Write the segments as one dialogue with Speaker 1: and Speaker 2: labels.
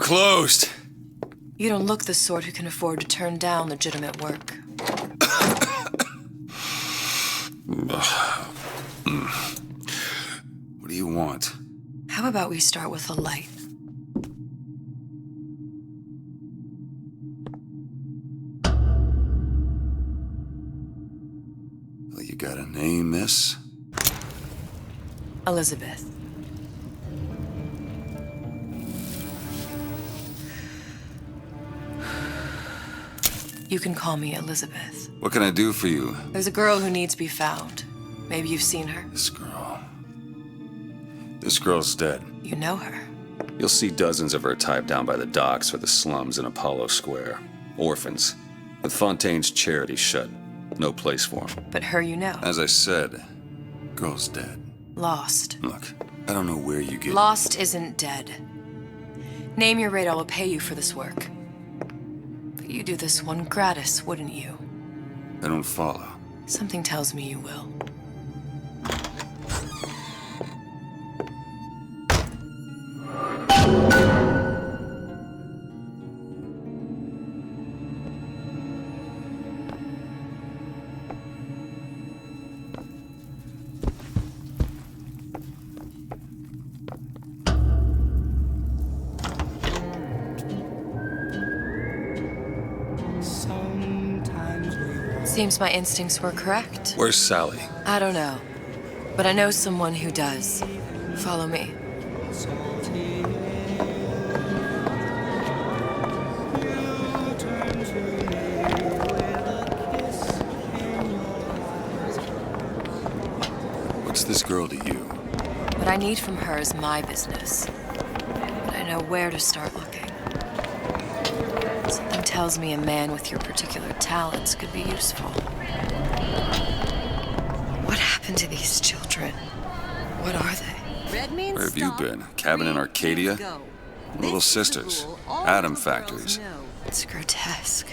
Speaker 1: closed.
Speaker 2: You don't look the sort who can afford to turn down legitimate work.
Speaker 1: What do you want?
Speaker 2: How about we start with a light?
Speaker 1: Well, you got a name, miss?
Speaker 2: Elizabeth. You can call me Elizabeth.
Speaker 1: What can I do for you?
Speaker 2: There's a girl who needs to be found. Maybe you've seen her.
Speaker 1: This girl's dead.
Speaker 2: You know her.
Speaker 1: You'll see dozens of her type down by the docks or the slums in Apollo Square. Orphans. With Fontaine's charity shut. No place for them.
Speaker 2: But her you know.
Speaker 1: As I said, girl's dead.
Speaker 2: Lost.
Speaker 1: Look, I don't know where you get...
Speaker 2: Lost isn't dead. Name your rate, I will pay you for this work. But you do this one gratis, wouldn't you?
Speaker 1: I don't follow.
Speaker 2: Something tells me you will. Seems my instincts were correct.
Speaker 1: Where's Sally?
Speaker 2: I don't know, but I know someone who does. Follow me.
Speaker 1: What's this girl to you?
Speaker 2: What I need from her is my business. But I know where to start looking. Something tells me a man with your particular talents could be useful. What happened to these children? What are they?
Speaker 1: Where have you been? Cabin in Arcadia? Little sisters. Atom factories.
Speaker 2: It's grotesque.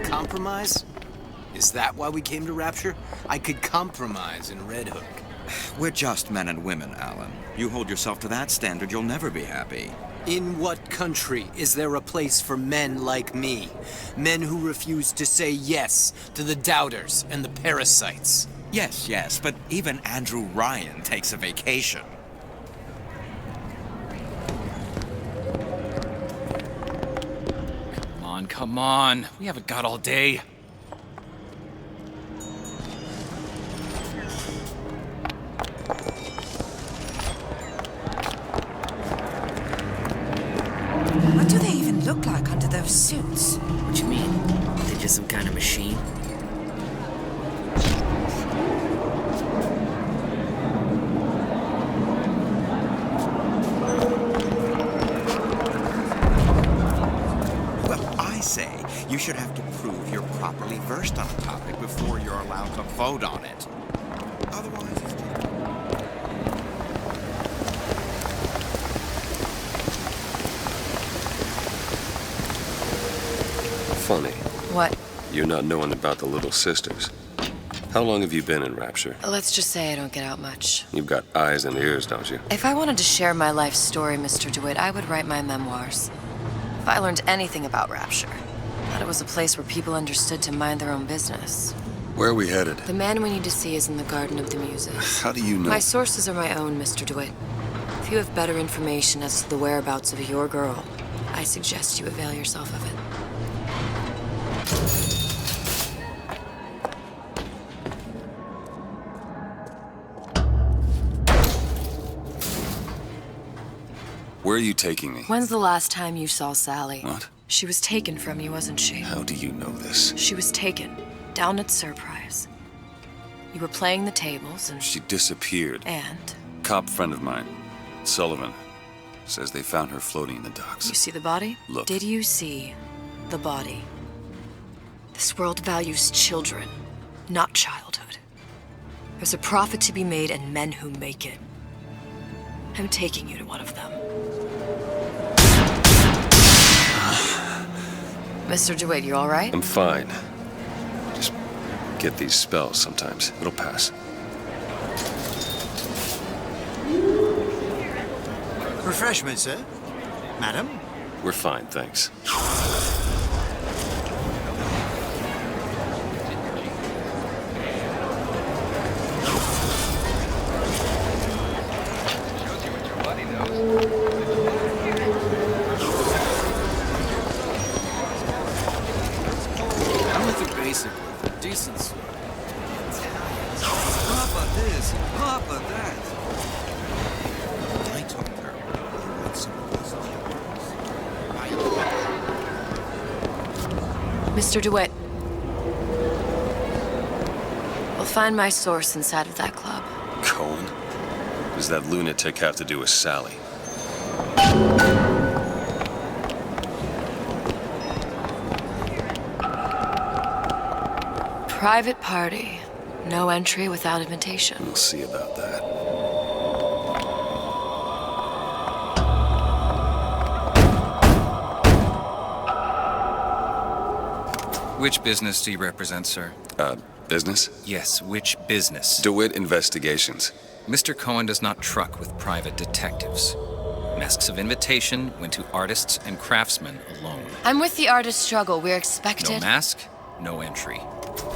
Speaker 3: Compromise? Is that why we came to Rapture? I could compromise in Red Hook.
Speaker 4: We're just men and women, Alan. You hold yourself to that standard, you'll never be happy.
Speaker 3: In what country is there a place for men like me? Men who refuse to say yes to the doubters and the parasites.
Speaker 4: Yes, but even Andrew Ryan takes a vacation.
Speaker 5: Come on. We haven't got all day.
Speaker 6: What do they even look like under those suits?
Speaker 7: What do you mean? They're just some kind of machine?
Speaker 4: You should have to prove you're properly versed on a topic before you're allowed to vote on it. Otherwise, it's
Speaker 1: Funny.
Speaker 2: What?
Speaker 1: You're not knowing about the Little Sisters. How long have you been in Rapture?
Speaker 2: Let's just say I don't get out much.
Speaker 1: You've got eyes and ears, don't you?
Speaker 2: If I wanted to share my life story, Mr. DeWitt, I would write my memoirs. If I learned anything about Rapture, that it was a place where people understood to mind their own business.
Speaker 1: Where are we headed?
Speaker 2: The man we need to see is in the Garden of the Muses.
Speaker 1: How do you know?
Speaker 2: My sources are my own, Mr. DeWitt. If you have better information as to the whereabouts of your girl, I suggest you avail yourself of it.
Speaker 1: Where are you taking me?
Speaker 2: When's the last time you saw Sally?
Speaker 1: What?
Speaker 2: She was taken from you, wasn't she?
Speaker 1: How do you know this?
Speaker 2: She was taken, down at Surprise. You were playing the tables and...
Speaker 1: She disappeared.
Speaker 2: And?
Speaker 1: Cop friend of mine, Sullivan, says they found her floating in the docks.
Speaker 2: You see the body?
Speaker 1: Look.
Speaker 2: Did you see the body? This world values children, not childhood. There's a profit to be made and men who make it. I'm taking you to one of them. Mr. DeWitt, you all right?
Speaker 1: I'm fine. Just get these spells sometimes. It'll pass.
Speaker 8: Refreshment, sir? Madam?
Speaker 1: We're fine, thanks.
Speaker 3: I'm with the basic, decent sort.
Speaker 8: Papa this, Papa that.
Speaker 4: I told her you want some of this.
Speaker 2: Mr. DeWitt. We'll find my source inside of that club.
Speaker 1: Cohen? What does that lunatic have to do with Sally?
Speaker 2: Private party. No entry without invitation.
Speaker 1: We'll see about that.
Speaker 5: Which business do you represent, sir?
Speaker 1: Business?
Speaker 5: Yes, which business?
Speaker 1: DeWitt Investigations.
Speaker 5: Mr. Cohen does not truck with private detectives. Masks of invitation went to artists and craftsmen alone.
Speaker 2: I'm with the artist struggle. We're
Speaker 5: No
Speaker 2: expected.
Speaker 5: mask, no entry.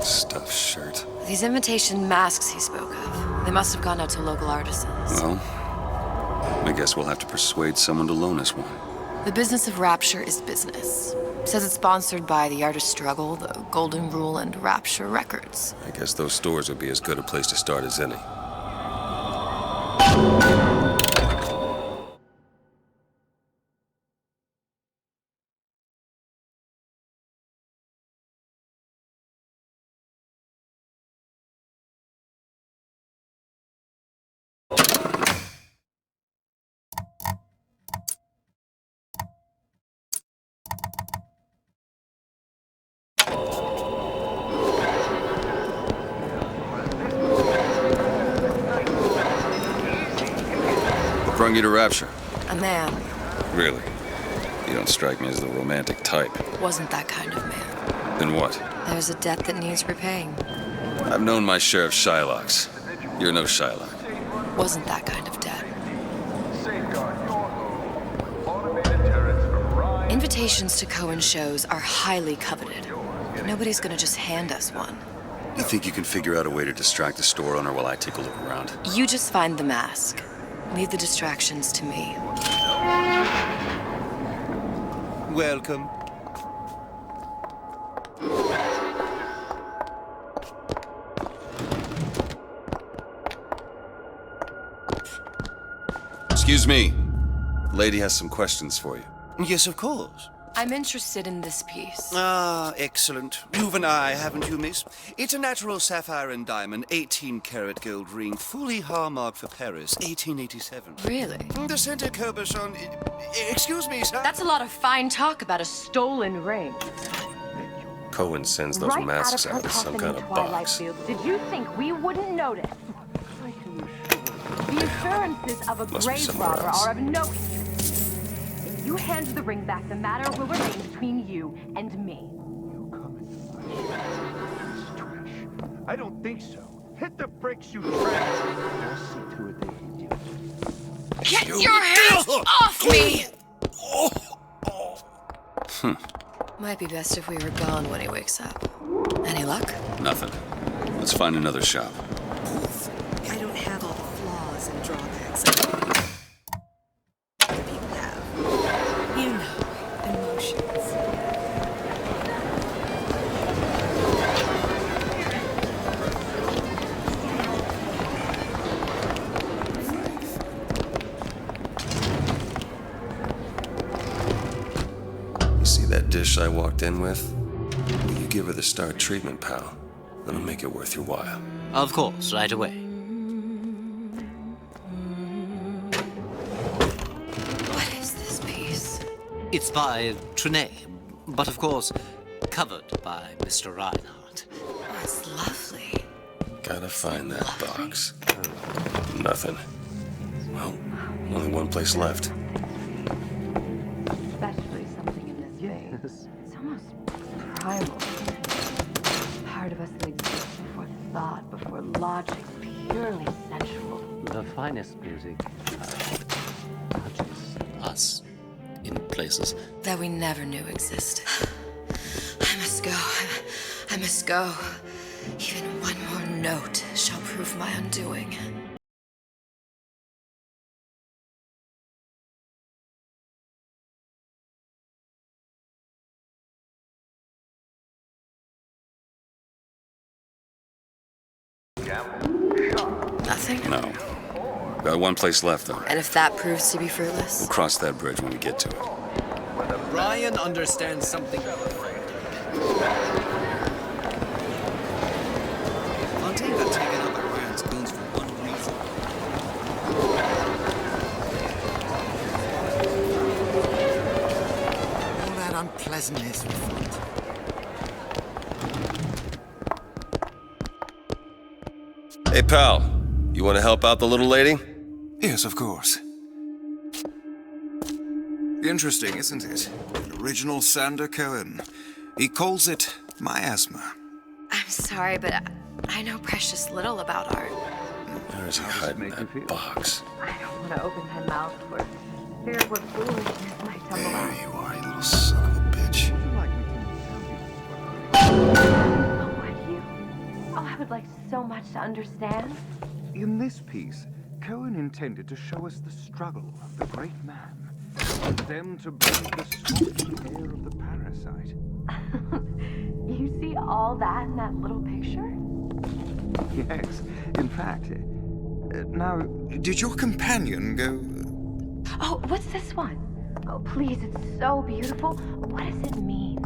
Speaker 1: Stuffed shirt.
Speaker 2: These invitation masks he spoke of. They must have gone out to local artisans.
Speaker 1: Well, I guess we'll have to persuade someone to loan us one.
Speaker 2: The business of Rapture is business. Says it's sponsored by the Artist Struggle, the Golden Rule, and Rapture Records.
Speaker 1: I guess those stores would be as good a place to start as any. What brought you to Rapture?
Speaker 2: A man.
Speaker 1: Really? You don't strike me as the romantic type.
Speaker 2: Wasn't that kind of man.
Speaker 1: Then what?
Speaker 2: There's a debt that needs repaying.
Speaker 1: I've known my share of Shylocks. You're no Shylock.
Speaker 2: Wasn't that kind of debt. Invitations to Cohen shows are highly coveted. Nobody's gonna just hand us one.
Speaker 1: You think you can figure out a way to distract the store owner while I take a look around?
Speaker 2: You just find the mask. Leave the distractions to me.
Speaker 8: Welcome.
Speaker 1: Excuse me. Lady has some questions for you.
Speaker 8: Yes, of course.
Speaker 2: I'm interested in this piece.
Speaker 8: Ah, excellent. You've an eye, haven't you, miss? It's a natural sapphire and diamond, 18-karat gold ring, fully hallmarked for Paris, 1887.
Speaker 2: Really?
Speaker 8: The center cabochon... Excuse me, sir.
Speaker 2: That's a lot of fine talk about a stolen ring.
Speaker 1: Cohen sends those
Speaker 9: Right
Speaker 1: masks
Speaker 9: out
Speaker 1: out
Speaker 9: of her
Speaker 1: of some
Speaker 9: coffin
Speaker 1: kind
Speaker 9: in
Speaker 1: of
Speaker 9: Twilight
Speaker 1: box.
Speaker 9: Fields. Did you think we wouldn't notice? The assurances of a
Speaker 1: Must be
Speaker 9: grave
Speaker 1: somewhere
Speaker 9: robber
Speaker 1: else.
Speaker 9: are of no interest. If you hand the ring back, the matter will remain between you and me.
Speaker 10: I don't think so. Hit the bricks, you trash! I'll see to it they hit you.
Speaker 2: Get your hands off me! Might be best if we were gone when he wakes up. Any luck?
Speaker 1: Nothing. Let's find another shop.
Speaker 6: I don't have all the flaws and drawbacks that other people have. You know, emotions.
Speaker 1: You see that dish I walked in with? You give her the star treatment, pal. That'll make it worth your while.
Speaker 7: Of course, right away.
Speaker 2: What is this piece?
Speaker 7: It's by Trenet, but of course, covered by Mr. Reinhardt.
Speaker 2: Oh, it's lovely.
Speaker 1: Gotta find that box. Nothing. Well, only one place left.
Speaker 9: Especially something in this face. It's almost primal. Part of us that exists thought before logic purely sensual.
Speaker 7: The finest music touches us in places
Speaker 2: that we never knew existed. I must go. I must go. Even one more note shall prove my undoing. Nothing?
Speaker 1: No. Got one place left, though.
Speaker 2: And if that proves to be fruitless?
Speaker 1: We'll cross that bridge when we get to it.
Speaker 3: Ryan understands something.
Speaker 4: Fontaine got taken out by Ryan's goons for one reason. All that unpleasantness with Fontaine.
Speaker 1: Hey, pal. You want to help out the little lady?
Speaker 11: Yes, of course. Interesting, isn't it? An original Sander Cohen. He calls it miasma.
Speaker 2: I'm sorry, but I know precious little about art.
Speaker 1: Where is he hiding that box?
Speaker 9: I don't want to open my mouth for fear of what foolishness might tumble
Speaker 11: There
Speaker 9: out.
Speaker 11: you are, you little son of a bitch.
Speaker 9: Oh, would you? Oh, I would like so much to understand.
Speaker 10: In this piece, Cohen intended to show us the struggle of the great man, and then to breathe the soft air of the parasite.
Speaker 9: You see all that in that little picture?
Speaker 10: Yes, in fact. Now,
Speaker 11: Did your companion go...
Speaker 9: Oh, what's this one? Oh, please, it's so beautiful. What does it mean?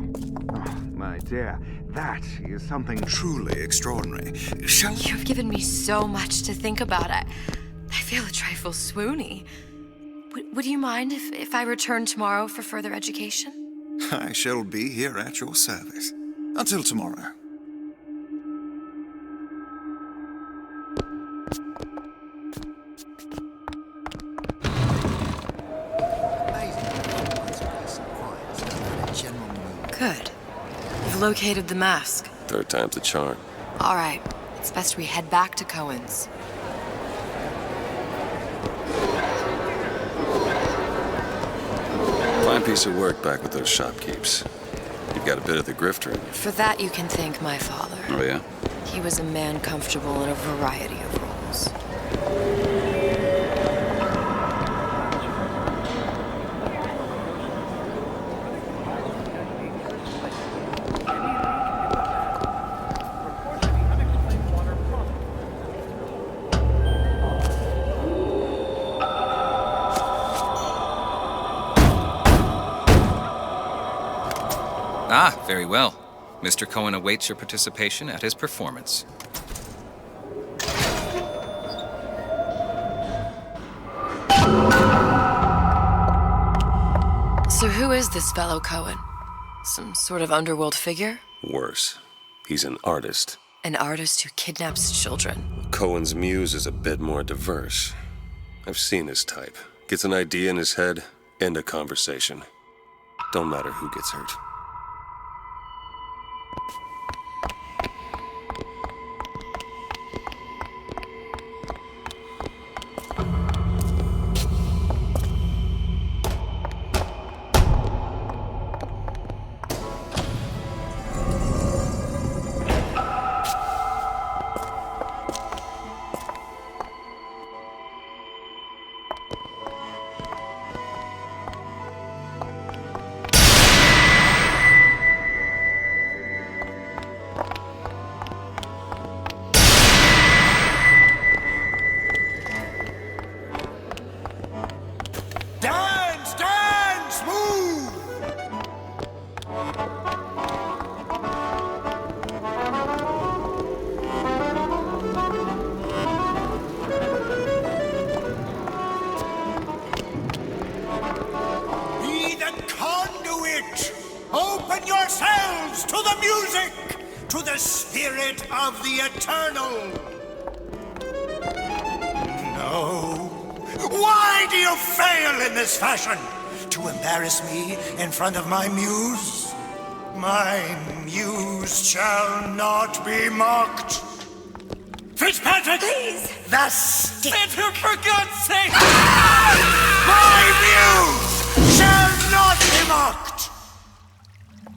Speaker 10: my dear, that is something
Speaker 11: truly extraordinary? Shall
Speaker 2: You've given me so much to think about. I feel a trifle swoony. Would you mind if I return tomorrow for further education?
Speaker 11: I shall be here at your service. Until tomorrow.
Speaker 2: Good. You've located the mask.
Speaker 1: Third time's the charm.
Speaker 2: All right. It's best we head back to Cohen's.
Speaker 1: Fine piece of work back with those shopkeepers. You've got a bit of the grifter in you.
Speaker 2: For that, you can thank my father.
Speaker 1: Oh, yeah?
Speaker 2: He was a man comfortable in a variety of roles.
Speaker 5: Ah, very well. Mr. Cohen awaits your participation at his performance.
Speaker 2: So who is this fellow Cohen? Some sort of underworld figure?
Speaker 1: Worse. He's an artist.
Speaker 2: An artist who kidnaps children.
Speaker 1: Cohen's muse is a bit more diverse. I've seen his type. Gets an idea in his head, end a conversation. Don't matter who gets hurt.
Speaker 10: Dance, dance, move!
Speaker 12: Be the conduit! Open yourselves to the music, to the spirit of the eternal! No. Why do you fail in this fashion? To embarrass me in front of my muse? My muse shall not be mocked. Fitzpatrick!
Speaker 6: Please!
Speaker 12: The stick!
Speaker 3: For God's sake!
Speaker 12: My muse shall not be mocked!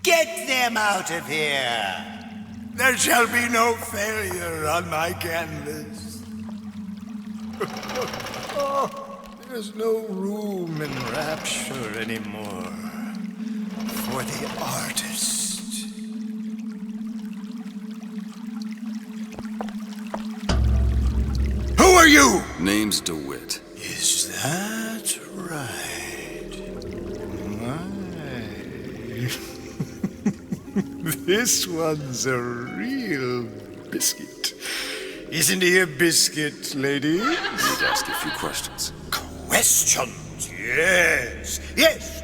Speaker 12: Get them out of here! There shall be no failure on my canvas. There's no room in rapture anymore for the artist. Who are you?
Speaker 1: Name's DeWitt.
Speaker 12: Is that right? This one's a real biscuit. Isn't he a biscuit, ladies?
Speaker 1: I need to ask you a few questions.
Speaker 12: Questions, yes. Yes,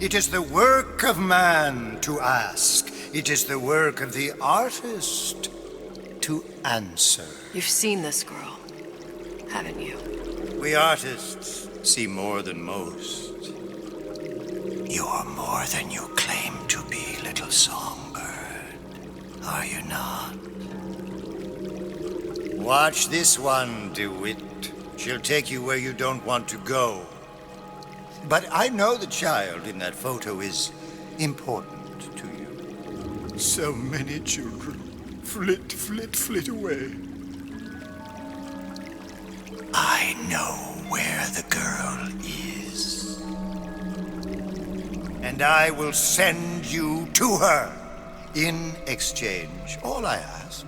Speaker 12: it is the work of man to ask. It is the work of the artist to answer.
Speaker 2: You've seen this girl, haven't you?
Speaker 12: We artists see more than most. You're more than you claim to be, little songbird. Are you not? Watch this one, DeWitt. She'll take you where you don't want to go. But I know the child in that photo is important to you. So many children flit, flit, flit away. I know where the girl is. And I will send you to her. In exchange, all I ask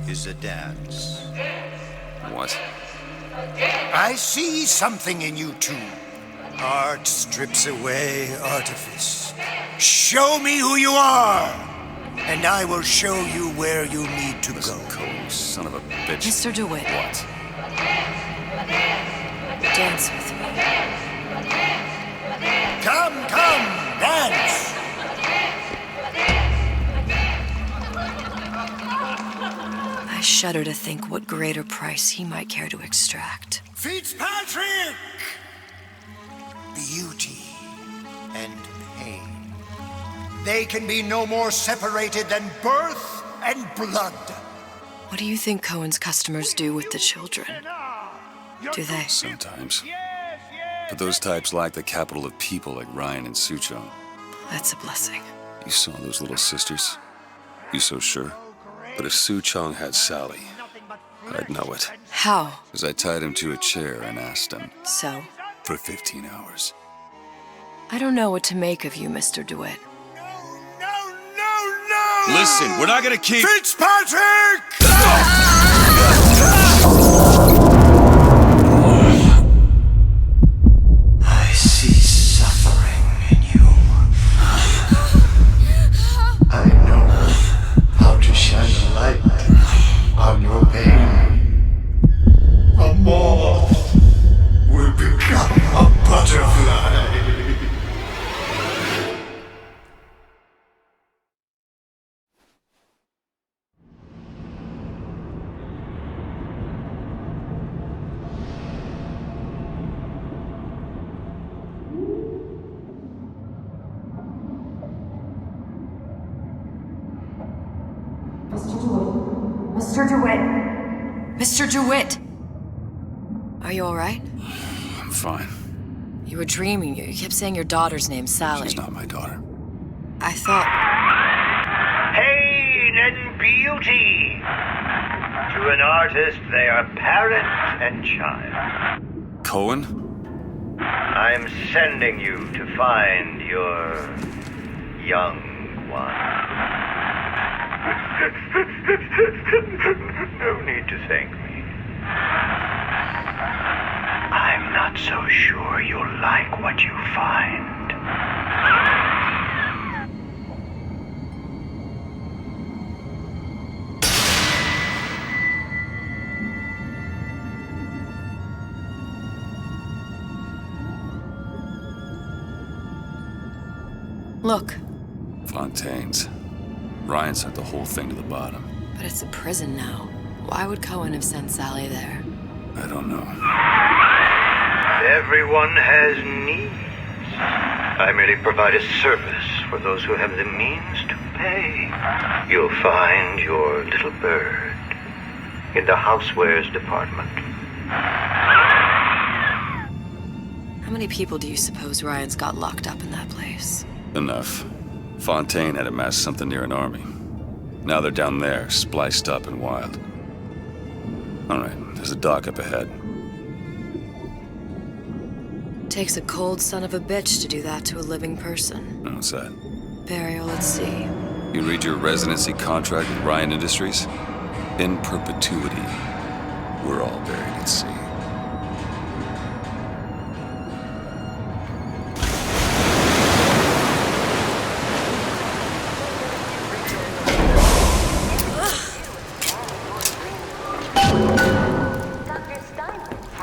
Speaker 12: is a dance.
Speaker 1: What?
Speaker 12: I see something in you two. Art strips away artifice. Show me who you are, and I will show you where you need to
Speaker 1: Listen,
Speaker 12: go.
Speaker 1: Cole, son of a bitch.
Speaker 2: Mr. DeWitt.
Speaker 1: What?
Speaker 2: Dance with me.
Speaker 12: Come, dance!
Speaker 2: I shudder to think what greater price he might care to extract.
Speaker 12: Fitzpatrick! Beauty and pain. They can be no more separated than birth and blood.
Speaker 2: What do you think Cohen's customers do with the children? Do they?
Speaker 1: Sometimes. But those types lack the capital of people like Ryan and Suchong.
Speaker 2: That's a blessing.
Speaker 1: You saw those little sisters? You so sure? But if Suchong had Sally, I'd know it.
Speaker 2: How?
Speaker 1: Because I tied him to a chair and asked him.
Speaker 2: So?
Speaker 1: For 15 hours.
Speaker 2: I don't know what to make of you, Mr. DeWitt.
Speaker 12: No!
Speaker 1: Listen, we're not gonna keep...
Speaker 12: Fitzpatrick! I see suffering in you. I know how to shine a light on your pain. A moth will become a butterfly.
Speaker 9: Mr. DeWitt!
Speaker 2: Mr. DeWitt! Are you all right?
Speaker 1: I'm fine.
Speaker 2: You were dreaming. You kept saying your daughter's name, Sally.
Speaker 1: She's not my daughter.
Speaker 2: I thought...
Speaker 13: Pain and beauty! To an artist, they are parent and child.
Speaker 1: Cohen?
Speaker 13: I'm sending you to find your young one. No need to thank me. I'm not so sure you'll like what you find.
Speaker 2: Look.
Speaker 1: Fontaine's. Ryan sent the whole thing to the bottom.
Speaker 2: But it's a prison now. Why would Cohen have sent Sally there?
Speaker 1: I don't know.
Speaker 13: Everyone has needs. I merely provide a service for those who have the means to pay. You'll find your little bird in the housewares department.
Speaker 2: How many people do you suppose Ryan's got locked up in that place?
Speaker 1: Enough. Fontaine had amassed something near an army. Now they're down there, spliced up and wild. All right, there's a dock up ahead.
Speaker 2: Takes a cold son of a bitch to do that to a living person.
Speaker 1: What's that?
Speaker 2: Burial at sea.
Speaker 1: You read your residency contract with Ryan Industries? In perpetuity, we're all buried at sea.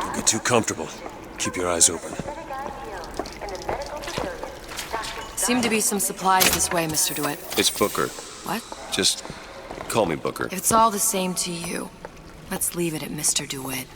Speaker 14: Don't get too comfortable. Keep your eyes open.
Speaker 2: Seem to be some supplies this way, Mr. DeWitt.
Speaker 14: It's Booker.
Speaker 2: What?
Speaker 14: Just call me Booker.
Speaker 2: If it's all the same to you, let's leave it at Mr. DeWitt.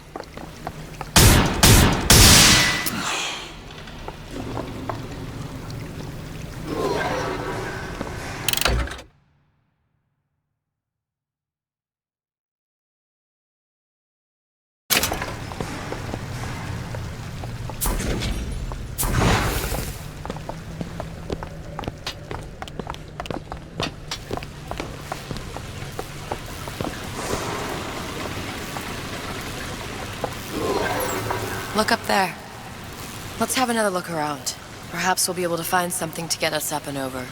Speaker 2: Look up there. Let's have another look around. Perhaps we'll be able to find something to get us up and over.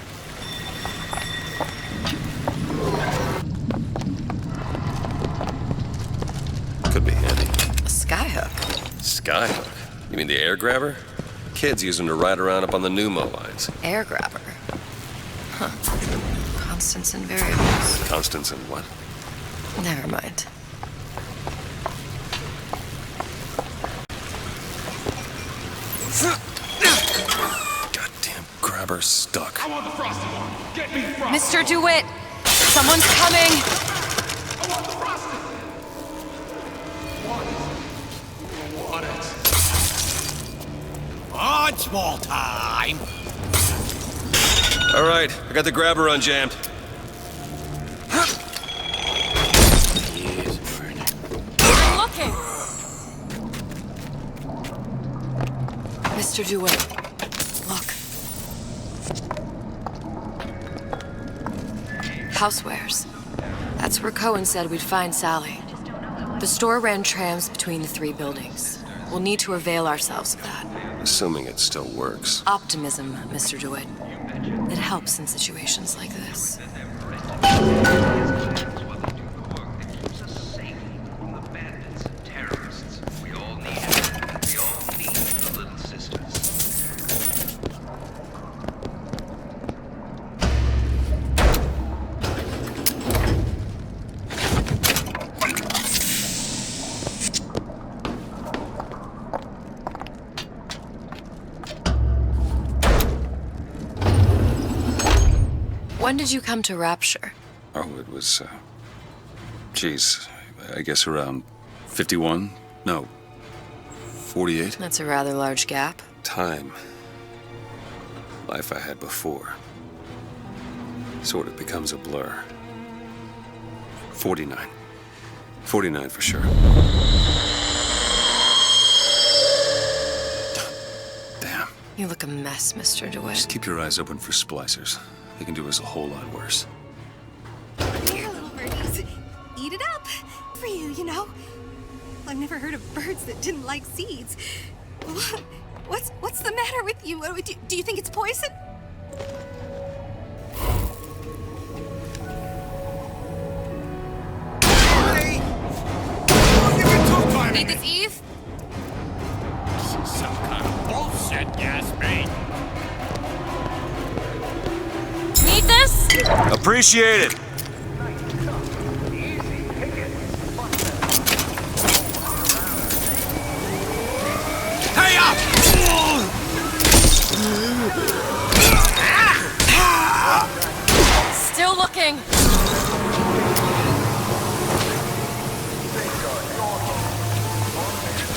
Speaker 14: Could be handy.
Speaker 2: A skyhook?
Speaker 14: Skyhook? You mean the air grabber? Kids use them to ride around up on the pneumo lines.
Speaker 2: Air grabber? Huh. Constants and variables.
Speaker 14: Constants and what?
Speaker 2: Never mind.
Speaker 14: Goddamn grabber stuck.
Speaker 15: I want the frosted one. Get me frosted.
Speaker 2: Mr. DeWitt! Someone's coming!
Speaker 15: I want the frosted. Want it.
Speaker 4: Dodgeball time!
Speaker 14: All right, I got the grabber unjammed.
Speaker 2: I'm looking! Mr. DeWitt, look. Housewares. That's where Cohen said we'd find Sally. The store ran trams between the three buildings. We'll need to avail ourselves of that.
Speaker 14: Assuming it still works.
Speaker 2: Optimism, Mr. DeWitt. It helps in situations like this. When did you come to Rapture?
Speaker 1: Oh, it was, geez, I guess around 51? No, 48?
Speaker 2: That's a rather large gap.
Speaker 14: Time. Life I had before. Sort of becomes a blur. 49. 49 for sure. Damn.
Speaker 2: You look a mess, Mr. DeWitt.
Speaker 1: Just keep your eyes open for splicers. They can do us a whole lot worse.
Speaker 6: Here, little birdies. Eat it up. For you, you know. I've never heard of birds that didn't like seeds. What's the matter with you? Do you think it's poison?
Speaker 2: Need this, Eve?
Speaker 4: Some kind of bullshit, Yasmin.
Speaker 2: Need this?
Speaker 14: Appreciate it.
Speaker 4: Hey up!
Speaker 2: Still looking.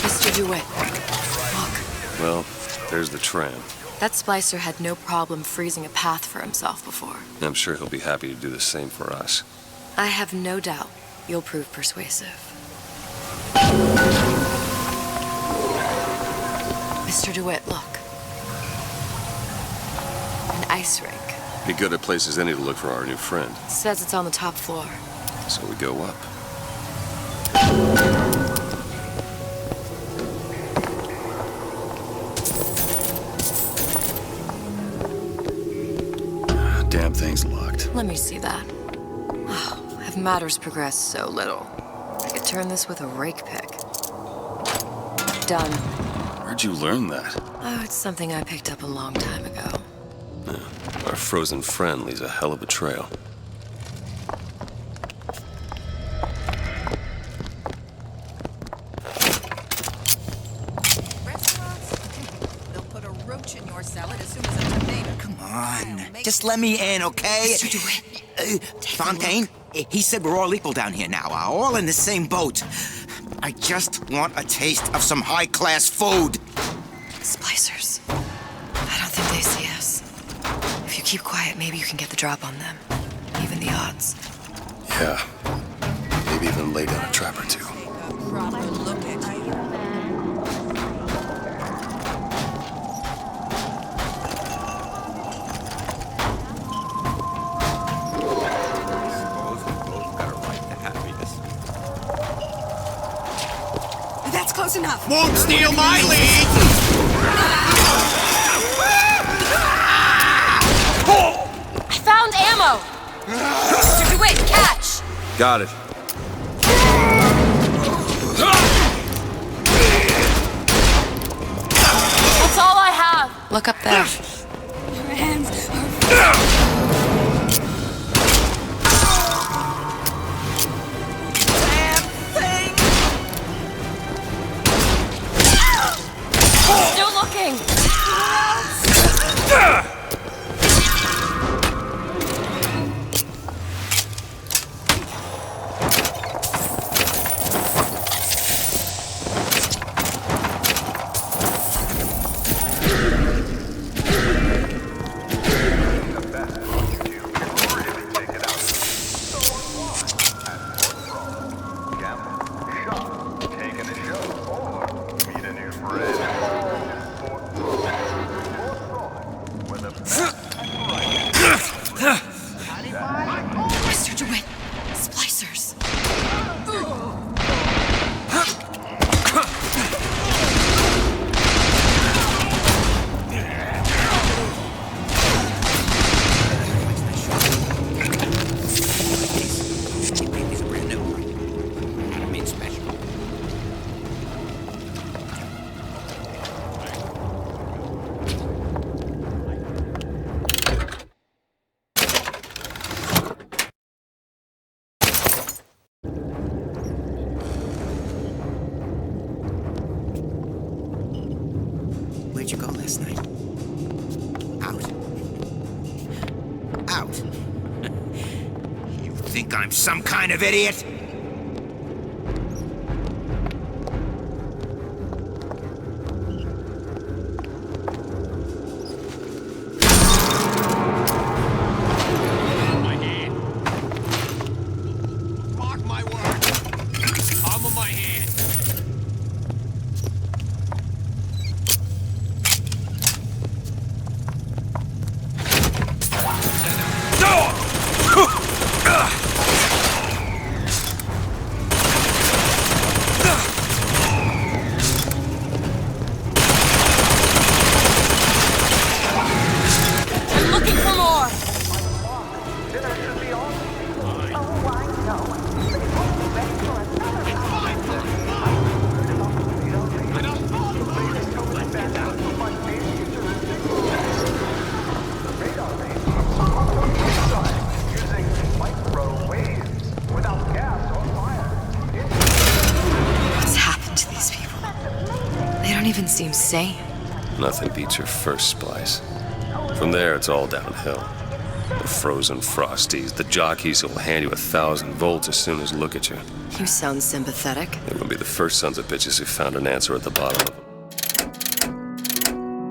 Speaker 2: Mr. DeWitt, look.
Speaker 14: Well, there's the tram.
Speaker 2: That splicer had no problem freezing a path for himself before.
Speaker 14: I'm sure he'll be happy to do the same for us.
Speaker 2: I have no doubt you'll prove persuasive. Mr. DeWitt, look. An ice rink.
Speaker 14: Be good at places any to look for our new friend.
Speaker 2: It says it's on the top floor.
Speaker 14: So we go up. Damn thing's locked.
Speaker 2: Let me see that. Oh, have matters progressed so little? I could turn this with a rake pick. Done.
Speaker 14: Where'd you learn that?
Speaker 2: Oh, it's something I picked up a long time ago.
Speaker 14: Our frozen friend leaves a hell of a trail.
Speaker 16: They'll put a roach in your salad as soon as a tomato.
Speaker 17: Come on, just let me in, okay?
Speaker 2: Mr. DeWitt.
Speaker 17: Fontaine, he said we're all equal down here now, all in the same boat. I just want a taste of some high-class food.
Speaker 2: Splicers. I don't think they see us. If you keep quiet, maybe you can get the drop on them. Even the odds.
Speaker 14: Yeah. Maybe even lay down a trap or two.
Speaker 16: Proper look at you.
Speaker 6: That's close enough.
Speaker 15: Won't steal my lead!
Speaker 2: I found ammo! Mr. DeWitt, catch!
Speaker 14: Got it.
Speaker 2: That's all I have. Look up there.
Speaker 6: Your hands are...
Speaker 2: Still looking. Mr. DeWitt, splicers.
Speaker 17: It's brand new. I mean special. Where'd you go last night? Out. Out. You think I'm some kind of idiot?
Speaker 15: My hand. Mark my word. Palm of my hand.
Speaker 2: I'm looking for more. What's happened to these people? They don't even seem sane.
Speaker 14: Nothing beats your first splice. From there, it's all downhill. The frozen frosties, the jockeys who will hand you 1,000 volts as soon as look at you.
Speaker 2: You sound sympathetic.
Speaker 14: They will be the first sons of bitches who found an answer at the bottom of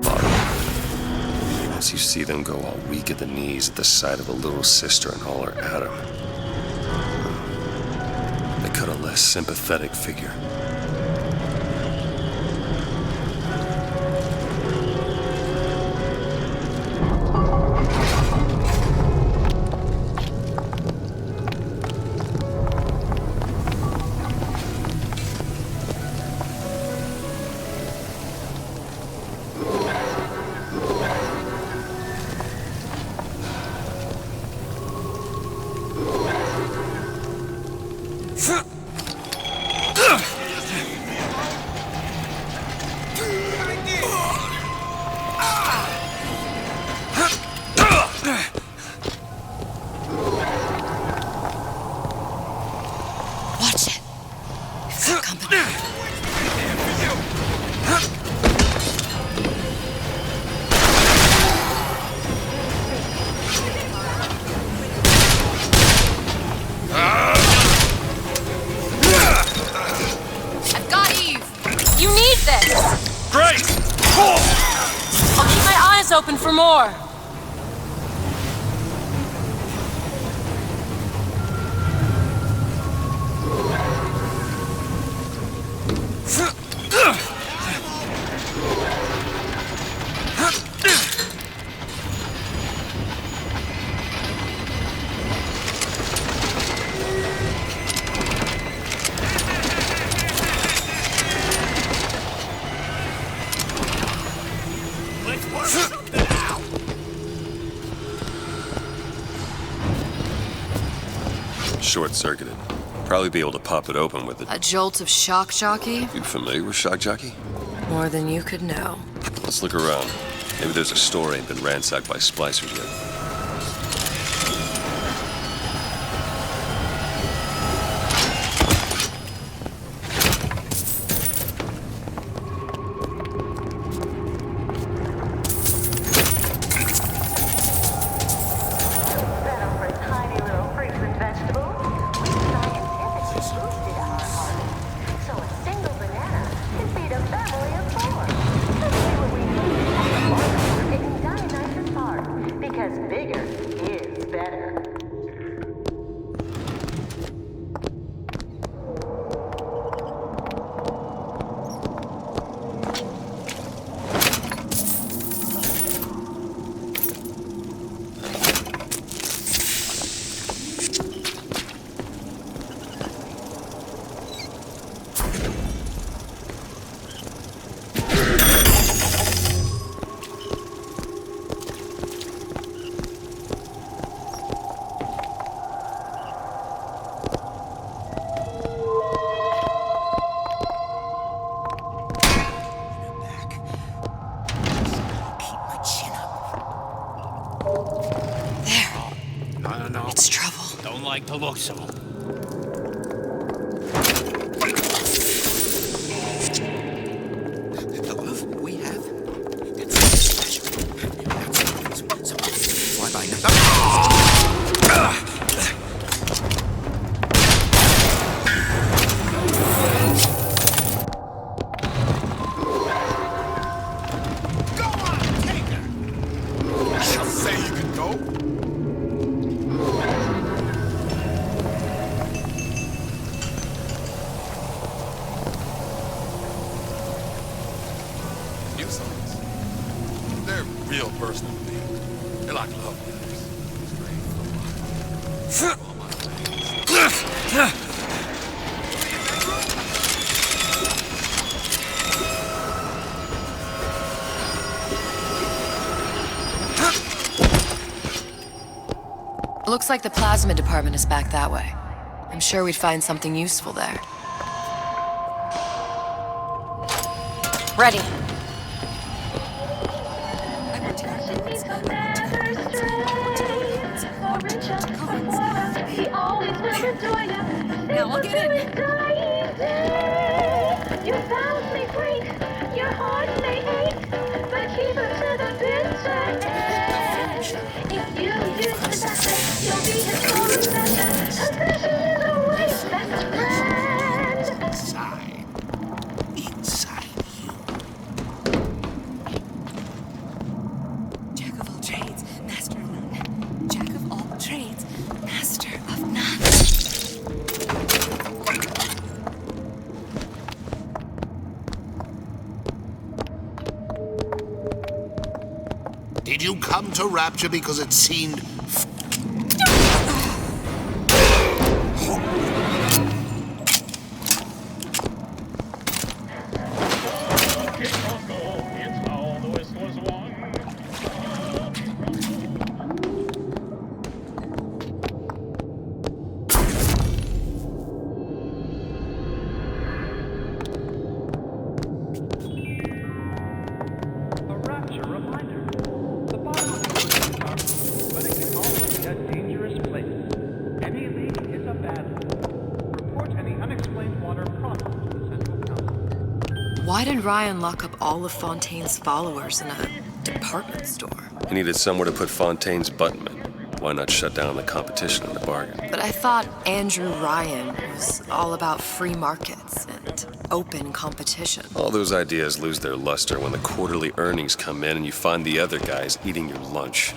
Speaker 14: bottom. Once you see them go all weak at the knees at the sight of a little sister and all her Adam, they cut a less sympathetic figure.
Speaker 2: Watch it. We've got company.
Speaker 9: I've got Eve. You need this.
Speaker 1: Great!
Speaker 9: I'll keep my eyes open for more.
Speaker 14: Short-circuited. Probably be able to pop it open with it.
Speaker 2: A jolt of shock jockey?
Speaker 14: You familiar with shock jockey?
Speaker 2: More than you could know.
Speaker 14: Let's look around. Maybe there's a store ain't been ransacked by splicers yet.
Speaker 15: To look so.
Speaker 17: The love we have. It's special. Fly by now.
Speaker 15: Go on, take her. She'll say you can go. They're real personal to me. They're like love letters. All my things.
Speaker 2: Looks like the plasma department is back that way. I'm sure we'd find something useful there.
Speaker 9: Ready.
Speaker 6: Now I'll get in.
Speaker 18: You found me great. Your heart may ache, but keep it to the bitter end. If you use possession, you'll be his sole possession. Possession is a wife's best friend.
Speaker 4: Inside you.
Speaker 6: Jack of all trades, master of none. Jack of all trades, master of none.
Speaker 15: Did you come to Rapture because it seemed...
Speaker 2: Why did Ryan lock up all of Fontaine's followers in a department store?
Speaker 14: He needed somewhere to put Fontaine's buttonmen. Why not shut down the competition in the bargain?
Speaker 2: But I thought Andrew Ryan was all about free markets and open competition.
Speaker 14: All those ideas lose their luster when the quarterly earnings come in and you find the other guys eating your lunch.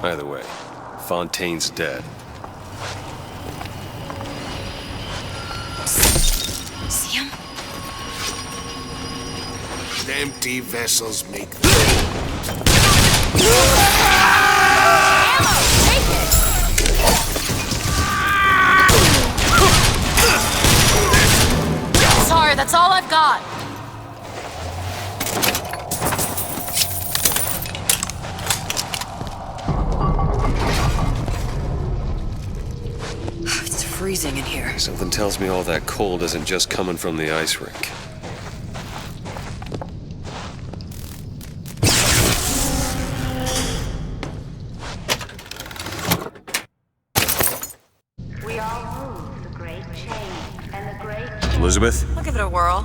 Speaker 14: Either way, Fontaine's dead.
Speaker 2: See him?
Speaker 15: Empty vessels make...
Speaker 9: Sorry, that's all I've got.
Speaker 2: It's freezing in here.
Speaker 14: Something tells me all that cold isn't just coming from the ice rink. Elizabeth?
Speaker 2: I'll give it a whirl.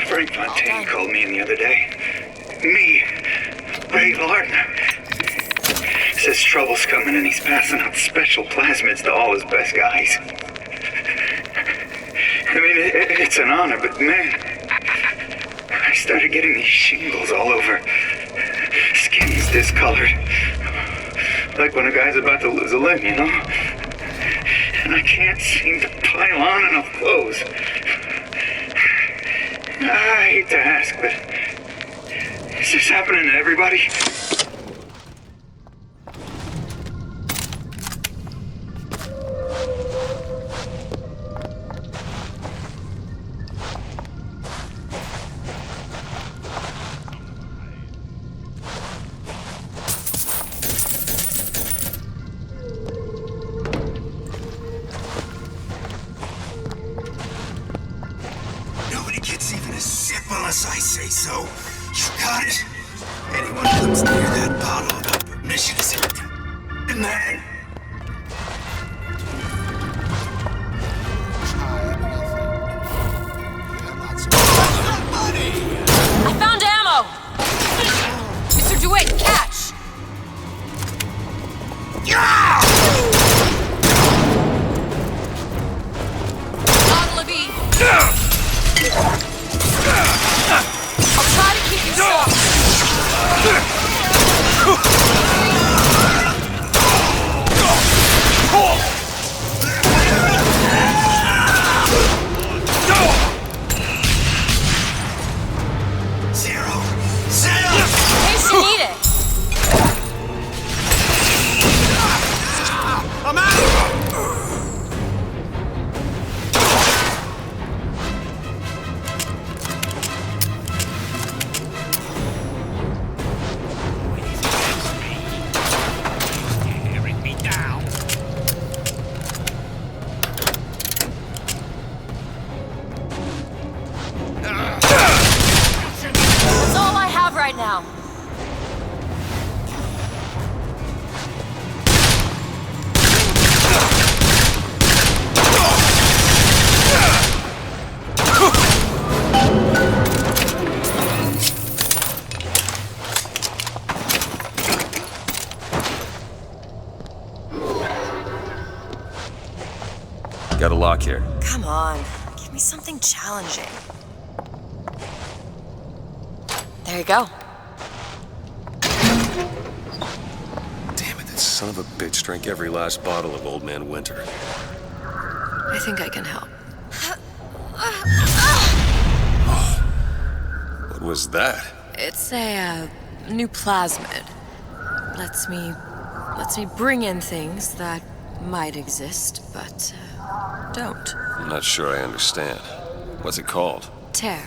Speaker 19: Frank Fontaine called me in the other day. Me, Ray Lardner. Says trouble's coming and he's passing out special plasmids to all his best guys. I mean, it's an honor, but man, I started getting these shingles all over. Skin's discolored. Like when a guy's about to lose a limb, you know? And I can't seem to pile on enough clothes. I hate to ask, but is this happening to everybody?
Speaker 11: Nobody gets even a sip unless I say so. You got it. Anyone who comes near that bottle without permission is a man.
Speaker 9: I found ammo! Mr. DeWitt, catch! Bottle of E. I'll try to keep you soft.
Speaker 11: Zero.
Speaker 9: In case you need it.
Speaker 15: I'm out!
Speaker 9: That's all I have right now.
Speaker 14: Got a lock here.
Speaker 2: Come on, give me something challenging. There you go.
Speaker 14: Damn it, that son of a bitch drank every last bottle of Old Man Winter.
Speaker 2: I think I can help.
Speaker 14: What was that?
Speaker 2: It's a new plasmid. Lets me bring in things that might exist, but don't.
Speaker 14: I'm not sure I understand. What's it called?
Speaker 2: Tear.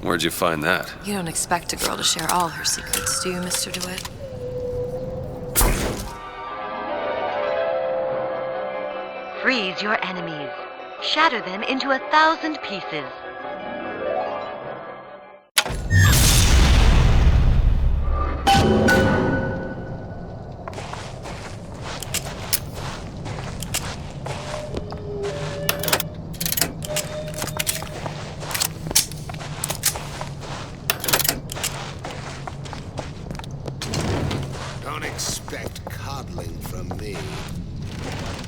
Speaker 14: Where'd you find that?
Speaker 2: You don't expect a girl to share all her secrets, do you, Mr. DeWitt?
Speaker 20: Freeze your enemies. Shatter them into 1,000 pieces.
Speaker 15: expect coddling from me.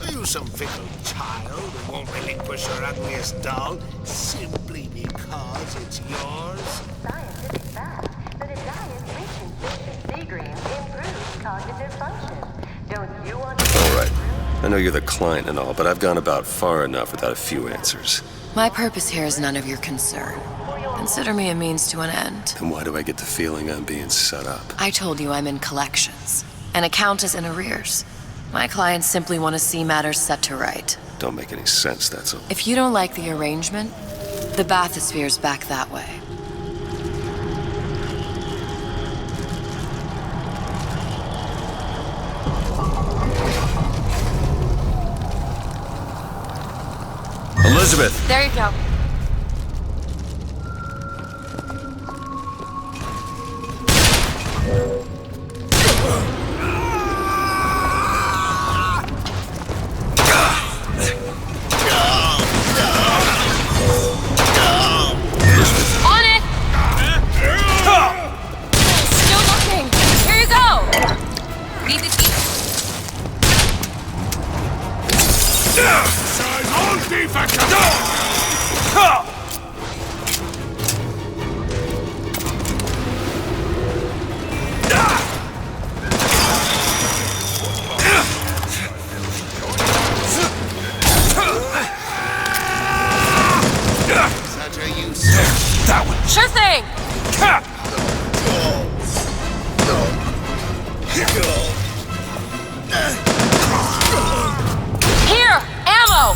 Speaker 15: Are you some fickle child who won't relinquish your ugliest doll simply because it's yours?
Speaker 9: Scientific fact that a diet rich in fish and sea greens improves cognitive function. Don't you want to...
Speaker 14: All right. I know you're the client and all, but I've gone about far enough without a few answers.
Speaker 2: My purpose here is none of your concern. Consider me a means to an end.
Speaker 14: Then why do I get the feeling I'm being set up?
Speaker 2: I told you I'm in collections. An account is in arrears. My clients simply want to see matters set to right.
Speaker 14: Don't make any sense, that's all.
Speaker 2: If you don't like the arrangement, the bathysphere's back that way.
Speaker 14: Elizabeth!
Speaker 2: There you go. On it! Still looking. Here you go. Need the key.
Speaker 15: All defective! Such a use. That one.
Speaker 2: Sure thing. Here, ammo.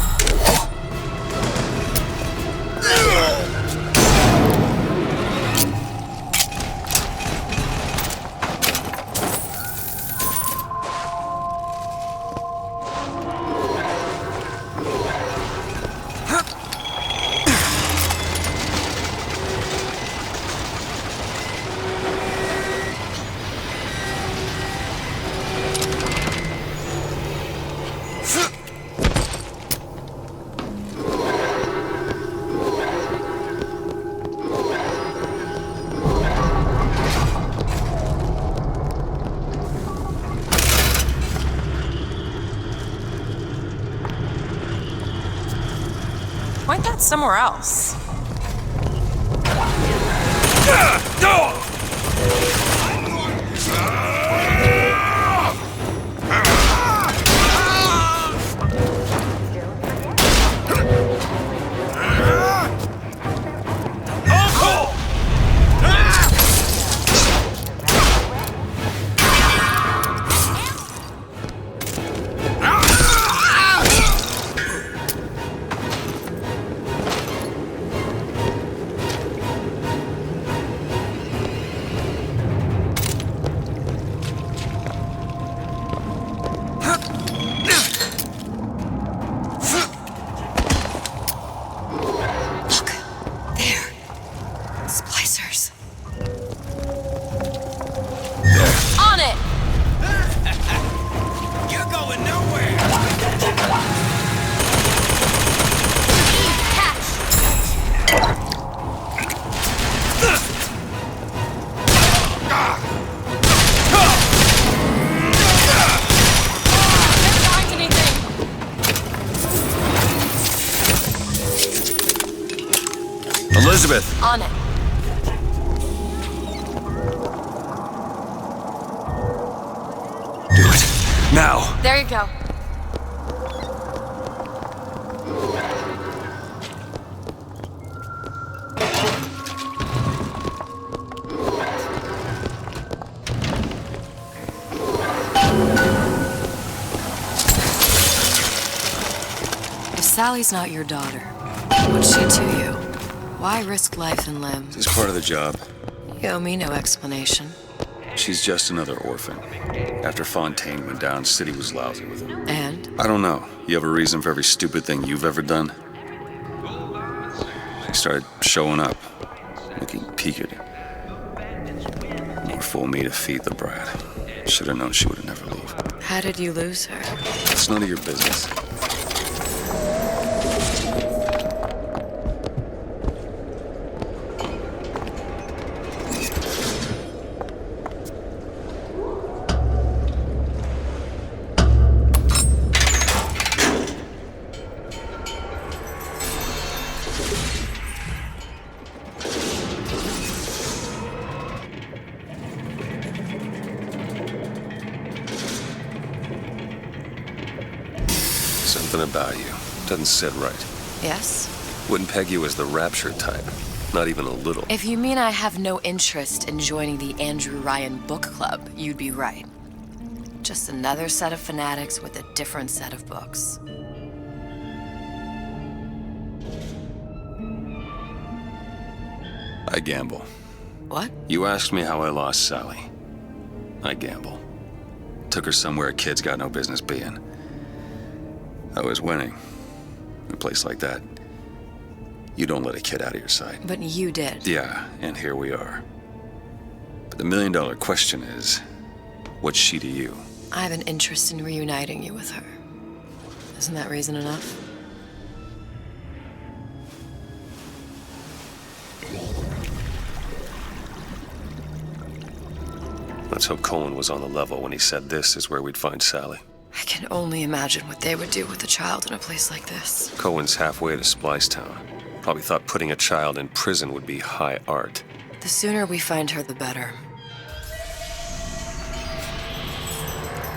Speaker 2: Point that somewhere else.
Speaker 14: Elizabeth!
Speaker 2: On it.
Speaker 14: Do it. Now!
Speaker 2: There you go. If Sally's not your daughter, what's she to you? Why risk life and limb?
Speaker 14: This is part of the job.
Speaker 2: You owe me no explanation.
Speaker 1: She's just another orphan. After Fontaine went down, City was lousy with her.
Speaker 2: And?
Speaker 1: I don't know. You have a reason for every stupid thing you've ever done? She started showing up, looking peaked. More fool me to feed the brat. Should have known she would never leave.
Speaker 2: How did you lose her?
Speaker 1: It's none of your business.
Speaker 14: Something about you doesn't sit right.
Speaker 2: Yes?
Speaker 14: Wouldn't peg you as the rapture type. Not even a little.
Speaker 2: If you mean I have no interest in joining the Andrew Ryan book club, you'd be right. Just another set of fanatics with a different set of books.
Speaker 1: I gamble.
Speaker 2: What?
Speaker 1: You asked me how I lost Sally. I gamble. Took her somewhere kids got no business being. I was winning. In a place like that, you don't let a kid out of your sight.
Speaker 2: But you did.
Speaker 1: Yeah, and here we are. But the million-dollar question is, what's she to you?
Speaker 2: I have an interest in reuniting you with her. Isn't that reason enough?
Speaker 14: Let's hope Cohen was on the level when he said this is where we'd find Sally.
Speaker 2: I can only imagine what they would do with a child in a place like this.
Speaker 14: Cohen's halfway to Splicetown. Probably thought putting a child in prison would be high art.
Speaker 2: The sooner we find her, the better.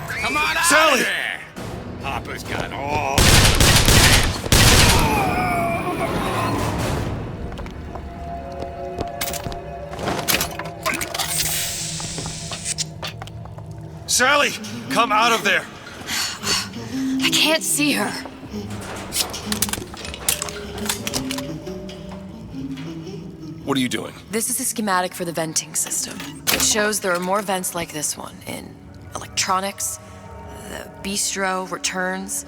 Speaker 15: Come on out
Speaker 1: Sally!
Speaker 15: of there! Hopper's got all...
Speaker 1: Sally! Come out of there!
Speaker 2: I can't see her.
Speaker 14: What are you doing?
Speaker 2: This is a schematic for the venting system. It shows there are more vents like this one in electronics, the bistro, returns,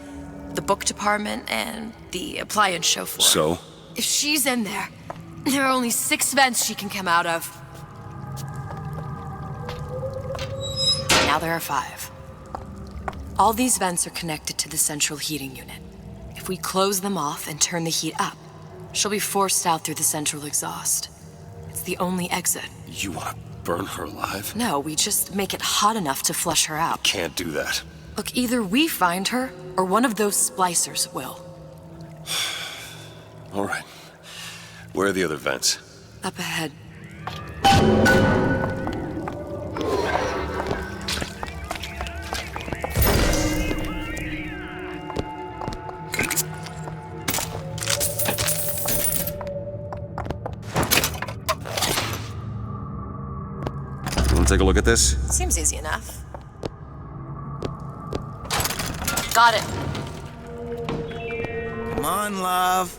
Speaker 2: the book department, and the appliance show floor.
Speaker 14: So?
Speaker 2: If she's in there, there are only 6 vents she can come out of. Now there are 5. All these vents are connected to the central heating unit. If we close them off and turn the heat up, she'll be forced out through the central exhaust. It's the only exit.
Speaker 14: You want to burn her alive?
Speaker 2: No, we just make it hot enough to flush her out.
Speaker 14: Can't do that.
Speaker 2: Look, either we find her, or one of those splicers will.
Speaker 14: All right. Where are the other vents?
Speaker 2: Up ahead.
Speaker 14: Take a look at this?
Speaker 2: Seems easy enough. Got it.
Speaker 17: Come on, love.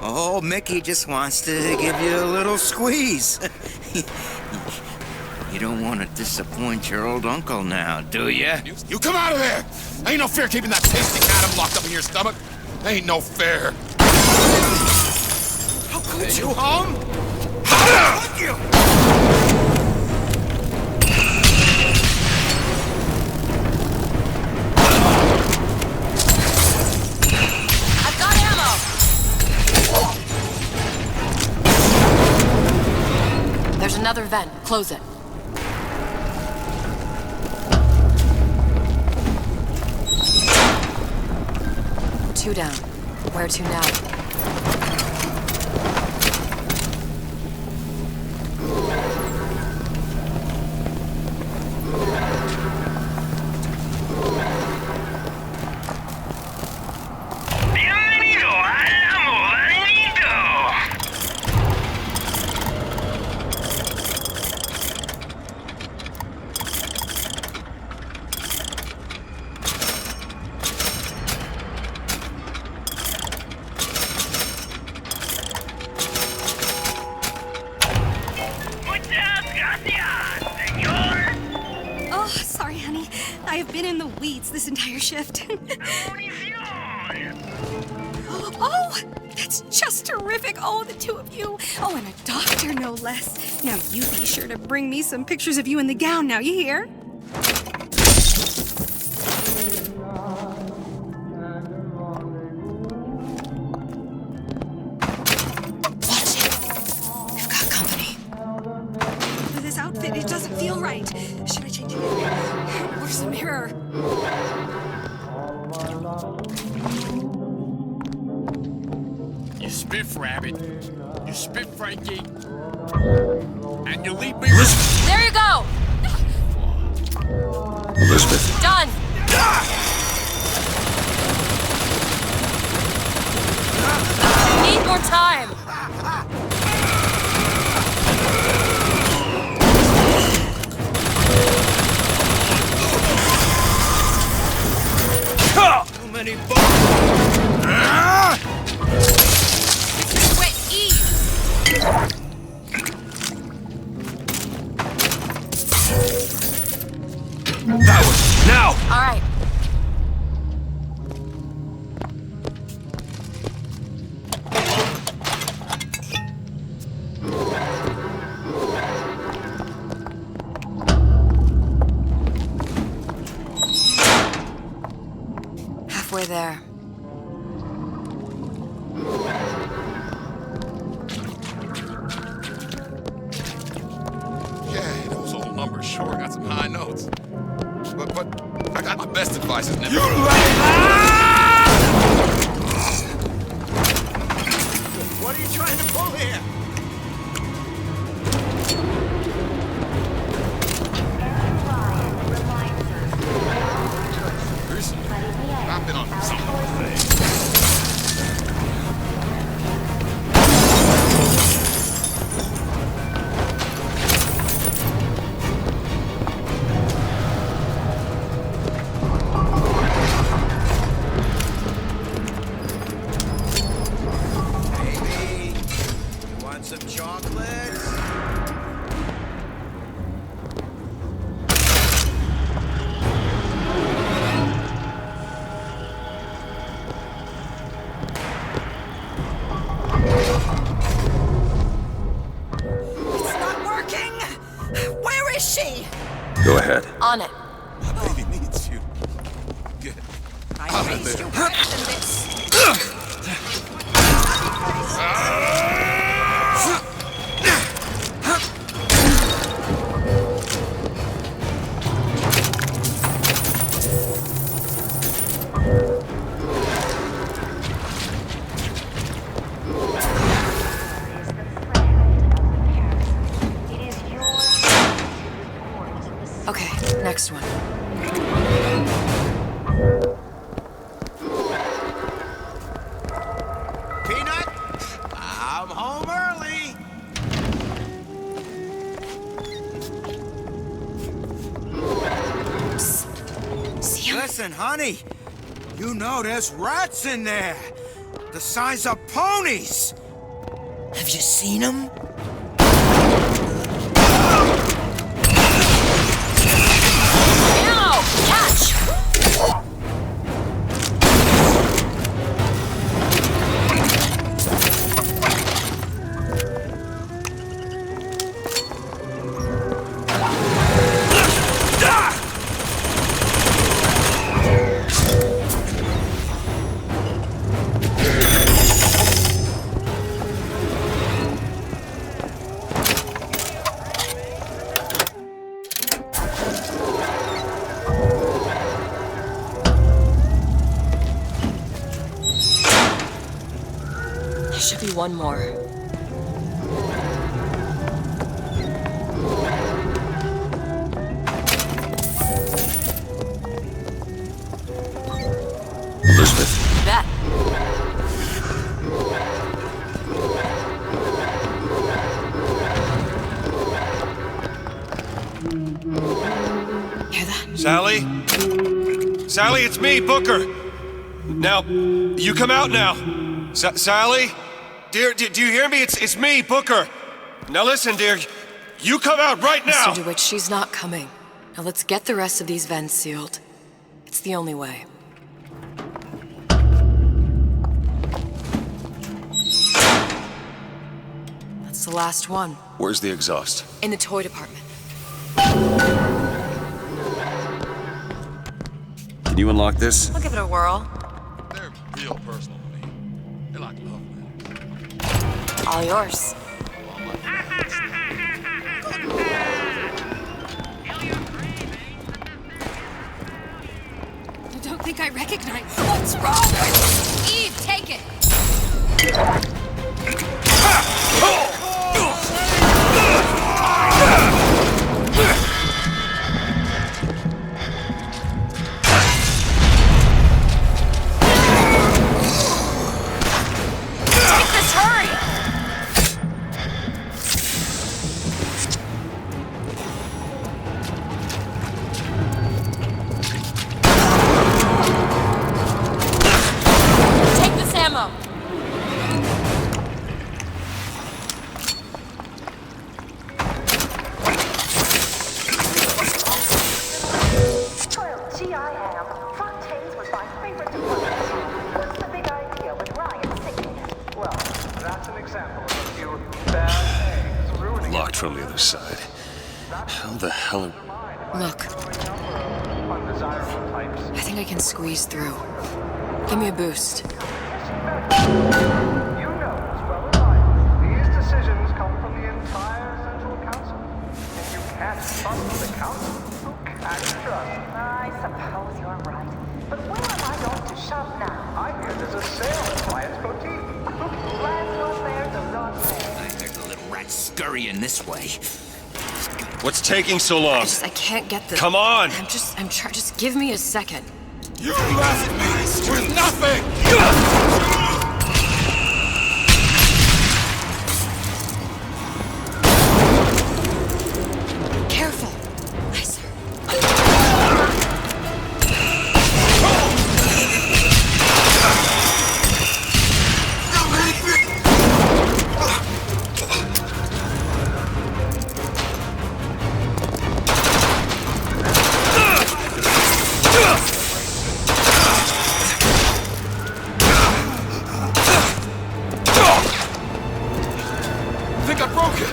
Speaker 17: Oh, Mickey just wants to give you a little squeeze. You don't want to disappoint your old uncle now, do you?
Speaker 15: You come out of there! Ain't no fair keeping that tasty cat locked up in your stomach. Ain't no fair. How could you, home? Fuck you!
Speaker 2: There's another vent. Close it. Two down. Where to now?
Speaker 6: This entire shift. Oh, that's just terrific. Oh, the two of you. Oh, and a doctor, no less. Now, you be sure to bring me some pictures of you in the gown now, you hear?
Speaker 2: Watch it. We've got company.
Speaker 6: With this outfit, it doesn't feel right. Should I change it? Where's the mirror?
Speaker 15: You spiff, Rabbit. You spiff, Frankie. And you leave me...
Speaker 2: There you go!
Speaker 14: Elizabeth.
Speaker 2: Done! time!
Speaker 4: Too many bullets!
Speaker 16: Wet Eve!
Speaker 14: That one! Now!
Speaker 2: All right. Halfway there.
Speaker 21: Yeah, those old numbers sure got some high notes. But I got my best advice is never. You
Speaker 4: What are you trying to pull here?
Speaker 21: Recently, I've been on something today.
Speaker 4: Baby, you want some chocolates?
Speaker 16: It's not working! Where is she?
Speaker 1: Go ahead.
Speaker 2: On it.
Speaker 21: My baby needs you. Get
Speaker 16: I
Speaker 21: out of
Speaker 16: raised
Speaker 21: there.
Speaker 16: you better than this.
Speaker 2: Okay, next one.
Speaker 4: Peanut, I'm home early.
Speaker 2: See him?
Speaker 17: Listen, honey. You know there's rats in there. The size of ponies. Have you seen them?
Speaker 2: Ow! Catch! There should be one more.
Speaker 1: Elizabeth,
Speaker 2: Bet. Hear that?
Speaker 14: Sally? Sally, it's me, Booker. Now, you come out now. Sally? Dear, do you hear me? It's me, Booker. Now listen, dear. You come out right now!
Speaker 2: Mr. DeWitt, she's not coming. Now let's get the rest of these vents sealed. It's the only way. That's the last one.
Speaker 1: where's the exhaust?
Speaker 2: In the toy department.
Speaker 1: Can you unlock this?
Speaker 2: I'll give it a whirl.
Speaker 21: They're real personal to me. They're like love letters.
Speaker 2: All yours.
Speaker 6: I don't think I recognize. What's wrong with Eve? Take it.
Speaker 2: Take this, hurry!
Speaker 9: Fontaine's was my favorite department. What's the big idea with Ryan singing it?
Speaker 10: Well, that's an example of a few bad eggs ruining
Speaker 1: Locked from the other side. How the hell are...
Speaker 2: Look,
Speaker 10: undesirable types.
Speaker 2: I think I can squeeze through. Give me a boost.
Speaker 10: You know as well as I do, these decisions come from the entire Central Council. If you can't trust the Council, who can trust?
Speaker 9: I suppose you're right. But where am I going to shop now?
Speaker 10: I hear there's a sale at Ryan's Boutique.
Speaker 9: Last one there does not pay.
Speaker 17: I heard the little rat scurrying this way.
Speaker 14: What's taking so long?
Speaker 2: I can't get the...
Speaker 14: Come on!
Speaker 2: I'm trying. Just give me a second.
Speaker 21: You left me with nothing!
Speaker 2: Careful. Nicer.
Speaker 21: I think I broke it!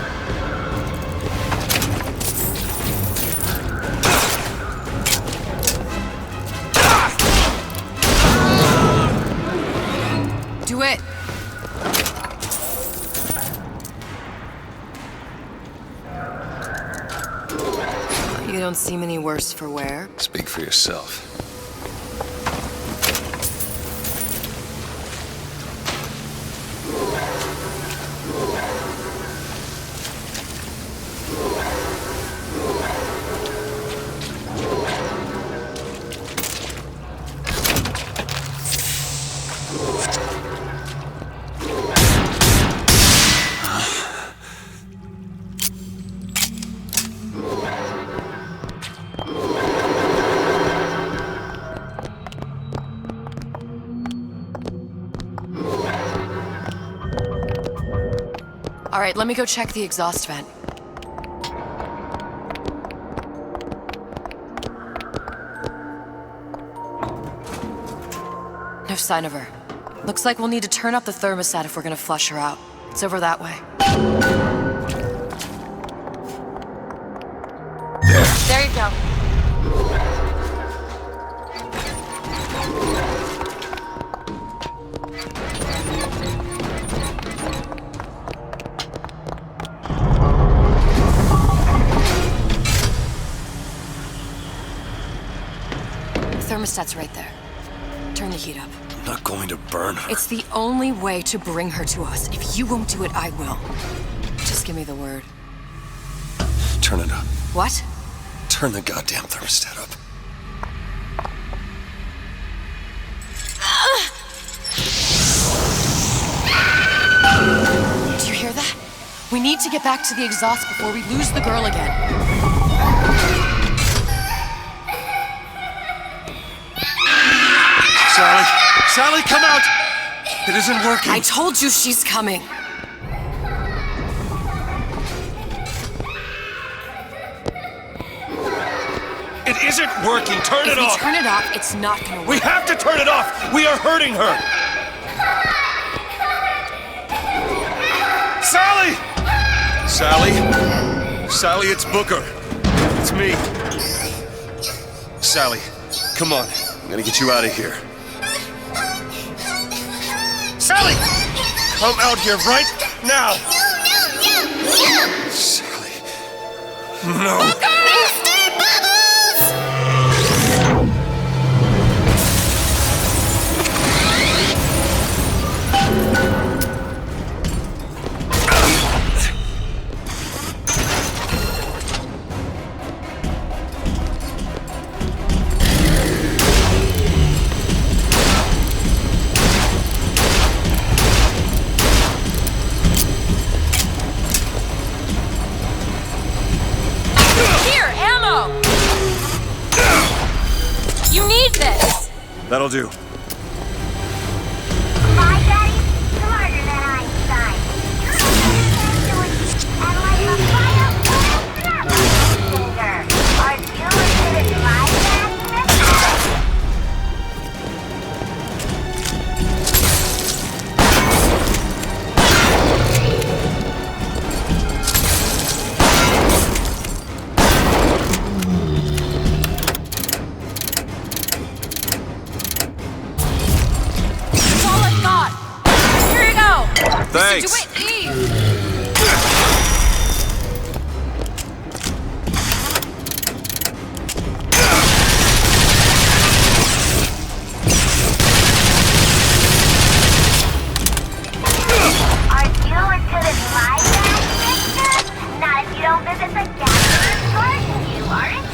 Speaker 2: Do it. You don't seem any worse for wear.
Speaker 1: Speak for yourself.
Speaker 2: All right, let me go check the exhaust vent. No sign of her. Looks like we'll need to turn up the thermostat if we're gonna flush her out. It's over that way. There you go. Thermostat's right there. Turn the heat up.
Speaker 1: I'm not going to burn her.
Speaker 2: It's the only way to bring her to us. If you won't do it, I will. Just give me the word.
Speaker 1: Turn it up.
Speaker 2: What?
Speaker 1: Turn the goddamn thermostat up.
Speaker 2: Do you hear that? We need to get back to the exhaust before we lose the girl again.
Speaker 14: Sally, come out! It isn't working.
Speaker 2: I told you she's coming.
Speaker 14: It isn't working. Turn it off.
Speaker 2: If we turn it off, it's not gonna work.
Speaker 14: We have to turn it off. We are hurting her. Sally! Sally, it's Booker. It's me. Sally, come on. I'm gonna get you out of here. Sally! Come out here right now!
Speaker 18: No!
Speaker 14: Sally. No.
Speaker 18: Mr. Bubbles!
Speaker 14: That'll do.
Speaker 18: My daddy's smarter than Einstein. And like a firework, are you as good as my dad, mister?
Speaker 14: Thanks.
Speaker 2: Mr. DeWitt, leave!
Speaker 9: Don't visit the gathering store, you aren't?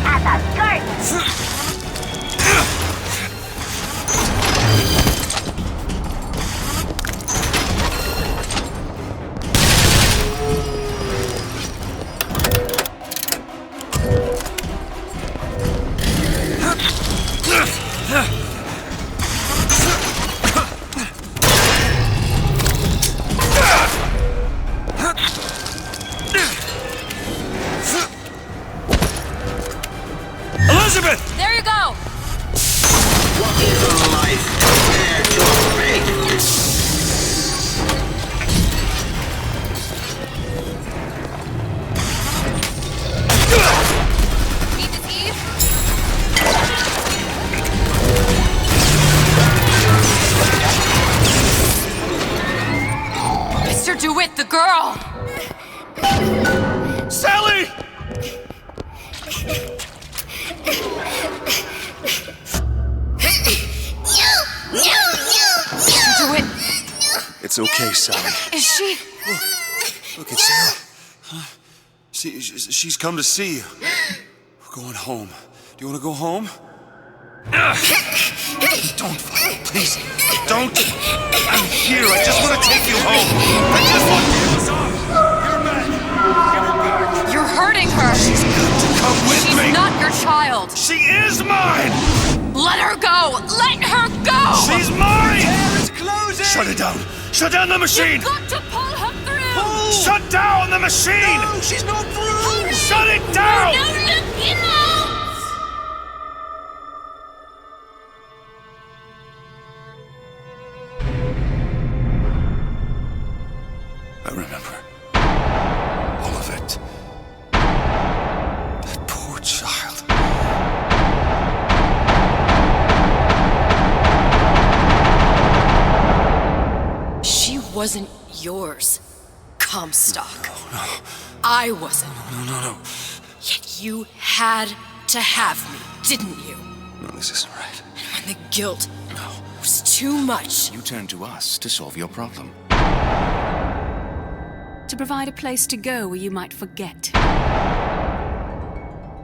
Speaker 9: As a garden.
Speaker 14: Elizabeth!
Speaker 2: There you go!
Speaker 11: What is a life compared to a fate?
Speaker 2: Need to eat? Mr. DeWitt, the girl!
Speaker 14: Sally!
Speaker 2: Mr. DeWitt!
Speaker 1: It's okay, Sally.
Speaker 2: Is she?
Speaker 1: Look, it's Sarah.
Speaker 14: She's come to see you. We're going home. Do you want to go home? Don't, Violet, please. Don't. I'm here. I just want to take you home. I just want to get us off. You're mad.
Speaker 2: You're hurting her.
Speaker 14: She's got to come with me.
Speaker 2: She's not your child.
Speaker 14: She is mine.
Speaker 2: Let her go. Let her go.
Speaker 14: She's mine.
Speaker 11: It's closing!
Speaker 14: Shut it down. Shut down the machine.
Speaker 2: You've got to pull her through.
Speaker 11: Pull!
Speaker 14: Shut down the machine.
Speaker 11: No, she's not through!
Speaker 14: Shut it down.
Speaker 2: No, look, you know.
Speaker 1: I remember. All of it. That poor child.
Speaker 2: She wasn't yours, Comstock.
Speaker 1: No.
Speaker 2: I wasn't.
Speaker 1: No.
Speaker 2: Yet you had to have me, didn't you?
Speaker 1: No, this isn't right.
Speaker 2: And when the guilt was too much.
Speaker 17: You turned to us to solve your problem.
Speaker 8: To provide a place to go where you might forget.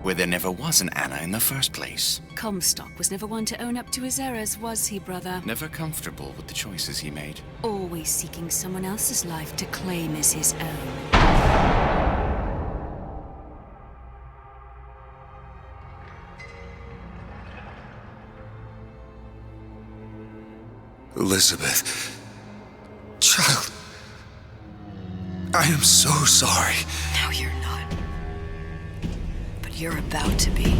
Speaker 17: Where there never was an Anna in the first place.
Speaker 8: Comstock was never one to own up to his errors, was he, brother?
Speaker 17: Never comfortable with the choices he made.
Speaker 8: Always seeking someone else's life to claim as his own.
Speaker 1: Elizabeth. Child. I am so sorry.
Speaker 2: No, you're not. But you're about to be.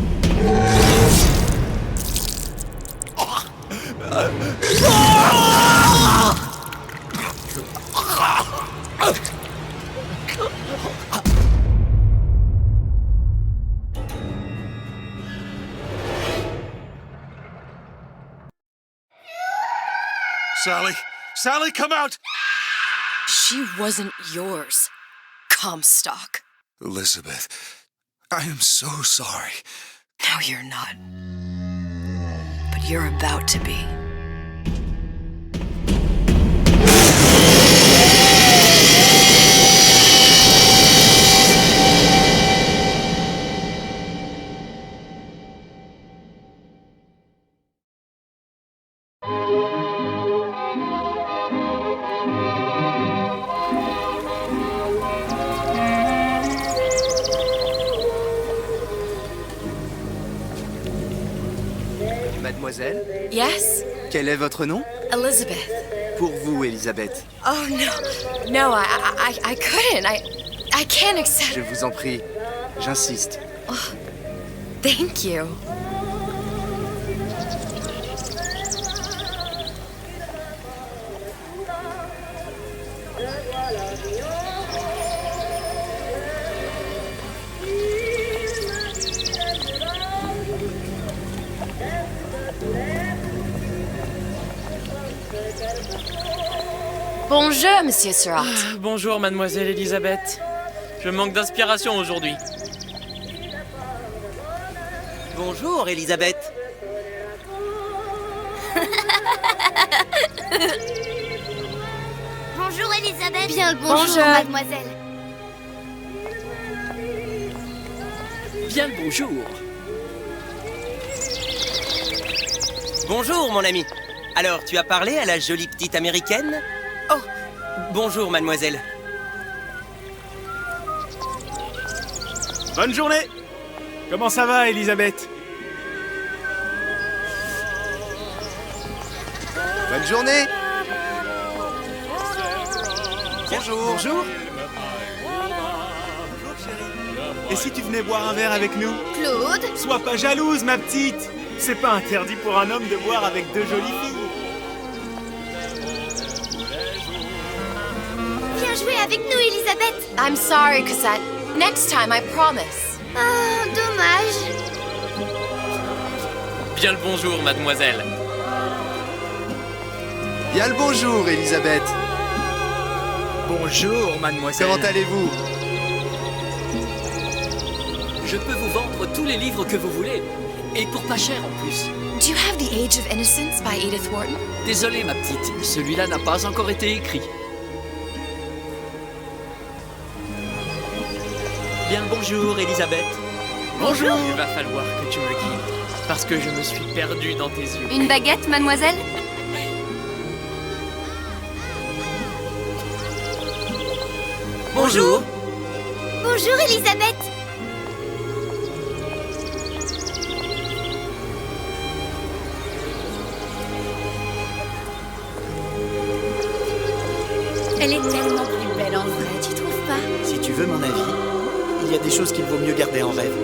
Speaker 14: Sally, come out!
Speaker 2: She wasn't yours, Comstock.
Speaker 1: Elizabeth, I am so sorry.
Speaker 2: No, you're not. But you're about to be.
Speaker 22: Mademoiselle?
Speaker 2: Yes?
Speaker 22: Quel est votre nom?
Speaker 2: Elizabeth.
Speaker 22: Pour vous, Elisabeth.
Speaker 2: Oh, no. No, I couldn't. I can't accept...
Speaker 22: Je vous en prie. J'insiste.
Speaker 2: Oh, thank you. Bonjour, Monsieur Surratt.
Speaker 5: Bonjour, mademoiselle Elisabeth. Je manque d'inspiration aujourd'hui.
Speaker 3: Bonjour, Elisabeth.
Speaker 18: Bonjour, Elisabeth.
Speaker 2: Bien le
Speaker 18: bonjour,
Speaker 2: bonjour.
Speaker 18: mademoiselle.
Speaker 5: Bien le bonjour.
Speaker 3: Bonjour, mon ami. Alors, tu as parlé à la jolie petite américaine? Oh, bonjour, mademoiselle.
Speaker 7: Bonne journée. Comment ça va, Elisabeth?
Speaker 22: Bonne journée.
Speaker 7: Bonjour. Bonjour. Et si tu venais boire un verre avec nous?
Speaker 18: Claude?
Speaker 7: Sois pas jalouse, ma petite. C'est pas interdit pour un homme de boire avec deux jolies filles.
Speaker 18: Viens jouer avec nous, Elisabeth.
Speaker 2: I'm sorry, Cosette. Next time, I promise.
Speaker 18: Oh, dommage.
Speaker 5: Bien le bonjour, mademoiselle.
Speaker 22: Bien le bonjour, Elisabeth.
Speaker 5: Bonjour, mademoiselle.
Speaker 22: Comment allez-vous?
Speaker 5: Je peux vous vendre tous les livres que vous voulez. Et pour pas cher en plus.
Speaker 2: Do you have The Age of Innocence by Edith Wharton?
Speaker 5: Désolé, ma petite. Celui-là n'a pas encore été écrit. Bien le bonjour, Elisabeth.
Speaker 18: Bonjour.
Speaker 5: Il va falloir que tu me guides. Parce que je me suis perdu dans tes yeux.
Speaker 18: Une baguette, mademoiselle?
Speaker 3: Bonjour.
Speaker 18: Bonjour, Elisabeth. Elle est tellement plus belle en vrai, tu trouves pas?
Speaker 22: Si tu veux mon avis, il y a des choses qu'il vaut mieux garder en rêve.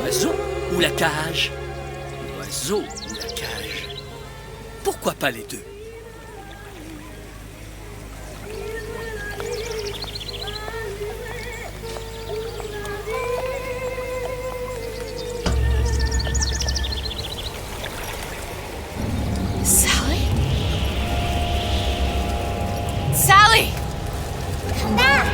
Speaker 5: L'oiseau ou la cage? L'oiseau ou la cage? Pourquoi pas les deux?
Speaker 2: Sally? Sally!
Speaker 18: Come back!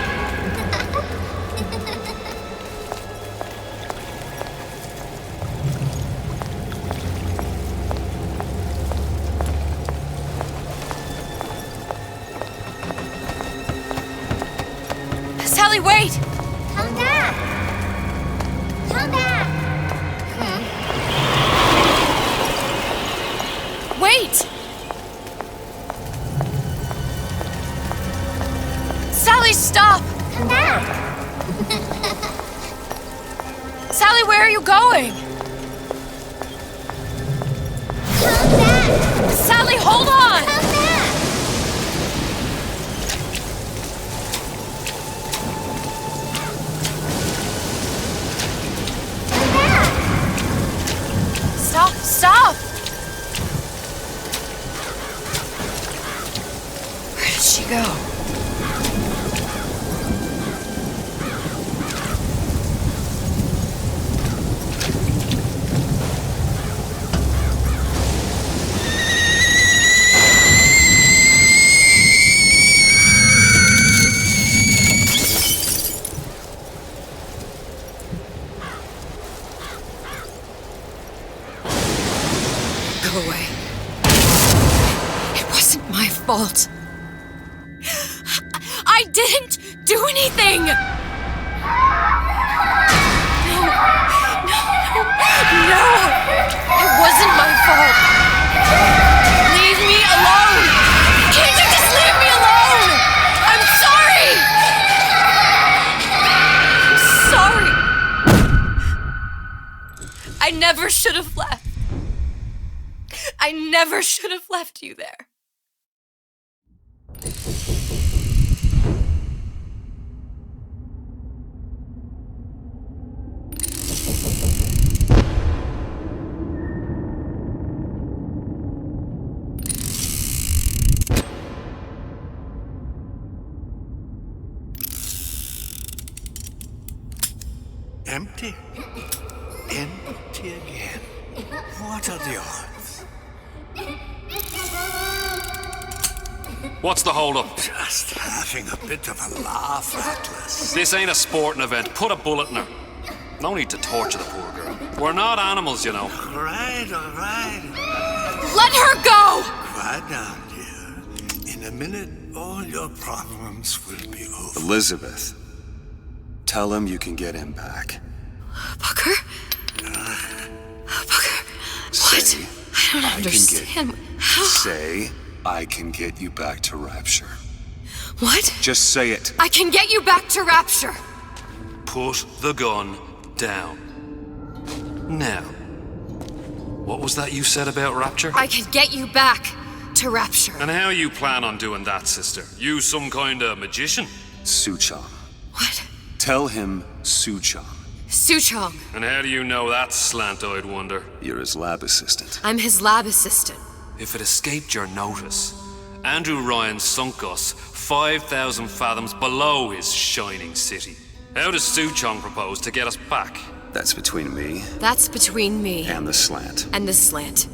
Speaker 2: Sally, wait!
Speaker 18: Come back! Come back!
Speaker 2: Wait! Sally, stop!
Speaker 18: Come back!
Speaker 2: Sally, where are you going?
Speaker 18: Come back!
Speaker 2: Sally, hold on!
Speaker 18: Come back! Come back!
Speaker 2: Stop, stop! Where did she go? Go away. It wasn't my fault. I didn't do anything! No. No! It wasn't my fault! Leave me alone! Can't you just leave me alone? I'm sorry! I'm sorry! I never should have left. I never should have left you there.
Speaker 15: Empty. Empty again. What are the odds?
Speaker 12: What's the holdup?
Speaker 15: Just having a bit of a laugh, Atlas.
Speaker 12: This ain't a sporting event. Put a bullet in her. No need to torture the poor girl. We're not animals, you know.
Speaker 15: All right.
Speaker 2: Let her go!
Speaker 15: Quiet down, dear. In a minute, all your problems will be over.
Speaker 1: Elizabeth, tell him you can get him back.
Speaker 2: Booker? Booker, what? I don't understand. How?
Speaker 1: Say, I can get you back to Rapture.
Speaker 2: What?
Speaker 1: Just say it.
Speaker 2: I can get you back to Rapture.
Speaker 12: Put the gun down. Now, what was that you said about Rapture?
Speaker 2: I can get you back to Rapture.
Speaker 12: And how you plan on doing that, sister? You some kind of magician?
Speaker 1: Suchong.
Speaker 2: What?
Speaker 1: Tell him Suchong.
Speaker 2: Suchong.
Speaker 12: And how do you know that, slant-eyed wonder?
Speaker 1: You're his lab assistant.
Speaker 2: I'm his lab assistant.
Speaker 12: If it escaped your notice, Andrew Ryan sunk us 5,000 fathoms below his shining city. How does Suchong propose to get us back?
Speaker 1: That's between me.
Speaker 2: That's between me.
Speaker 1: And the slant.
Speaker 2: And the slant.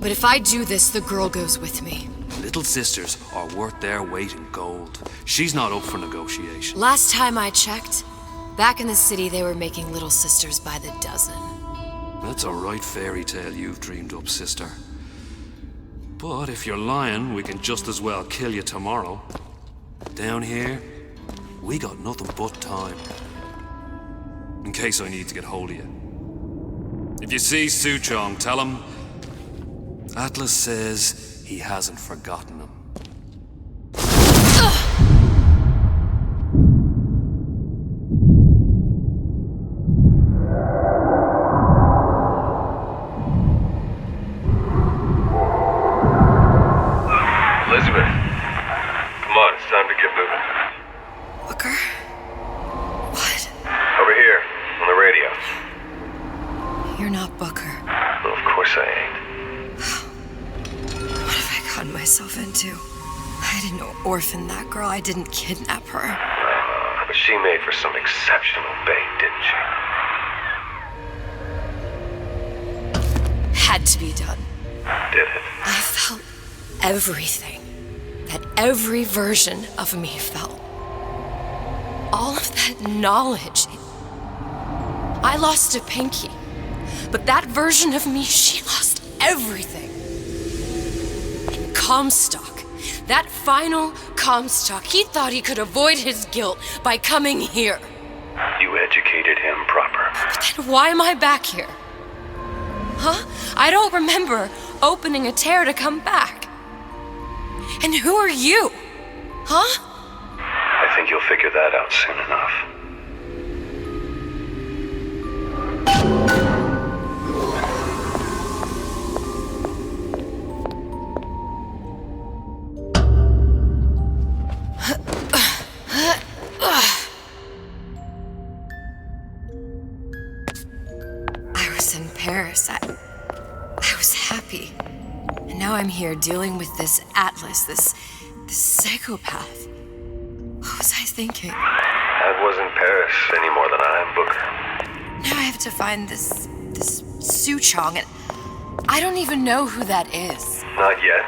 Speaker 2: But if I do this, the girl goes with me.
Speaker 12: Little sisters are worth their weight in gold. She's not up for negotiation.
Speaker 2: Last time I checked, back in the city they were making little sisters by the dozen.
Speaker 12: That's a right fairy tale you've dreamed up, sister. But if you're lying, we can just as well kill you tomorrow. Down here, we got nothing but time. In case I need to get hold of you. If you see Suchong, tell him Atlas says he hasn't forgotten him.
Speaker 14: Elizabeth, come on, it's time to get moving.
Speaker 2: Booker? What?
Speaker 14: Over here, on the radio.
Speaker 2: You're not Booker.
Speaker 14: Well, of course I ain't.
Speaker 2: What have I gotten myself into? I didn't orphan that girl. I didn't kidnap her.
Speaker 14: But she made for some exceptional bait, didn't she?
Speaker 2: Had to be done.
Speaker 14: Did it?
Speaker 2: I felt everything that every version of me felt. All of that knowledge. I lost a pinky, but that version of me, she lost everything. And Comstock, that final Comstock, he thought he could avoid his guilt by coming here.
Speaker 14: You educated him proper.
Speaker 2: But then why am I back here? Huh? I don't remember opening a tear to come back. And who are you? Huh?
Speaker 14: I think you'll figure that out soon enough.
Speaker 2: I was in Paris. I was happy. And now I'm here dealing with this Atlas, this psychopath. What was I thinking?
Speaker 14: I wasn't Paris any more than I am Booker.
Speaker 2: Now I have to find this Suchong, and I don't even know who that is.
Speaker 14: Not yet,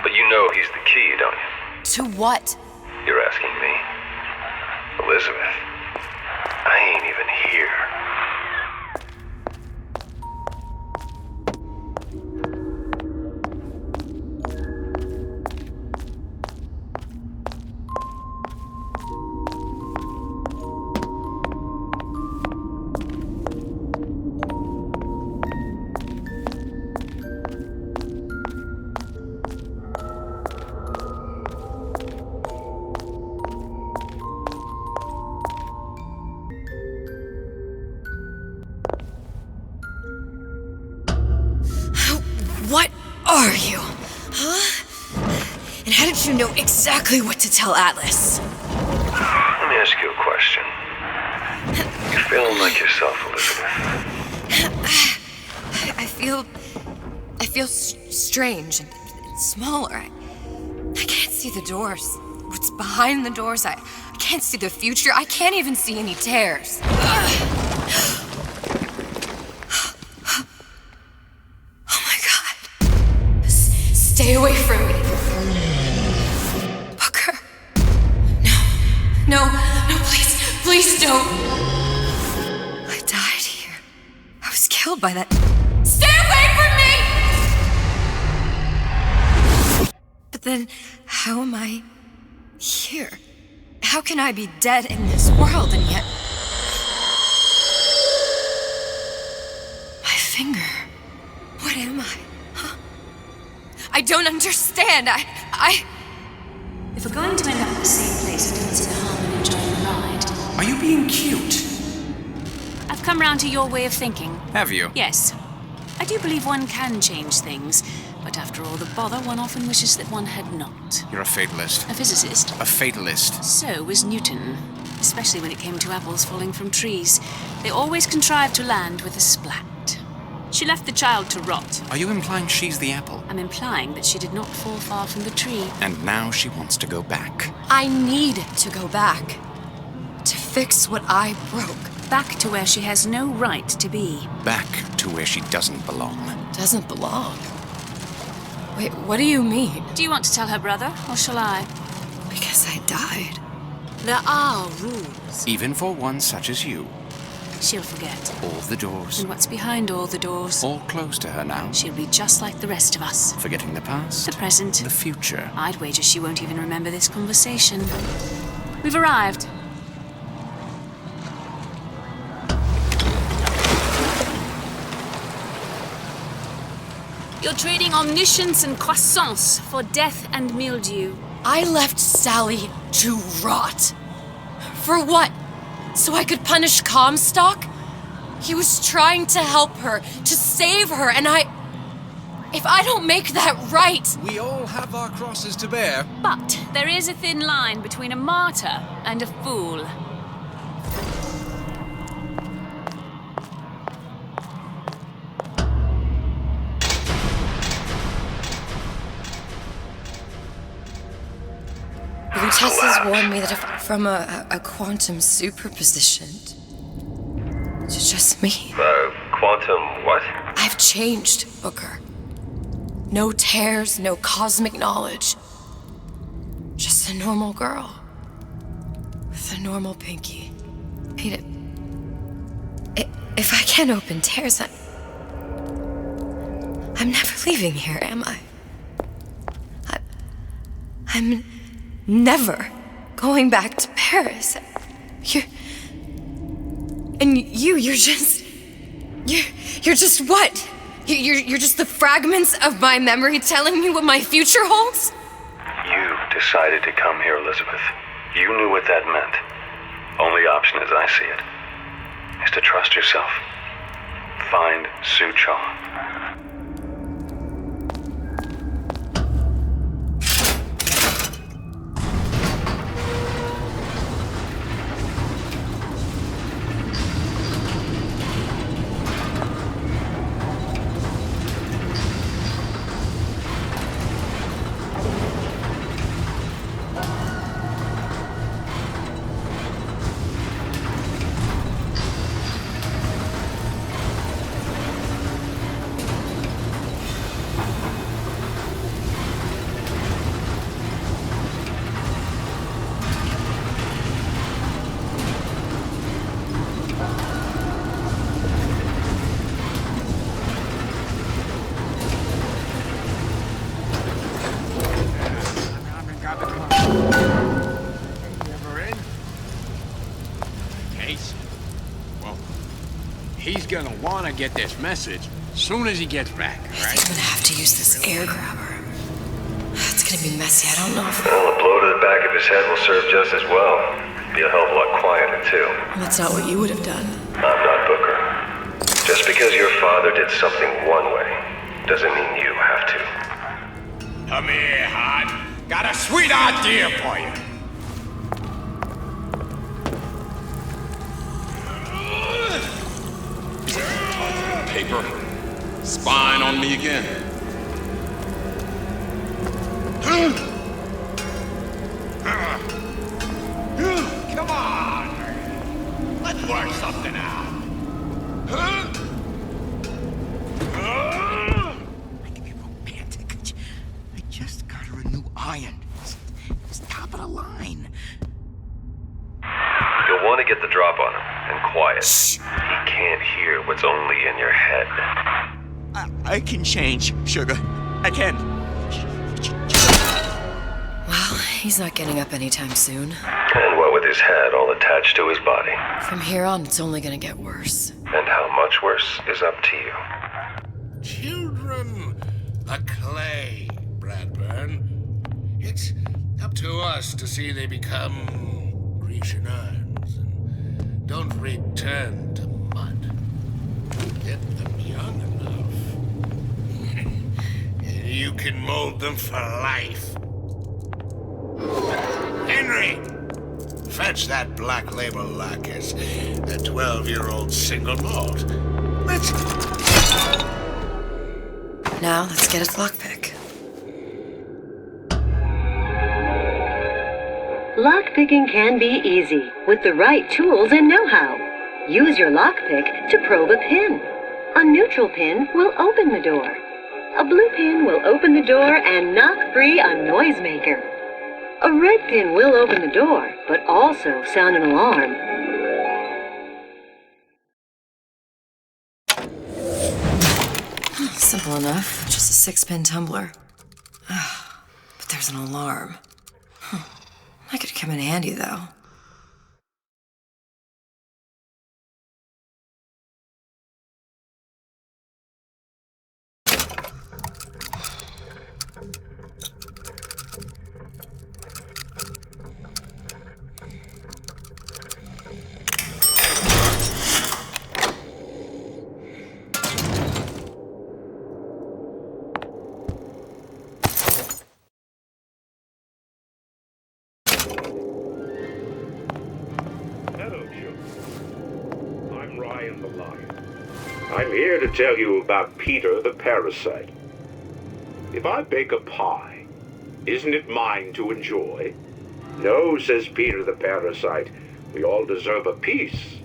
Speaker 14: but you know he's the key, don't you?
Speaker 2: To what?
Speaker 14: You're asking me. Elizabeth, I ain't even here.
Speaker 2: What are you? Huh? And how did you know exactly what to tell Atlas?
Speaker 14: Let me ask you a question. You feeling like yourself, Elizabeth?
Speaker 2: I feel strange and smaller. I can't see the doors. What's behind the doors? I can't see the future. I can't even see any tears. Oh my God. Stay away from me. Booker. No, please don't. I died here. I was killed by that. Stay away from me! But then, how am I here? How can I be dead in this world and yet... My finger. What am I? Huh? I don't understand.
Speaker 8: If we're going to end up at the same place, I don't see the harm in enjoying the ride.
Speaker 17: Are you being cute?
Speaker 8: I've come round to your way of thinking.
Speaker 17: Have you?
Speaker 8: Yes. I do believe one can change things, but after all the bother, one often wishes that one had not.
Speaker 17: You're a fatalist.
Speaker 8: A physicist.
Speaker 17: A fatalist.
Speaker 8: So was Newton, especially when it came to apples falling from trees. They always contrived to land with a splat. She left the child to rot.
Speaker 17: Are you implying she's the apple?
Speaker 8: I'm implying that she did not fall far from the tree.
Speaker 17: And now she wants to go back.
Speaker 2: I need to go back. To fix what I broke.
Speaker 8: Back to where she has no right to be.
Speaker 17: Back to where she doesn't belong.
Speaker 2: Doesn't belong? Wait, what do you mean?
Speaker 8: Do you want to tell her brother, or shall I?
Speaker 2: Because I died. There are rules.
Speaker 17: Even for one such as you.
Speaker 8: She'll forget.
Speaker 17: All the doors.
Speaker 8: And what's behind all the doors?
Speaker 17: All closed to her now.
Speaker 8: She'll be just like the rest of us.
Speaker 17: Forgetting the past.
Speaker 8: The present.
Speaker 17: The future.
Speaker 8: I'd wager she won't even remember this conversation. We've arrived. You're trading omniscience and croissance for death and mildew.
Speaker 2: I left Sally to rot. For what? So I could punish Comstock? He was trying to help her, to save her, and if I don't make that right...
Speaker 13: We all have our crosses to bear.
Speaker 8: But there is a thin line between a martyr and a fool.
Speaker 2: Luteus warned me that if from a quantum superposition to just me.
Speaker 14: Quantum what?
Speaker 2: I've changed, Booker. No tears, no cosmic knowledge. Just a normal girl. With a normal pinky. If I can't open tears, I'm never leaving here, am I? I'm never going back to Paris. You're just what? You're just the fragments of my memory telling me what my future holds?
Speaker 1: You decided to come here, Elizabeth. You knew what that meant. Only option as I see it is to trust yourself. Find Suchong.
Speaker 19: He's gonna wanna get this message soon as he gets back,
Speaker 2: I think I'm gonna have to use this air grabber. It's gonna be messy, I don't know if...
Speaker 1: Well, a blow to the back of his head will serve just as well. Be a hell of a lot quieter, too.
Speaker 2: That's not what you would have done.
Speaker 1: I'm not Booker. Just because your father did something one way, doesn't mean you have to.
Speaker 19: Come here, hon. Got a sweet idea for you.
Speaker 21: Paper. Spying on me again.
Speaker 11: work something out. Huh?
Speaker 17: I can be romantic. I just got her a new iron. It's top of the line.
Speaker 16: You'll want to get the drop on him, and quiet. Shh. He can't hear what's only in your head.
Speaker 17: I can change, Sugar. I can.
Speaker 2: Well, he's not getting up anytime soon.
Speaker 16: And what with his head all attached to his body.
Speaker 2: From here on, it's only gonna get worse.
Speaker 16: And how much worse is up to you.
Speaker 15: Children, the clay, Bradburn. It's up to us to see they become Grecian urns and don't return to mud. Get them young enough. You can mold them for life. Henry! Fetch that Black Label Lacus, that 12-year-old single malt. Let's...
Speaker 2: Now, let's get its lockpick.
Speaker 20: Lockpicking can be easy with the right tools and know-how. Use your lockpick to probe a pin. A neutral pin will open the door. A blue pin will open the door and knock free a noisemaker. A red pin will open the door, but also sound an alarm.
Speaker 2: Simple enough. Just a 6-pin tumbler. But there's an alarm. That could come in handy, though.
Speaker 23: I'm here to tell you about Peter the Parasite. If I bake a pie, isn't it mine to enjoy? No, says Peter the Parasite, we all deserve a piece.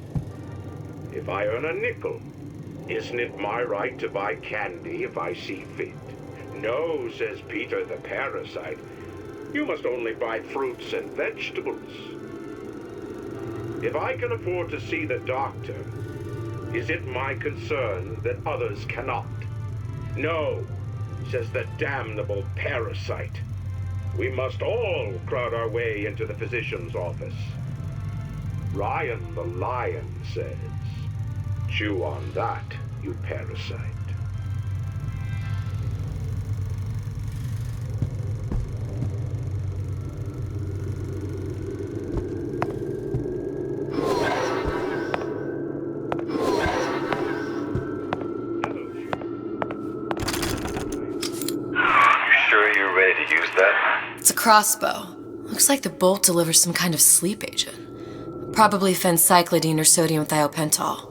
Speaker 23: If I earn a nickel, isn't it my right to buy candy if I see fit? No, says Peter the Parasite, you must only buy fruits and vegetables. If I can afford to see the doctor, is it my concern that others cannot? No, says the damnable parasite. We must all crowd our way into the physician's office. Ryan the lion says, chew on that, you parasite.
Speaker 2: It's a crossbow. Looks like the bolt delivers some kind of sleep agent. Probably phencyclidine or sodium thiopental.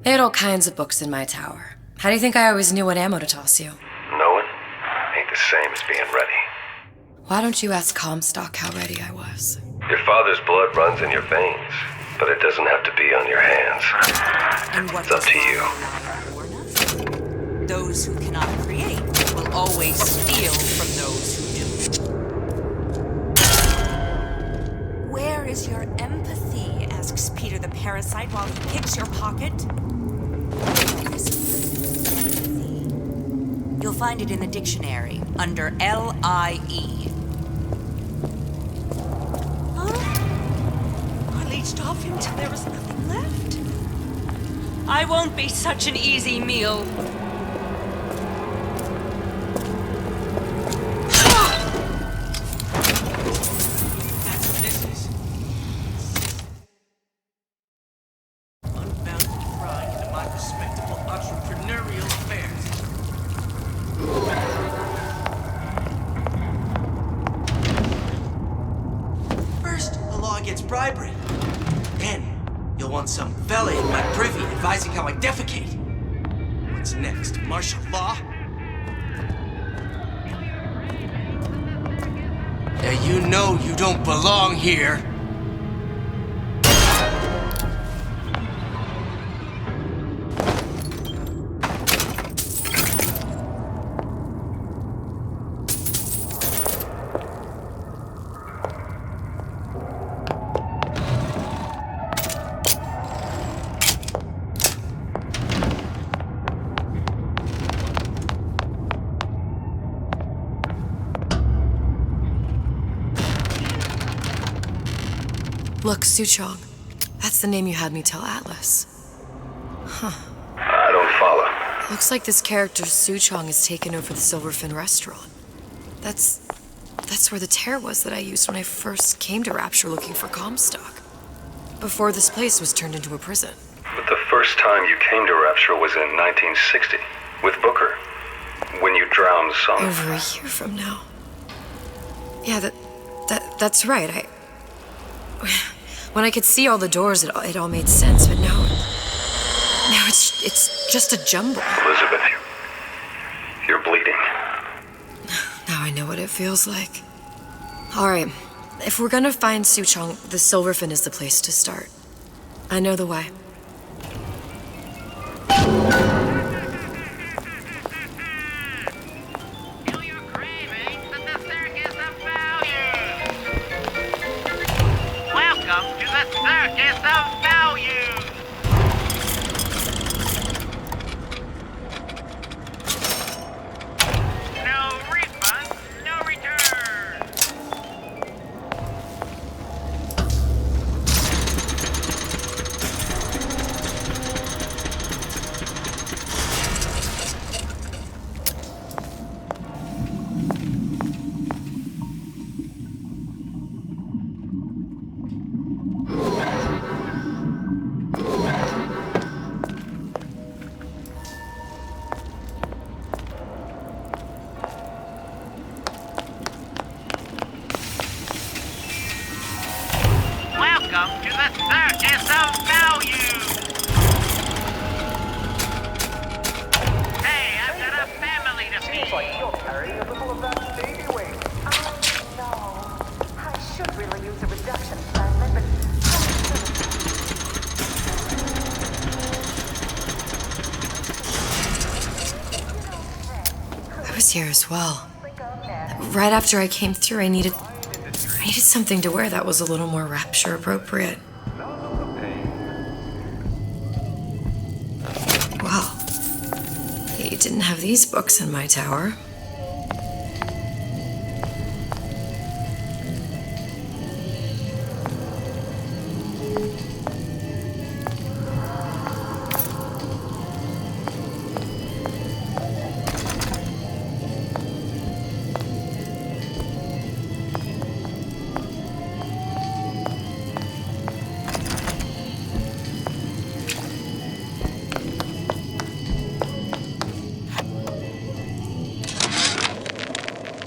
Speaker 2: They had all kinds of books in my tower. How do you think I always knew what ammo to toss you?
Speaker 16: Knowing ain't the same as being ready.
Speaker 2: Why don't you ask Comstock how ready I was?
Speaker 16: Your father's blood runs in your veins, but it doesn't have to be on your hands.
Speaker 24: And what
Speaker 16: It's up to you.
Speaker 24: Those who cannot create will always steal from those who do. Where is your empathy? Asks Peter the Parasite while he picks your pocket. Empathy. You'll find it in the dictionary under L-I-E. Huh? I leached off until there was nothing left. I won't be such an easy meal.
Speaker 22: Bribery. Then, you'll want some fella in my privy advising how I defecate. What's next? Martial law? Yeah, you know you don't belong here.
Speaker 2: Look, Suchong. That's the name you had me tell Atlas. Huh.
Speaker 16: I don't follow.
Speaker 2: Looks like this character Suchong has taken over the Silverfin restaurant. That's where the tear was that I used when I first came to Rapture looking for Comstock. Before this place was turned into a prison.
Speaker 16: But the first time you came to Rapture was in 1960, with Booker. When you drowned some...
Speaker 2: Over a year from now. Yeah, that's right. When I could see all the doors, it all made sense, but now it's just a jumble.
Speaker 16: Elizabeth, you're bleeding.
Speaker 2: Now I know what it feels like. Alright, if we're gonna find Suchong, the Silverfin is the place to start. I know the way.
Speaker 18: Welcome to the Circus of Value! No refund, no return! Welcome to the Circus of Value! Hey, I've got a family to feed! Seems like you're carrying a little of that baby weight.
Speaker 4: Oh, no. I should really use a reduction plasmid, but...
Speaker 2: I was here as well. Right after I came through, I needed something to wear that was a little more Rapture appropriate. Wow. You didn't have these books in my tower.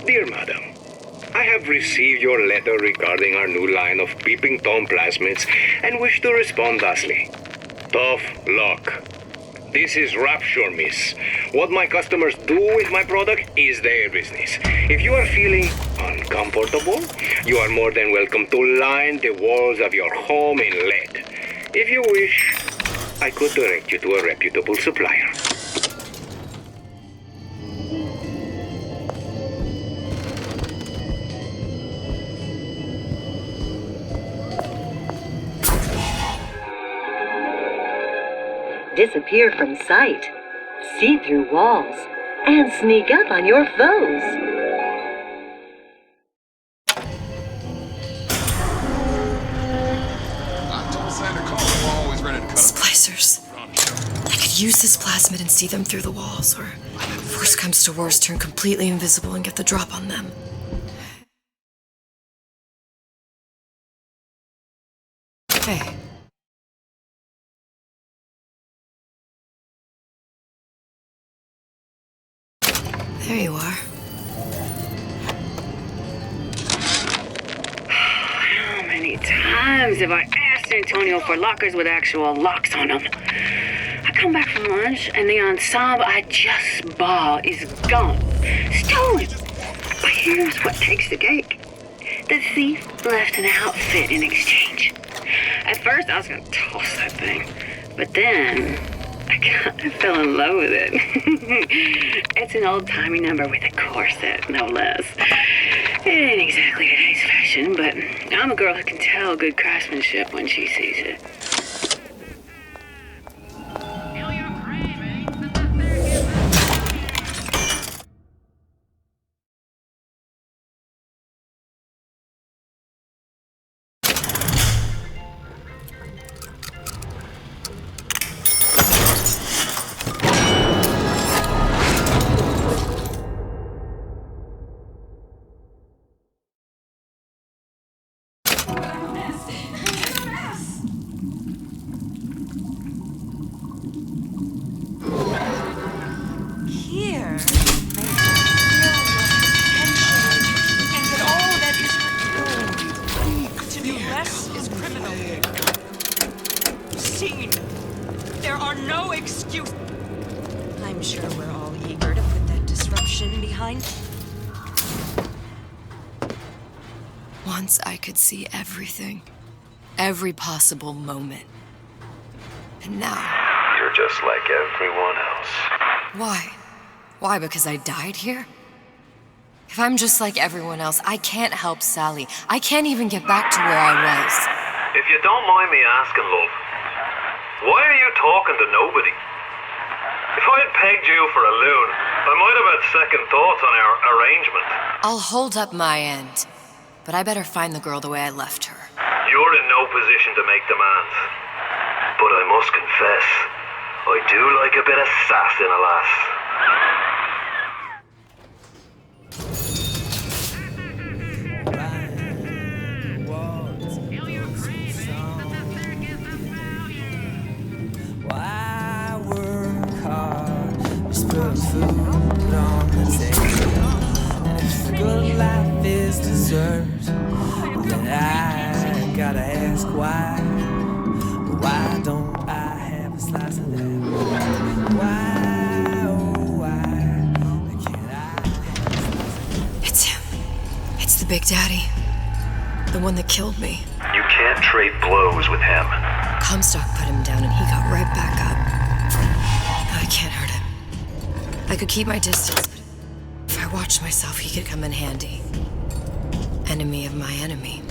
Speaker 23: Dear Madam, I have received your letter regarding our new line of peeping Tom plasmids and wish to respond thusly. Tough luck. This is Rapture, miss. What my customers do with my product is their business. If you are feeling uncomfortable, you are more than welcome to line the walls of your home in lead. If you wish, I could direct you to a reputable supplier.
Speaker 20: Disappear from sight, see through walls, and sneak up on your foes.
Speaker 2: Splicers. I could use this plasmid and see them through the walls, or worst comes to worst, turn completely invisible and get the drop on them. Hey. There you are.
Speaker 6: How many times have I asked Antonio for lockers with actual locks on them? I come back from lunch and the ensemble I just bought is gone. Stolen! But here's what takes the cake. The thief left an outfit in exchange. At first I was gonna toss that thing, but then I kind of fell in love with it. It's an old-timey number with a corset, no less. It ain't exactly today's fashion, but I'm a girl who can tell good craftsmanship when she sees it.
Speaker 24: routine. There are no excuses. I'm sure we're all eager to put that disruption behind.
Speaker 2: Once I could see everything. Every possible moment. And now...
Speaker 16: You're just like everyone else.
Speaker 2: Why? Why, because I died here? If I'm just like everyone else, I can't help Sally. I can't even get back to where I was.
Speaker 16: If you don't mind me asking, love, why are you talking to nobody? If I had pegged you for a loon, I might have had second thoughts on our arrangement.
Speaker 2: I'll hold up my end, but I better find the girl the way I left her.
Speaker 16: You're in no position to make demands. But I must confess, I do like a bit of sass in a lass.
Speaker 3: Why work hard? Just put food on the table. And if the good life is dessert, then I gotta ask why. Why don't I have a slice of that? Why, oh why can't I?
Speaker 2: It's him. It's the Big Daddy. The one that killed me.
Speaker 16: You can't trade blows with him.
Speaker 2: Comstock put him down and he got right back up. I can't hurt him. I could keep my distance, but if I watched myself, he could come in handy. Enemy of my enemy.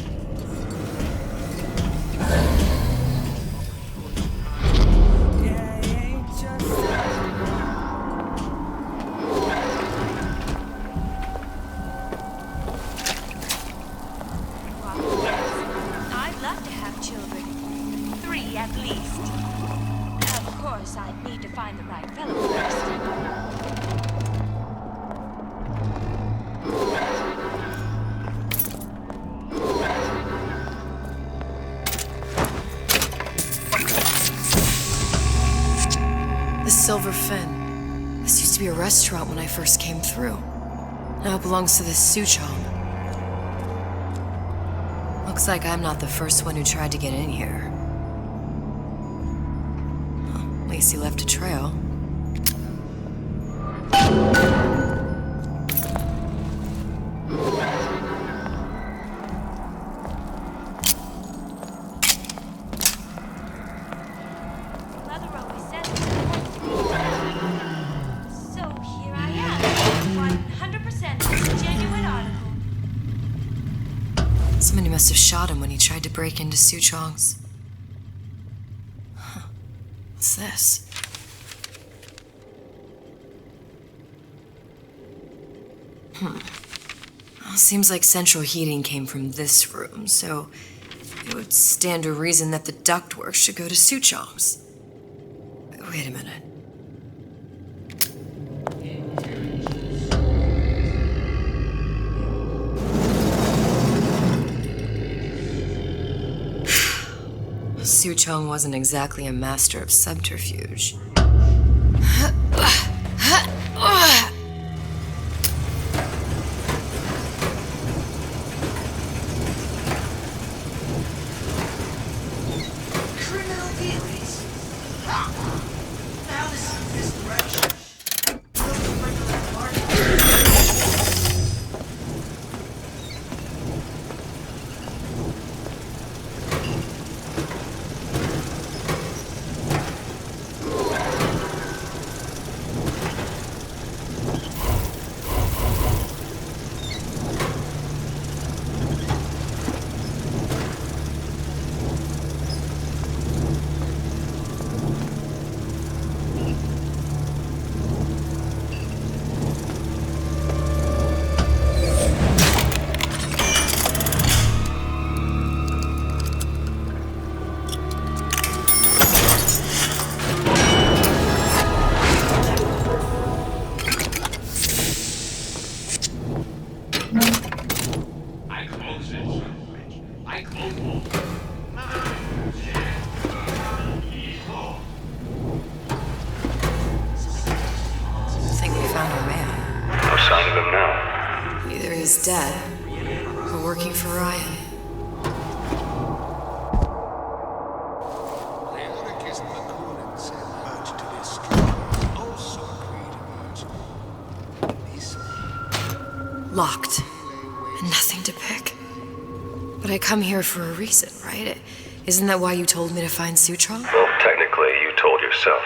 Speaker 24: I'd love to have children. 3 at least. Of course, I'd need to find the right fellow first.
Speaker 2: The Silver Fin. This used to be a restaurant when I first came through. Now it belongs to this Suchong. Looks like I'm not the first one who tried to get in here. Well, at least he left a trail.
Speaker 24: Mother always said so here I am. 100% genuine article.
Speaker 2: Somebody must have shot him when he tried to break into Suchong's. Huh. What's this? Well, seems like central heating came from this room, so it would stand to reason that the ductwork should go to Suchong's. Wait a minute. Suchong wasn't exactly a master of subterfuge.
Speaker 22: Criminal theories. Now this is this direction.
Speaker 2: He's dead, or working for Ryan.
Speaker 15: The other
Speaker 2: Locked. And nothing to pick. But I come here for a reason, right? Isn't that why you told me to find Sutron?
Speaker 16: Well, technically, you told yourself.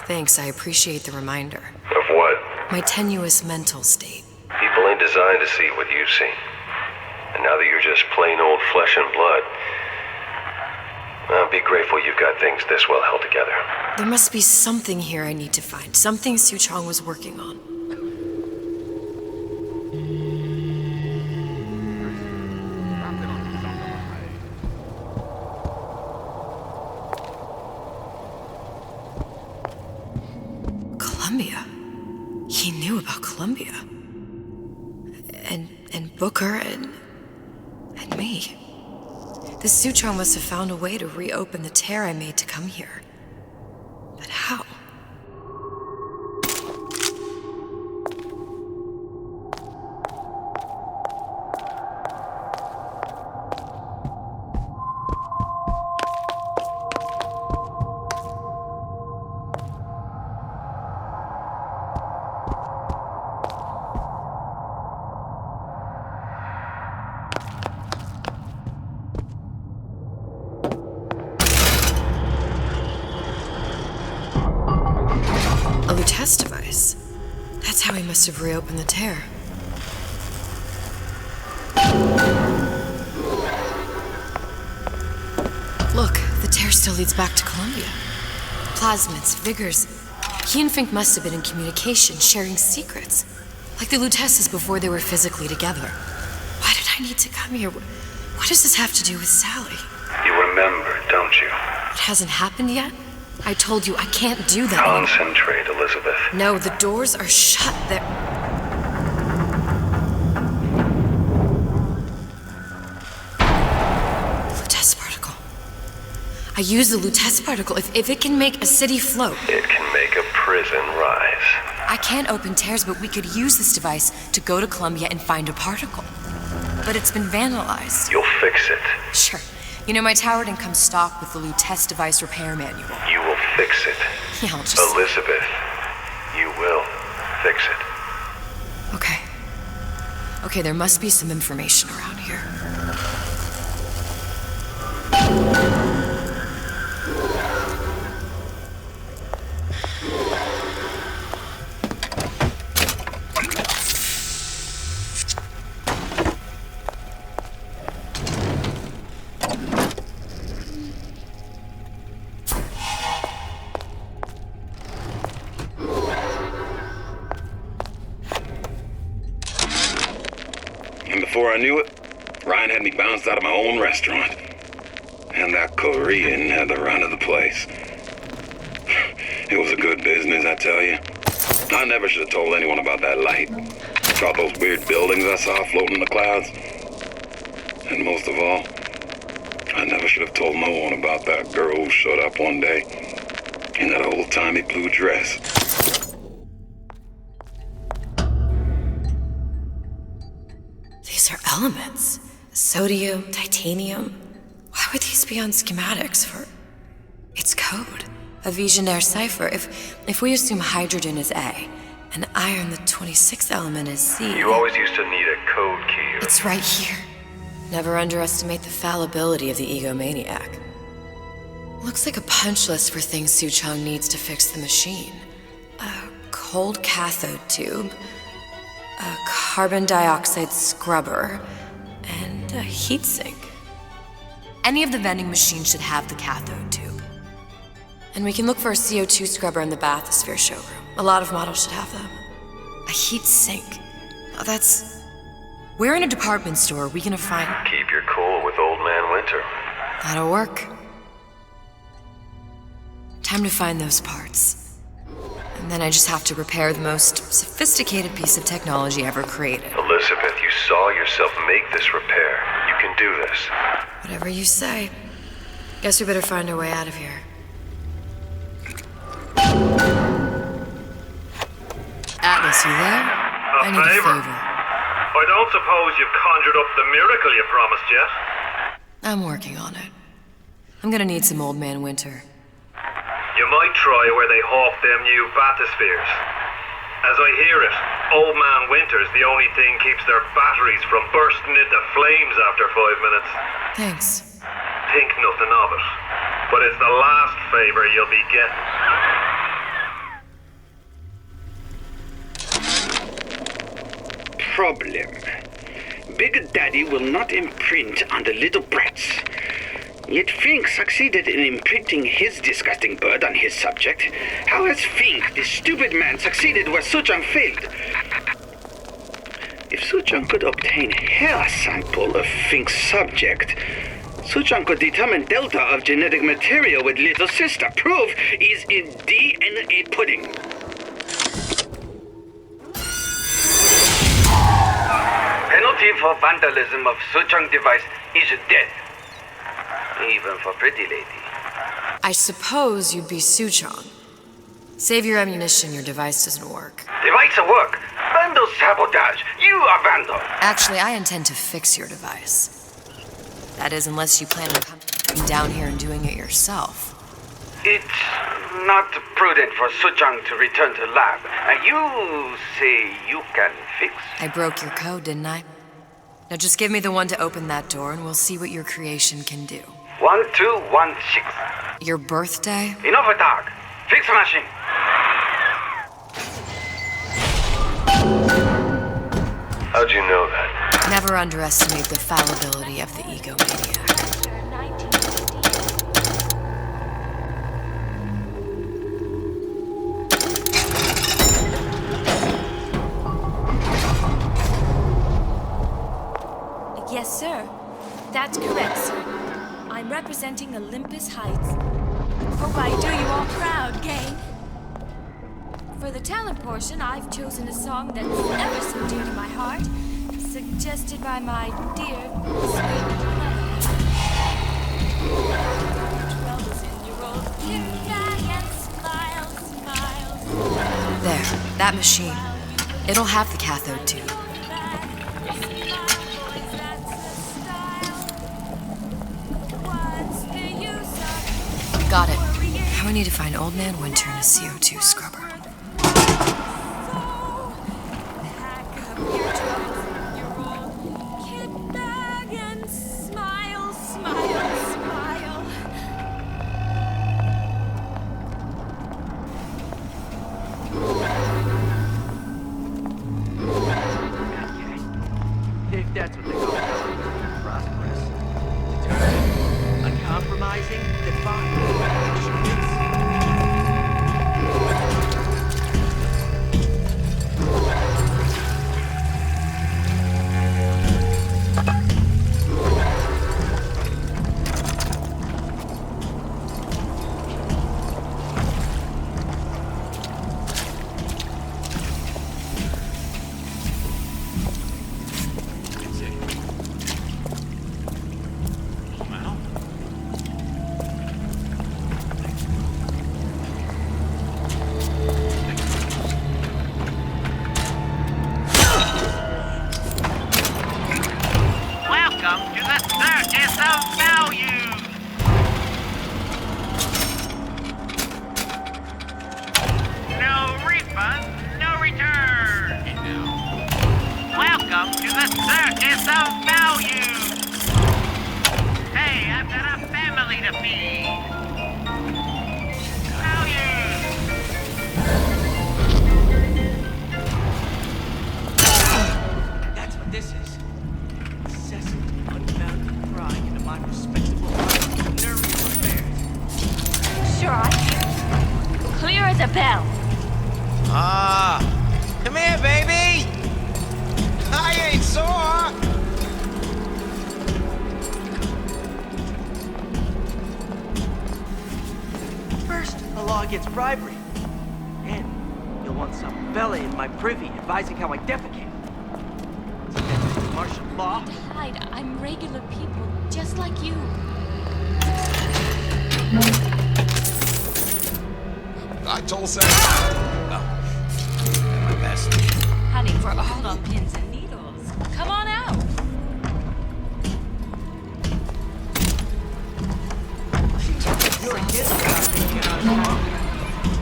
Speaker 2: Thanks, I appreciate the reminder.
Speaker 16: Of what?
Speaker 2: My tenuous mental state.
Speaker 16: People ain't designed to see what you've seen. And now that you're just plain old flesh and blood, I'll be grateful you've got things this well held together.
Speaker 2: There must be something here I need to find. Something Sutron was working on. Columbia. He knew about Columbia. And Booker and me. The Sutron must have found a way to reopen the tear I made to come here. But how? A Lutece device. That's how he must have reopened the tear. Look, the tear still leads back to Columbia. Plasmids, vigors. He and Fink must have been in communication, sharing secrets. Like the Luteces before they were physically together. Why did I need to come here? What does this have to do with Sally?
Speaker 16: You remember, don't you?
Speaker 2: It hasn't happened yet? I told you I can't do that.
Speaker 16: Concentrate, Elizabeth.
Speaker 2: No, the doors are shut. They're... Lutece particle. I use the Lutece particle. If it can make a city float...
Speaker 16: It can make a prison rise.
Speaker 2: I can't open tears, but we could use this device to go to Columbia and find a particle. But it's been vandalized.
Speaker 16: You'll fix it.
Speaker 2: Sure. You know, my tower didn't come stocked with the Lutece device repair manual.
Speaker 16: You will fix it.
Speaker 2: Yeah, I'll just...
Speaker 16: Elizabeth, you will fix it.
Speaker 2: Okay. Okay, there must be some information around here.
Speaker 5: And before I knew it, Ryan had me bounced out of my own restaurant. And that Korean had the run of the place. It was a good business, I tell you. I never should have told anyone about that light. About those weird buildings I saw floating in the clouds. And most of all, I never should have told no one about that girl who showed up one day in that old-timey blue dress.
Speaker 2: These are elements. Sodium, titanium. Why would these be on schematics for... It's code. A Visionaire cipher. If we assume hydrogen is A, and iron, the 26th element, is C...
Speaker 16: You always used to need a code key.
Speaker 2: It's right here. Never underestimate the fallibility of the egomaniac. Looks like a punch list for things Suchong needs to fix the machine. A cold cathode tube, a carbon dioxide scrubber, and a heatsink. Any of the vending machines should have the cathode tube. And we can look for a CO2 scrubber in the bathysphere showroom. A lot of models should have them. A heatsink. Oh, that's... Where in a department store are we gonna find...
Speaker 16: Keep your cool with Old Man Winter.
Speaker 2: That'll work. Time to find those parts. And then I just have to repair the most sophisticated piece of technology ever created.
Speaker 16: Elizabeth, you saw yourself make this repair. You can do this.
Speaker 2: Whatever you say. Guess we better find our way out of here. Atlas, you there? I need a favor.
Speaker 16: I don't suppose you've conjured up the miracle you promised yet?
Speaker 2: I'm working on it. I'm gonna need some Old Man Winter.
Speaker 16: You might try where they hawk them new bathyspheres. As I hear it, Old Man Winter's the only thing keeps their batteries from bursting into flames after 5 minutes.
Speaker 2: Thanks.
Speaker 16: Think nothing of it. But it's the last favor you'll be getting.
Speaker 7: Problem. Big Daddy will not imprint on the little brats. Yet Fink succeeded in imprinting his disgusting bird on his subject. How has Fink, the stupid man, succeeded where Suchong failed? If Suchong could obtain hair sample of Fink's subject, Suchong could determine delta of genetic material with little sister. Proof is in DNA pudding. Penalty for vandalism of Suchong device is death. Even for pretty lady.
Speaker 2: I suppose you'd be Suchong. Save your ammunition, your device doesn't work.
Speaker 7: Device work. Vandal sabotage. You are vandal.
Speaker 2: Actually, I intend to fix your device. That is, unless you plan on coming down here and doing it yourself.
Speaker 7: It's not prudent for Suchong to return to lab. You say you can fix?
Speaker 2: I broke your code, didn't I? Now just give me the one to open that door and we'll see what your creation can do.
Speaker 7: 1216.
Speaker 2: Your birthday?
Speaker 7: Enough talk. Fix machine.
Speaker 16: How'd you know that?
Speaker 2: Never underestimate the fallibility of the egomaniac.
Speaker 9: Yes, sir. That's correct, sir. I'm representing Olympus Heights. Hope I do you all proud, gang. For the talent portion, I've chosen a song that's ever so dear to my heart, suggested by my dear, sweet mother. 12-year-old kid guy and smile, smile.
Speaker 2: There, that machine. It'll have the cathode tube. Got it. Now I need to find Old Man Winter in a CO2 scrubber.
Speaker 22: If that's what they call prosperous, determined, uncompromising, defiant.
Speaker 17: Come here, baby! I ain't sore!
Speaker 22: First, the law gets bribery. Then, you'll want some fella in my privy advising how I defecate. It's against martial law.
Speaker 9: Hide, I'm regular people, just like you.
Speaker 21: I told Sam. Oh, my best.
Speaker 9: Honey, we're all on pins and needles. Come on out.
Speaker 22: You're a kid.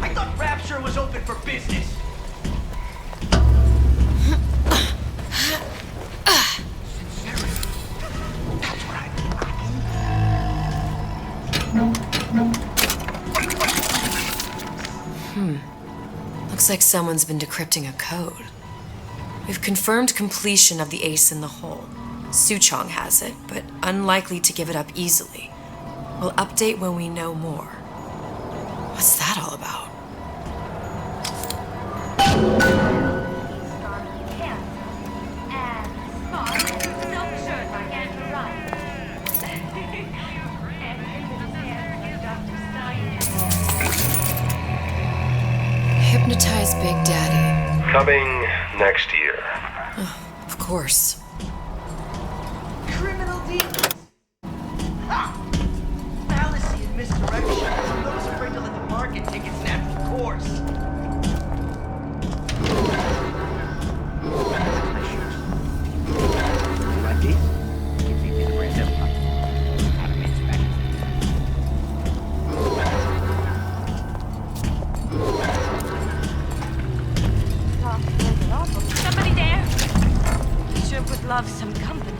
Speaker 22: I thought Rapture was open for business.
Speaker 2: Looks like someone's been decrypting a code. We've confirmed completion of the ace in the hole. Suchong has it, but unlikely to give it up easily. We'll update when we know more. What's that all about? Hypnotize Big Daddy.
Speaker 16: Coming next year.
Speaker 2: Of course.
Speaker 22: Criminal demons! Ha! Fallacy and misdirection from those afraid to let the market take its natural course.
Speaker 24: Somebody there? Sure would love some company.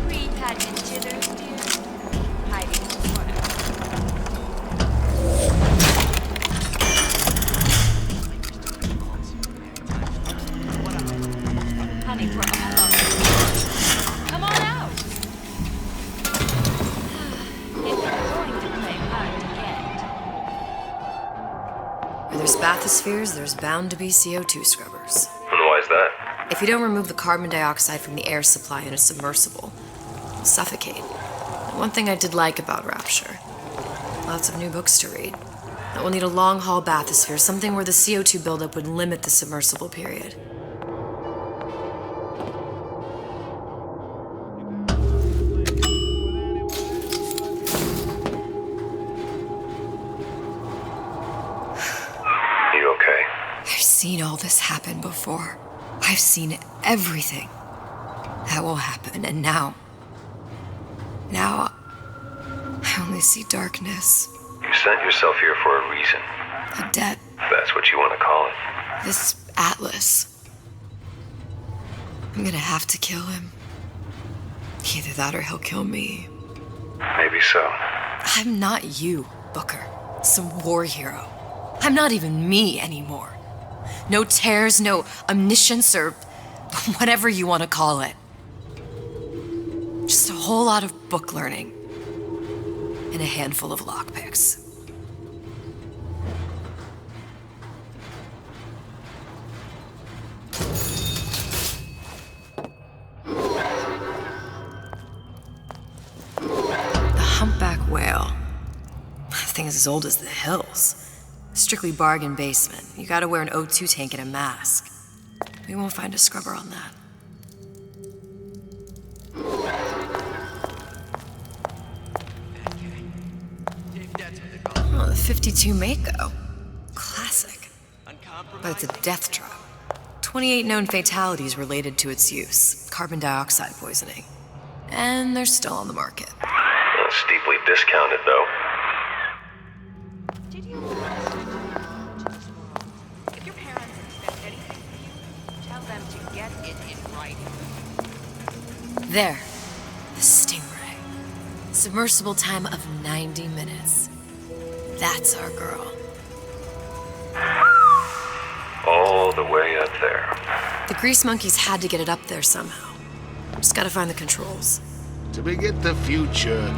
Speaker 24: Pre-pageant jitters, dear. Hiding in the corner. Honey, we're all up. Come on out. If you're going to play hard to get.
Speaker 2: Where there's bathyspheres, there's bound to be CO2 scrubbers.
Speaker 16: And why's that?
Speaker 2: If you don't remove the carbon dioxide from the air supply in a submersible, you'll suffocate. And one thing I did like about Rapture, lots of new books to read. That we'll need a long-haul bathysphere, something where the CO2 buildup would limit the submersible period.
Speaker 16: You okay?
Speaker 2: I've seen all this happen before. I've seen everything that will happen, and now I only see darkness.
Speaker 16: You sent yourself here for a reason.
Speaker 2: A debt.
Speaker 16: If that's what you want to call it.
Speaker 2: This Atlas. I'm gonna have to kill him. Either that or he'll kill me.
Speaker 16: Maybe so.
Speaker 2: I'm not you, Booker. Some war hero. I'm not even me anymore. No tears, no omniscience, or whatever you want to call it. Just a whole lot of book learning. And a handful of lockpicks. The humpback whale. That thing is as old as the hills. Strictly bargain basement. You gotta wear an O2 tank and a mask. We won't find a scrubber on that. Oh, the 52 Mako. Classic. But it's a death drop. 28 known fatalities related to its use. Carbon dioxide poisoning. And they're still on the market.
Speaker 16: Steeply discounted, though.
Speaker 24: If your parents expect anything from you, tell them to get it in writing.
Speaker 2: There. The Stingray. Submersible time of 90 minutes. That's our girl.
Speaker 16: All the way up there.
Speaker 2: The grease monkeys had to get it up there somehow. Just gotta find the controls.
Speaker 15: To beget the future.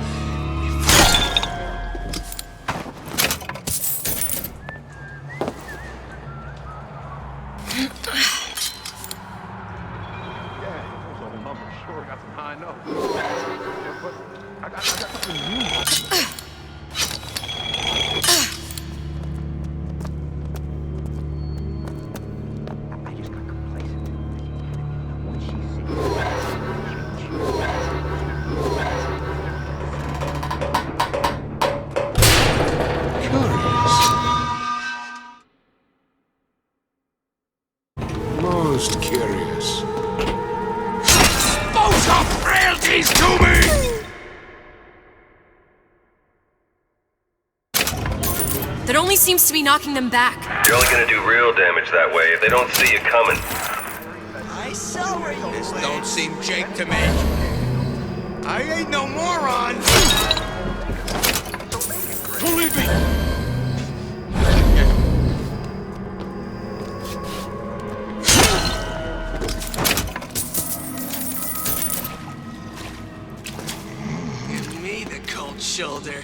Speaker 15: Most curious.
Speaker 11: Dispose of frailties to me!
Speaker 2: That only seems to be knocking them back.
Speaker 16: You're only gonna do real damage that way if they don't see you coming.
Speaker 22: I saw where you
Speaker 17: This don't seem Jake to me. I ain't no moron.
Speaker 21: Leave me!
Speaker 22: Give me the cold shoulder.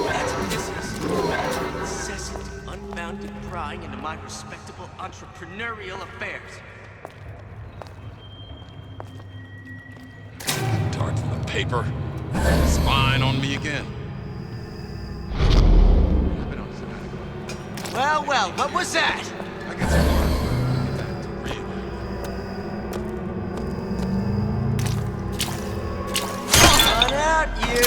Speaker 22: That's what this is. Incessant, unbounded prying into my respectable entrepreneurial affairs.
Speaker 21: Dark from the paper. Spying on me again.
Speaker 22: Well, well, what was that?
Speaker 21: I got some more.
Speaker 22: On out, you!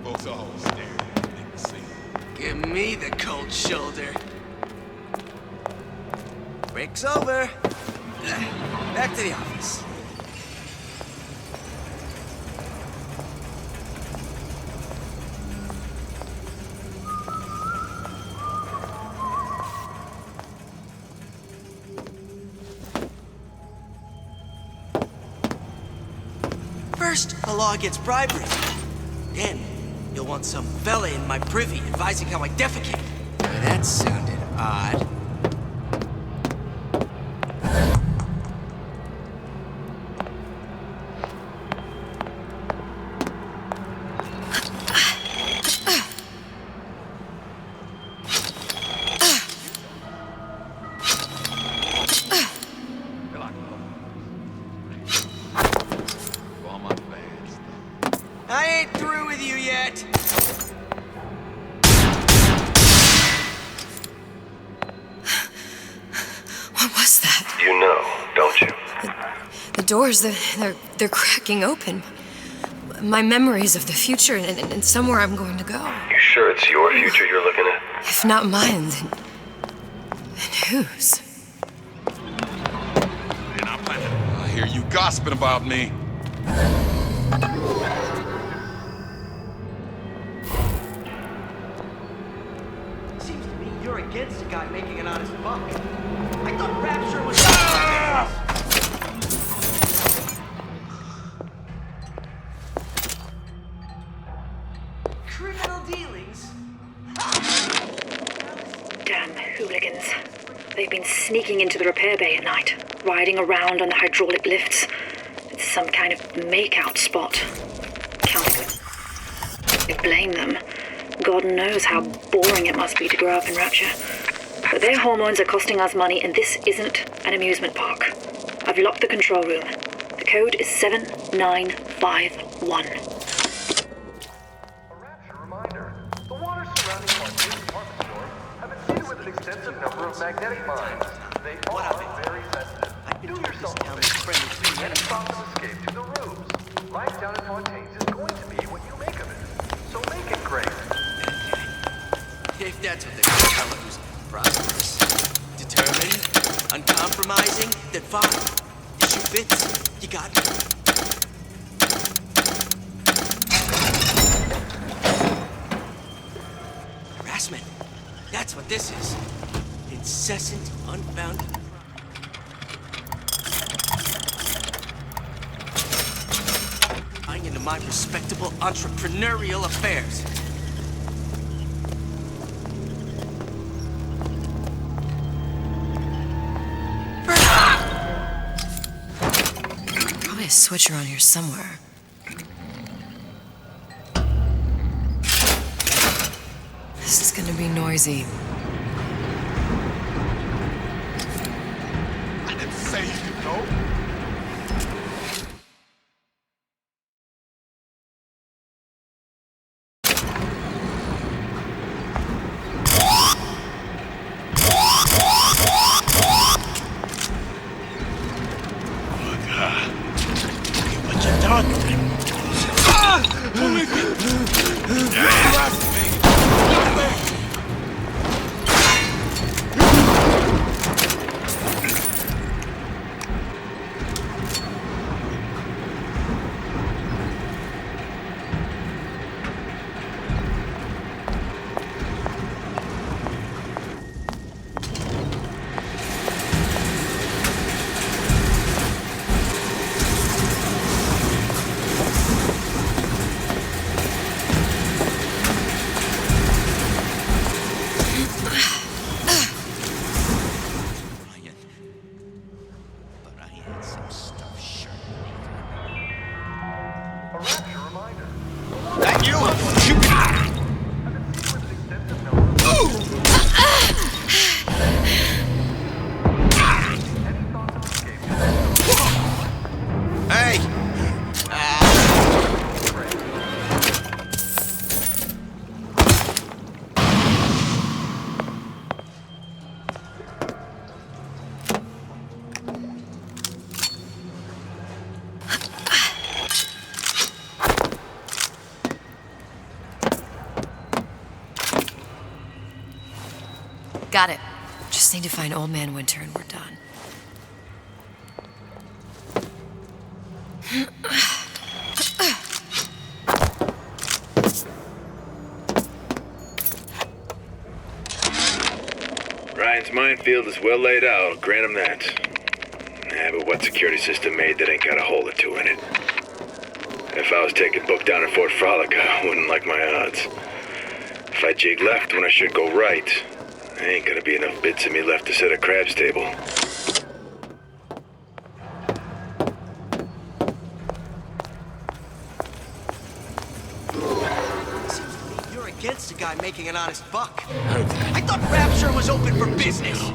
Speaker 21: Both always staring at me in the scene.
Speaker 22: Give me the cold shoulder. Break's over. Back to the office. First, the law against bribery. Then, you'll want some fella in my privy advising how I defecate. Now that sounded odd. I ain't through with you yet.
Speaker 2: What was that?
Speaker 16: You know, don't you?
Speaker 2: The doors, they're cracking open. My memories of the future and somewhere I'm going to go.
Speaker 16: You sure it's your future you're looking at?
Speaker 2: If not mine, then whose?
Speaker 21: I hear you gossiping about me.
Speaker 22: Seems to me you're against a guy making an honest buck. I thought Rapture was... Criminal dealings?
Speaker 6: Damn hooligans. They've been sneaking into the repair bay at night, riding around on the hydraulic lifts. It's some kind of makeout spot. Can't blame them. God knows how boring it must be to grow up in Rapture. But their hormones are costing us money, and this isn't an amusement park. I've locked the control room. The code is 7951.
Speaker 8: The waters surrounding Martin's department store have been seeded with an extensive number of magnetic mines. They are very sensitive. Do yourself a favor and stop them escape to the roofs. Life down at Fontaine's is going to be what you make of it. So make it great.
Speaker 22: If that's what they call a fellow who's prosperous, determined, uncompromising, then fine. The shoe fits. You got it. Harassment. That's what this is. Incessant, unbounded. Prying into my respectable entrepreneurial affairs.
Speaker 2: Probably a switch around here somewhere. This is gonna be noisy.
Speaker 21: I didn't say you could go.
Speaker 2: Got it. Just need to find Old Man Winter and we're done.
Speaker 5: Ryan's minefield is well laid out, I'll grant him that. But what security system made that ain't got a hole or two in it? If I was taking book down in Fort Frolic, I wouldn't like my odds. If I jig left when I should go right, there ain't gonna be enough bits of me left to set a crab's table.
Speaker 22: You're against a guy making an honest buck. I thought Rapture was open for business.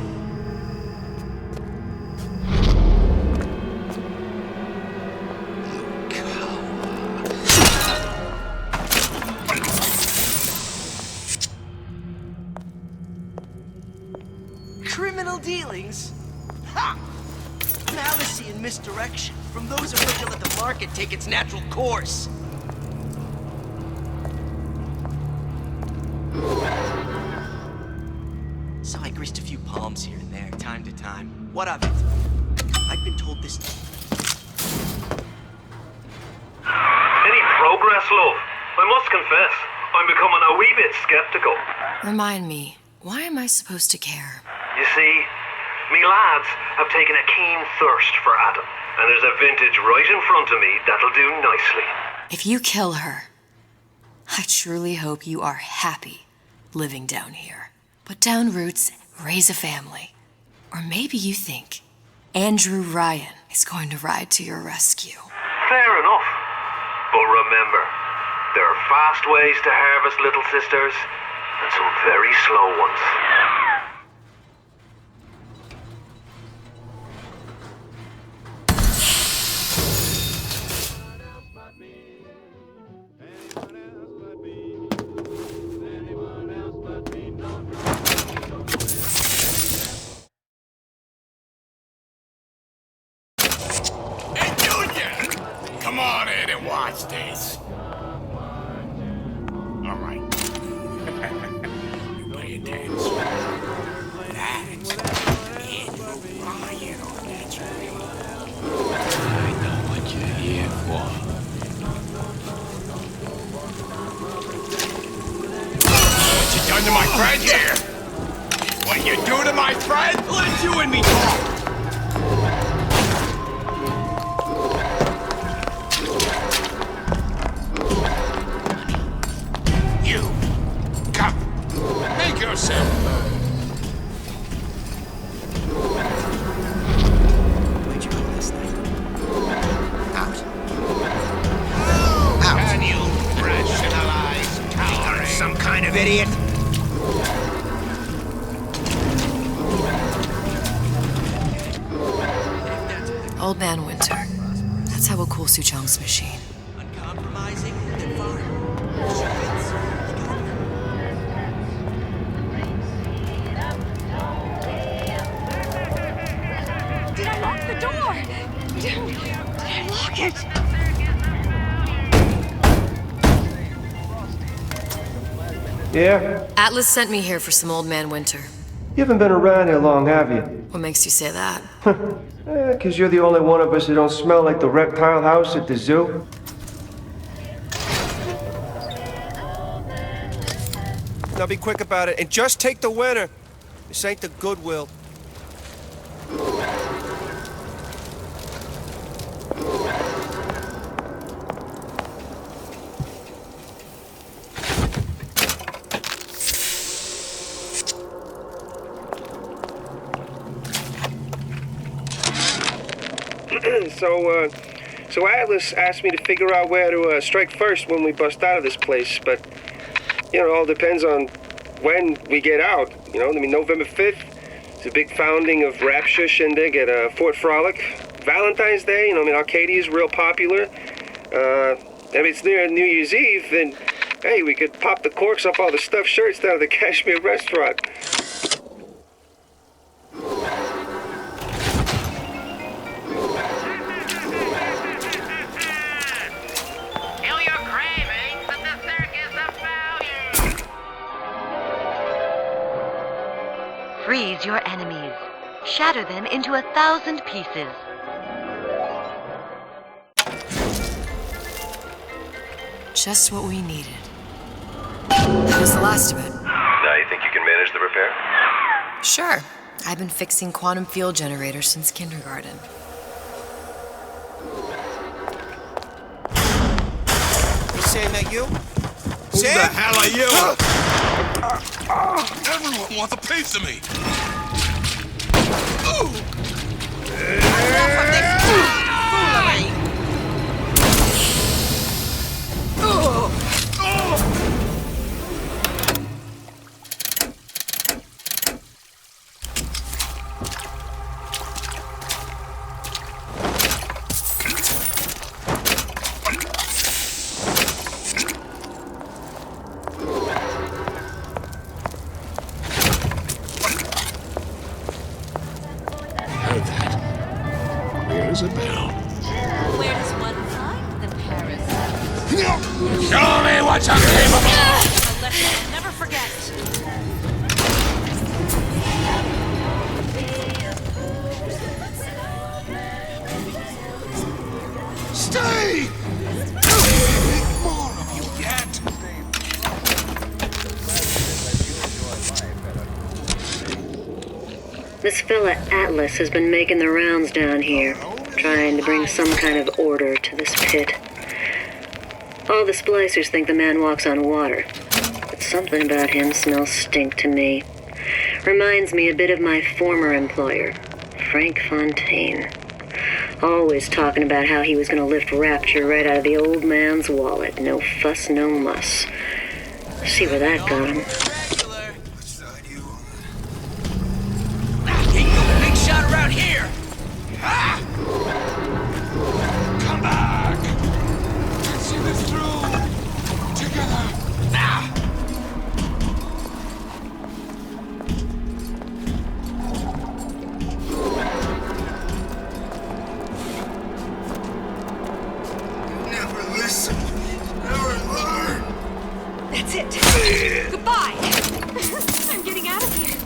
Speaker 22: Criminal dealings? Ha! Fallacy and misdirection from those who wish to let the market take its natural course. So I greased a few palms here and there, time to time. What of it? I've been told this.
Speaker 16: Any progress, love? I must confess, I'm becoming a wee bit skeptical.
Speaker 2: Remind me, why am I supposed to care?
Speaker 16: You see, me lads have taken a keen thirst for Adam, and there's a vintage right in front of me that'll do nicely.
Speaker 2: If you kill her, I truly hope you are happy living down here. Put down roots, raise a family. Or maybe you think Andrew Ryan is going to ride to your rescue.
Speaker 16: Fair enough. But remember, there are fast ways to harvest little sisters, and some very slow ones.
Speaker 19: Come on in and watch this. All right. You pay attention. That's Andrew Ryan on that tree. I know what you're here for. What you done to my friend here? What you do to my friend? Let you and me talk. Yourself.
Speaker 17: Where'd you go last night? Out.
Speaker 19: Out. Can you rationalize cowering?
Speaker 17: Some kind of idiot?
Speaker 2: Old Man Winter. That's how we'll cool Suchong's machine.
Speaker 22: Uncompromising, then fine.
Speaker 9: Did I lock the door? Did I lock it?
Speaker 10: Yeah?
Speaker 2: Atlas sent me here for some Old Man Winter.
Speaker 10: You haven't been around here long, have you?
Speaker 2: What makes you say that?
Speaker 10: 'Cause you're the only one of us who don't smell like the reptile house at the zoo. Now be quick about it and just take the winner. This ain't the Goodwill. So Atlas asked me to figure out where to strike first when we bust out of this place, but, you know, it all depends on when we get out, you know? I mean, November 5th, it's a big founding of Rapture shindig at Fort Frolic. Valentine's Day, you know, I mean, Arcadia is real popular. If it's near New Year's Eve, then, hey, we could pop the corks off all the stuffed shirts down at the Kashmir restaurant.
Speaker 20: Freeze your enemies. Shatter them into 1,000 pieces.
Speaker 2: Just what we needed. That was the last of it.
Speaker 16: Now you think you can manage the repair?
Speaker 2: Sure. I've been fixing quantum field generators since kindergarten.
Speaker 17: Hey, Sam, that you?
Speaker 21: Who
Speaker 17: Sam?
Speaker 21: the hell are you? Everyone wants a piece of me. Heard that. Where's a bell?
Speaker 9: Where does one find the parasite?
Speaker 21: Show me what you're capable of!
Speaker 9: A lesson I'll never forget.
Speaker 21: Stay! More of you yet!
Speaker 6: This fella Atlas has been making the rounds down here, trying to bring some kind of order to this pit. All the splicers think the man walks on water, but something about him smells stink to me. Reminds me a bit of my former employer, Frank Fontaine. Always talking about how he was going to lift Rapture right out of the old man's wallet. No fuss, no muss. See where that got him.
Speaker 19: Ain't no big shot around here! Ah!
Speaker 21: Come back! Let's see this through! Together!
Speaker 19: Ah!
Speaker 11: Never listen. Never learn.
Speaker 9: That's it. Goodbye. I'm getting out of here.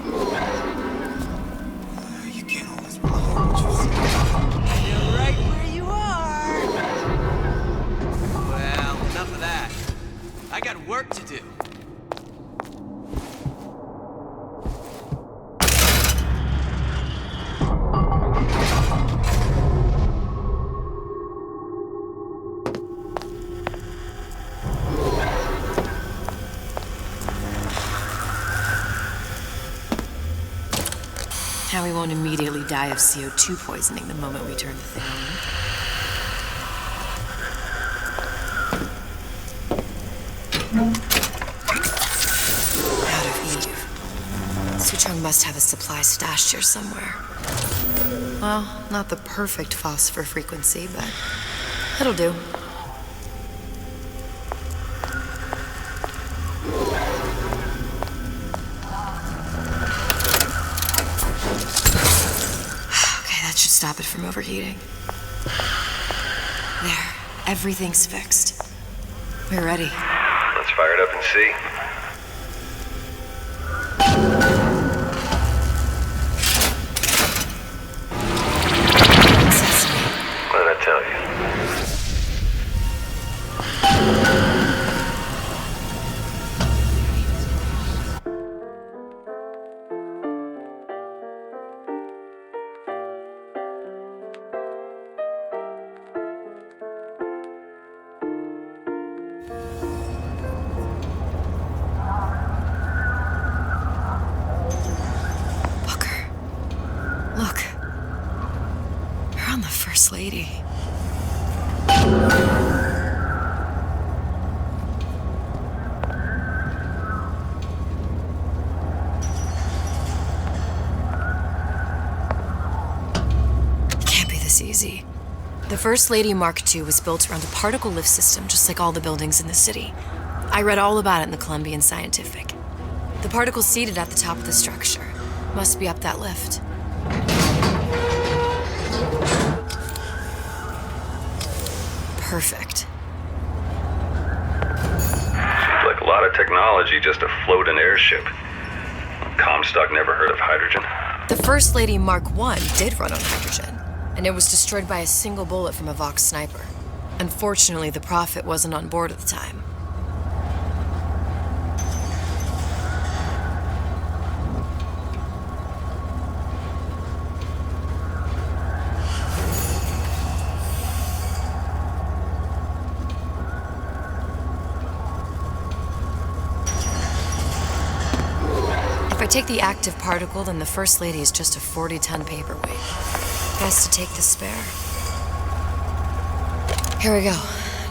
Speaker 11: You can't always rely on
Speaker 22: You're right where you are. Well, enough of that. I got work to do.
Speaker 2: Now we won't immediately die of CO2 poisoning the moment we turn the thing on. Out of Eve. Suchong must have a supply stashed here somewhere. Well, not the perfect phosphor frequency, but it'll do. Stop it from overheating. There, everything's fixed. We're ready.
Speaker 16: Let's fire it up and see. What did I tell you?
Speaker 2: Look. You're on the First Lady. It can't be this easy. The First Lady Mark II was built around a particle lift system just like all the buildings in the city. I read all about it in the Columbian Scientific. The particles seated at the top of the structure must be up that lift. Perfect.
Speaker 16: Seems like a lot of technology just to float an airship. Comstock never heard of hydrogen?
Speaker 2: The First Lady Mark I did run on hydrogen, and it was destroyed by a single bullet from a Vox sniper. Unfortunately, the Prophet wasn't on board at the time. If I take the active particle, then the First Lady is just a 40-ton paperweight. Best to take the spare. Here we go.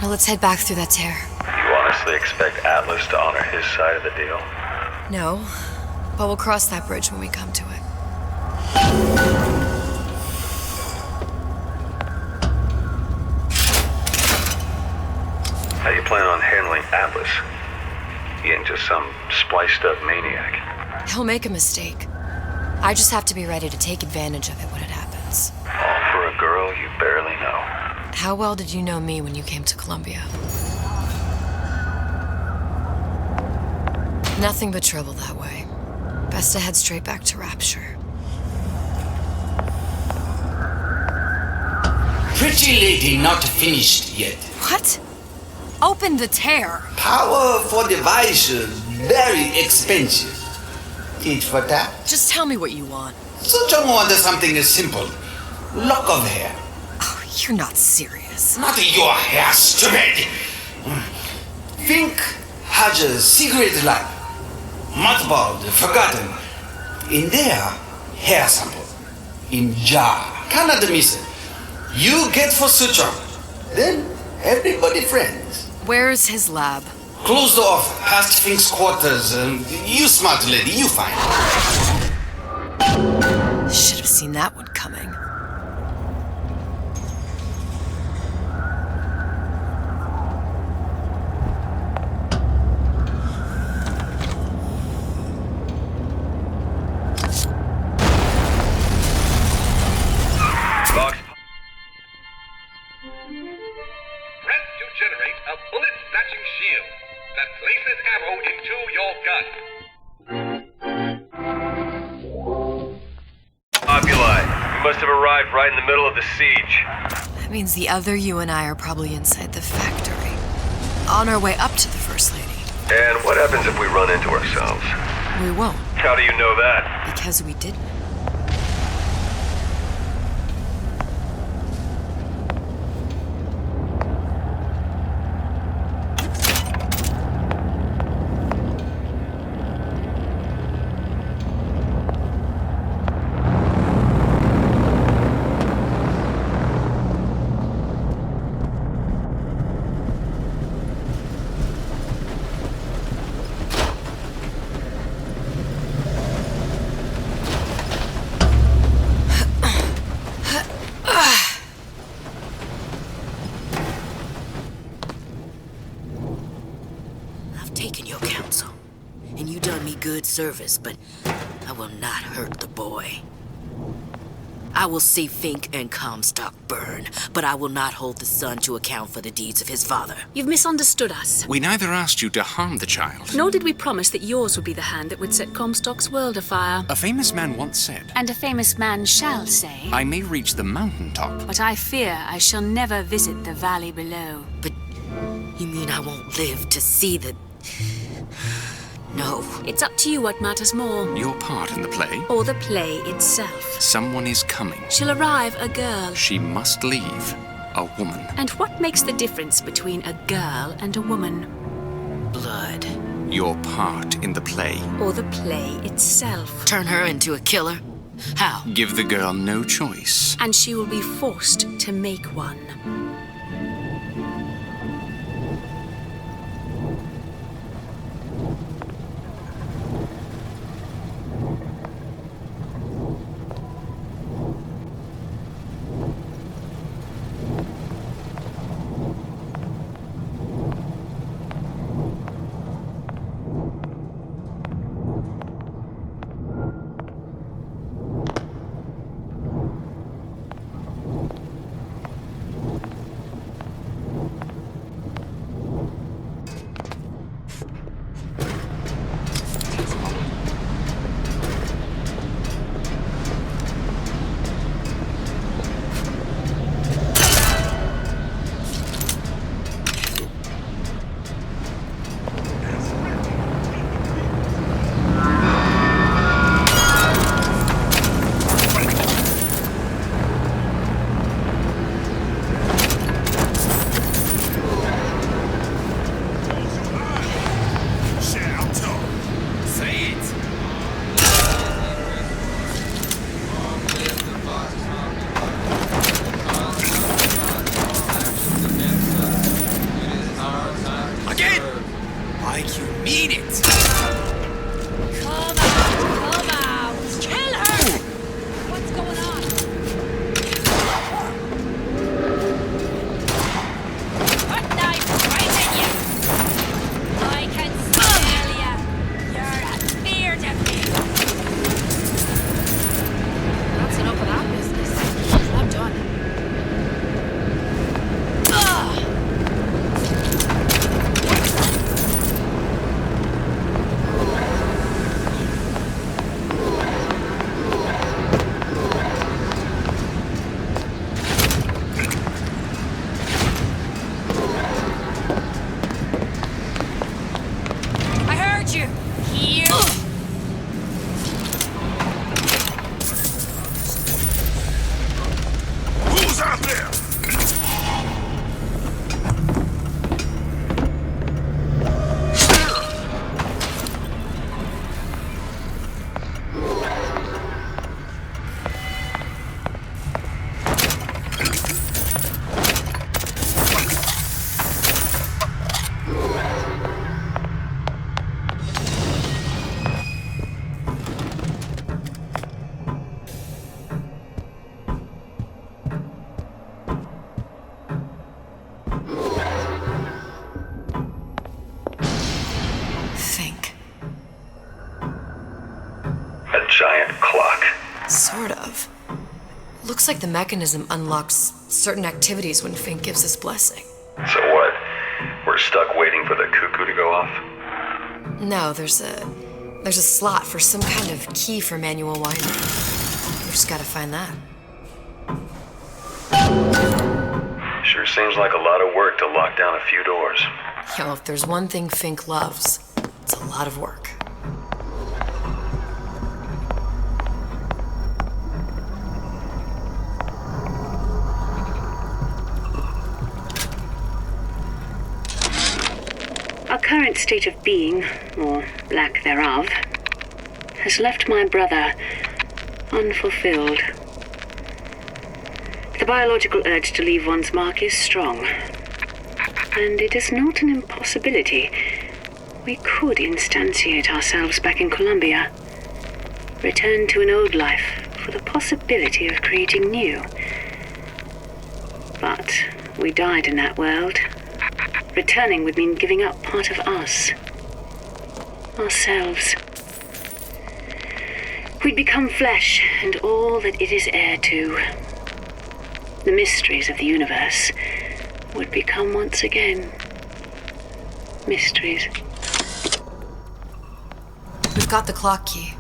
Speaker 2: Now let's head back through that tear.
Speaker 16: You honestly expect Atlas to honor his side of the deal?
Speaker 2: No, but we'll cross that bridge when we come to it.
Speaker 16: How you plan on handling Atlas? He ain't just some spliced-up maniac.
Speaker 2: He'll make a mistake. I just have to be ready to take advantage of it when it happens.
Speaker 16: All for a girl you barely know.
Speaker 2: How well did you know me when you came to Columbia? Nothing but trouble that way. Best to head straight back to Rapture.
Speaker 19: Pretty lady not finished yet.
Speaker 2: What? Open the tear.
Speaker 19: Power for device very expensive. Tit for tat.
Speaker 2: Just tell me what you want.
Speaker 19: Such a want something simple. Lock of hair.
Speaker 2: Oh, you're not serious.
Speaker 19: Not your hair, stupid. Fink has a secret lab. Mothballed, forgotten. In there, hair sample. In jar. Cannot miss it. You get for suture. Then everybody friends.
Speaker 2: Where's his lab?
Speaker 19: Closed off, past Fink's quarters. You smart lady, you find.
Speaker 2: Should have seen that one coming.
Speaker 16: Box.
Speaker 8: Press to generate a bullet-snatching shield that places ammo into your gun.
Speaker 16: Populi, we must have arrived right in the middle of the siege.
Speaker 2: That means the other you and I are probably inside the factory. On our way up to the First Lady.
Speaker 16: And what happens if we run into ourselves?
Speaker 2: We won't.
Speaker 16: How do you know that?
Speaker 2: Because we didn't.
Speaker 1: Service, but I will not hurt the boy. I will see Fink and Comstock burn, but I will not hold the son to account for the deeds of his father.
Speaker 12: You've misunderstood us.
Speaker 13: We neither asked you to harm the child.
Speaker 12: Nor did we promise that yours would be the hand that would set Comstock's world afire.
Speaker 13: A famous man once said,
Speaker 12: And a famous man shall say,
Speaker 13: I may reach the mountaintop,
Speaker 12: but I fear I shall never visit the valley below.
Speaker 1: But you mean I won't live to see the... No.
Speaker 12: It's up to you what matters more.
Speaker 13: Your part in the play?
Speaker 12: Or the play itself.
Speaker 13: Someone is coming.
Speaker 12: She'll arrive, a girl.
Speaker 13: She must leave, a woman.
Speaker 12: And what makes the difference between a girl and a woman?
Speaker 1: Blood.
Speaker 13: Your part in the play.
Speaker 12: Or the play itself.
Speaker 1: Turn her into a killer? How?
Speaker 13: Give the girl no choice.
Speaker 12: And she will be forced to make one.
Speaker 16: giant clock.
Speaker 2: Sort of. Looks like the mechanism unlocks certain activities when Fink gives his blessing.
Speaker 16: So what? We're stuck waiting for the cuckoo to go off?
Speaker 2: No, there's a slot for some kind of key for manual winding. We just gotta find that.
Speaker 16: Sure seems like a lot of work to lock down a few doors.
Speaker 2: Yo, if there's one thing Fink loves, it's a lot of work.
Speaker 6: Our current state of being, or lack thereof, has left my brother unfulfilled. The biological urge to leave one's mark is strong, and it is not an impossibility. We could instantiate ourselves back in Columbia, return to an old life for the possibility of creating new. But we died in that world. Returning would mean giving up part of us. Ourselves. We'd become flesh and all that it is heir to. The mysteries of the universe would become once again mysteries.
Speaker 2: We've got the clock key.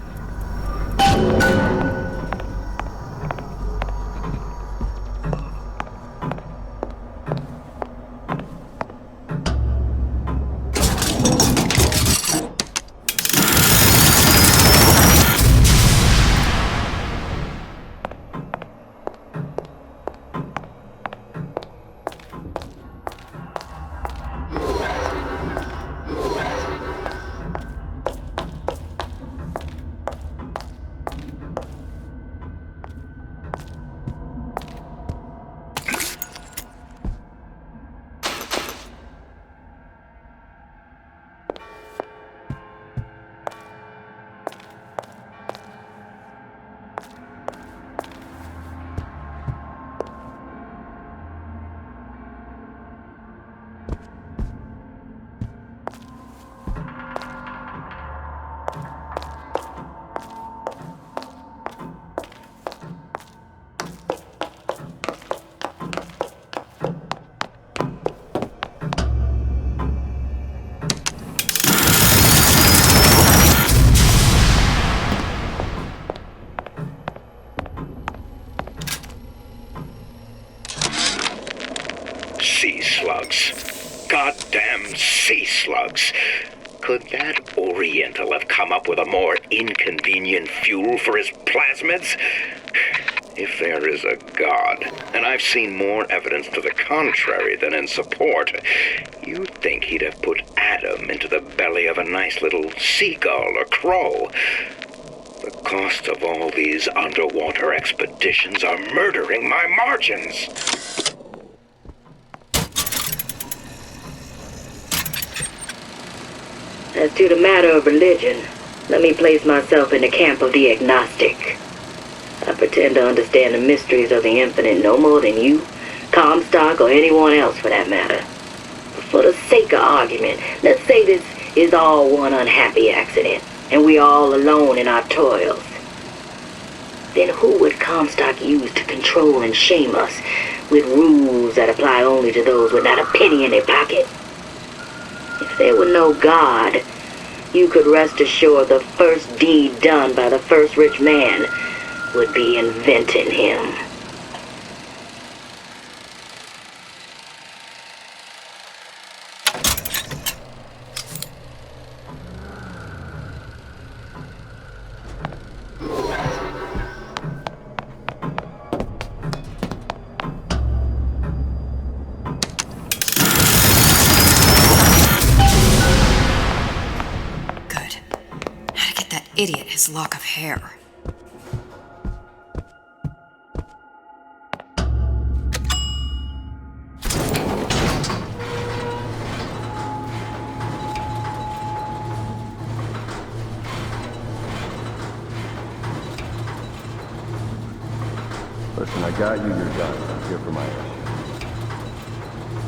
Speaker 5: Sea slugs. Goddamn sea slugs. Could that Oriental have come up with a more inconvenient fuel for his plasmids? If there is a God, and I've seen more evidence to the contrary than in support, you'd think he'd have put Adam into the belly of a nice little seagull or crow. The cost of all these underwater expeditions are murdering my margins.
Speaker 20: As to the matter of religion, let me place myself in the camp of the agnostic. I pretend to understand the mysteries of the infinite no more than you, Comstock, or anyone else for that matter. But for the sake of argument, let's say this is all one unhappy accident, and we're all alone in our toils. Then who would Comstock use to control and shame us with rules that apply only to those with not a penny in their pocket? If there were no God, you could rest assured the first deed done by the first rich man would be inventing him.
Speaker 2: Idiot, his lock of hair.
Speaker 4: Listen, I got you your gun. I'm here for my issue.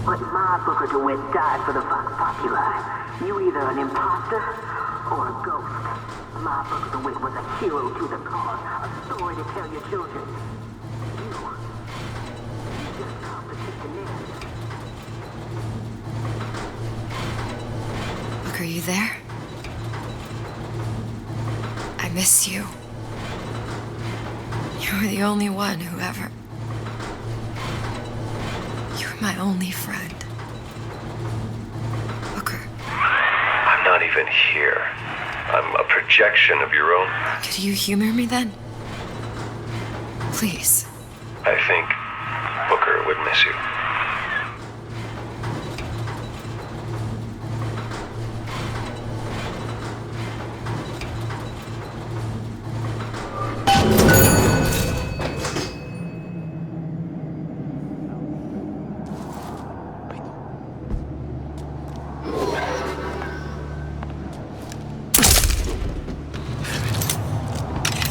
Speaker 4: But my Booker DeWitt died for the Vox Populi. You either an imposter or a ghost. My Booker DeWitt was a hero to the cause, a story to tell your children. You just complicated the narrative.
Speaker 2: Look, are you there? I miss you. You were the only one who ever... You were my only friend. Booker.
Speaker 16: I'm not even here. I'm a projection of your own.
Speaker 2: Could you humor me then? Please.
Speaker 16: I think Booker would miss you.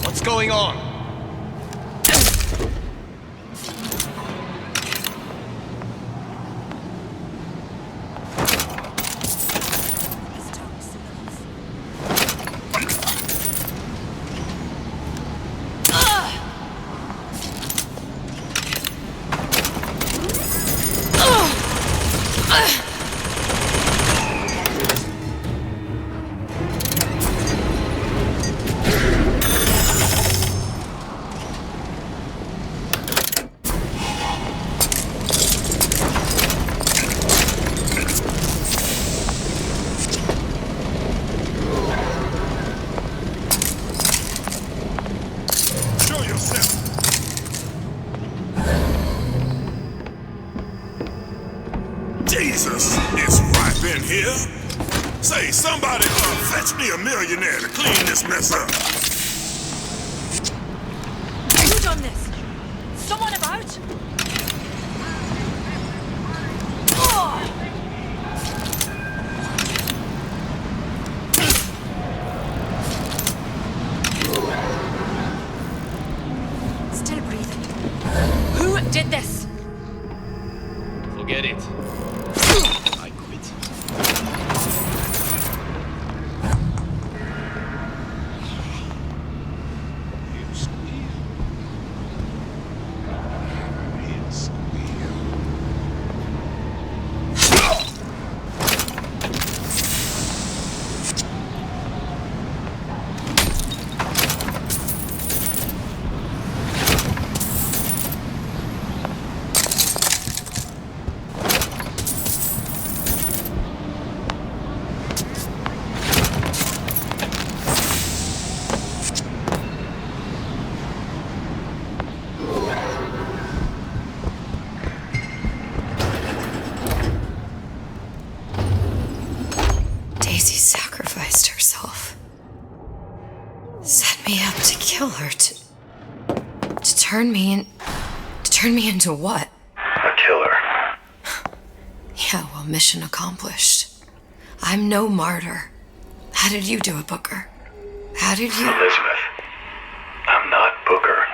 Speaker 14: What's going on?
Speaker 18: Jesus, it's ripe in here. Say, somebody fetch me a millionaire to clean this mess up.
Speaker 24: Who done this? Someone about? Still breathing. Who did this?
Speaker 14: Forget it. I quit.
Speaker 2: Daisy sacrificed herself. Set me up to kill her, to turn me into what?
Speaker 16: A killer.
Speaker 2: Yeah, well, mission accomplished. I'm no martyr. How did you do it, Booker? How did you...
Speaker 16: Elizabeth, I'm not Booker.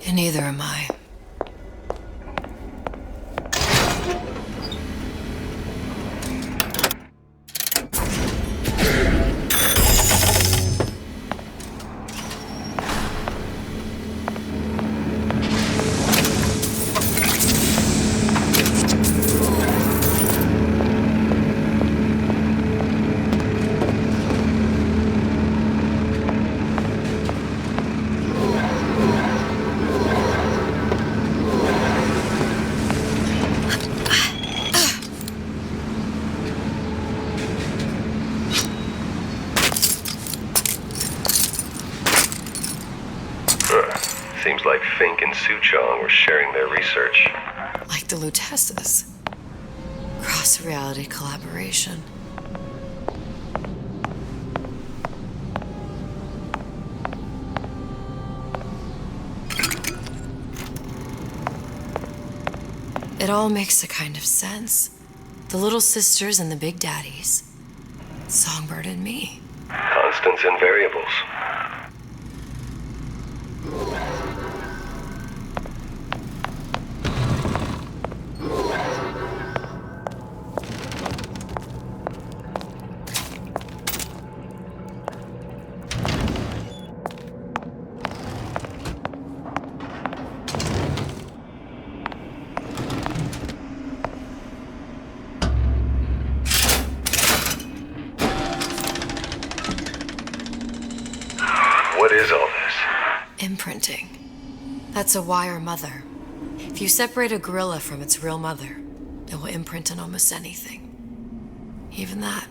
Speaker 2: And neither am I.
Speaker 16: Seems like Fink and Suchong were sharing their research.
Speaker 2: Like the Lutesses. Cross-reality collaboration. It all makes a kind of sense. The little sisters and the big daddies. Songbird and me.
Speaker 16: Constants and variables.
Speaker 2: Imprinting. That's a wire mother. If you separate a gorilla from its real mother, it will imprint on almost anything. Even that.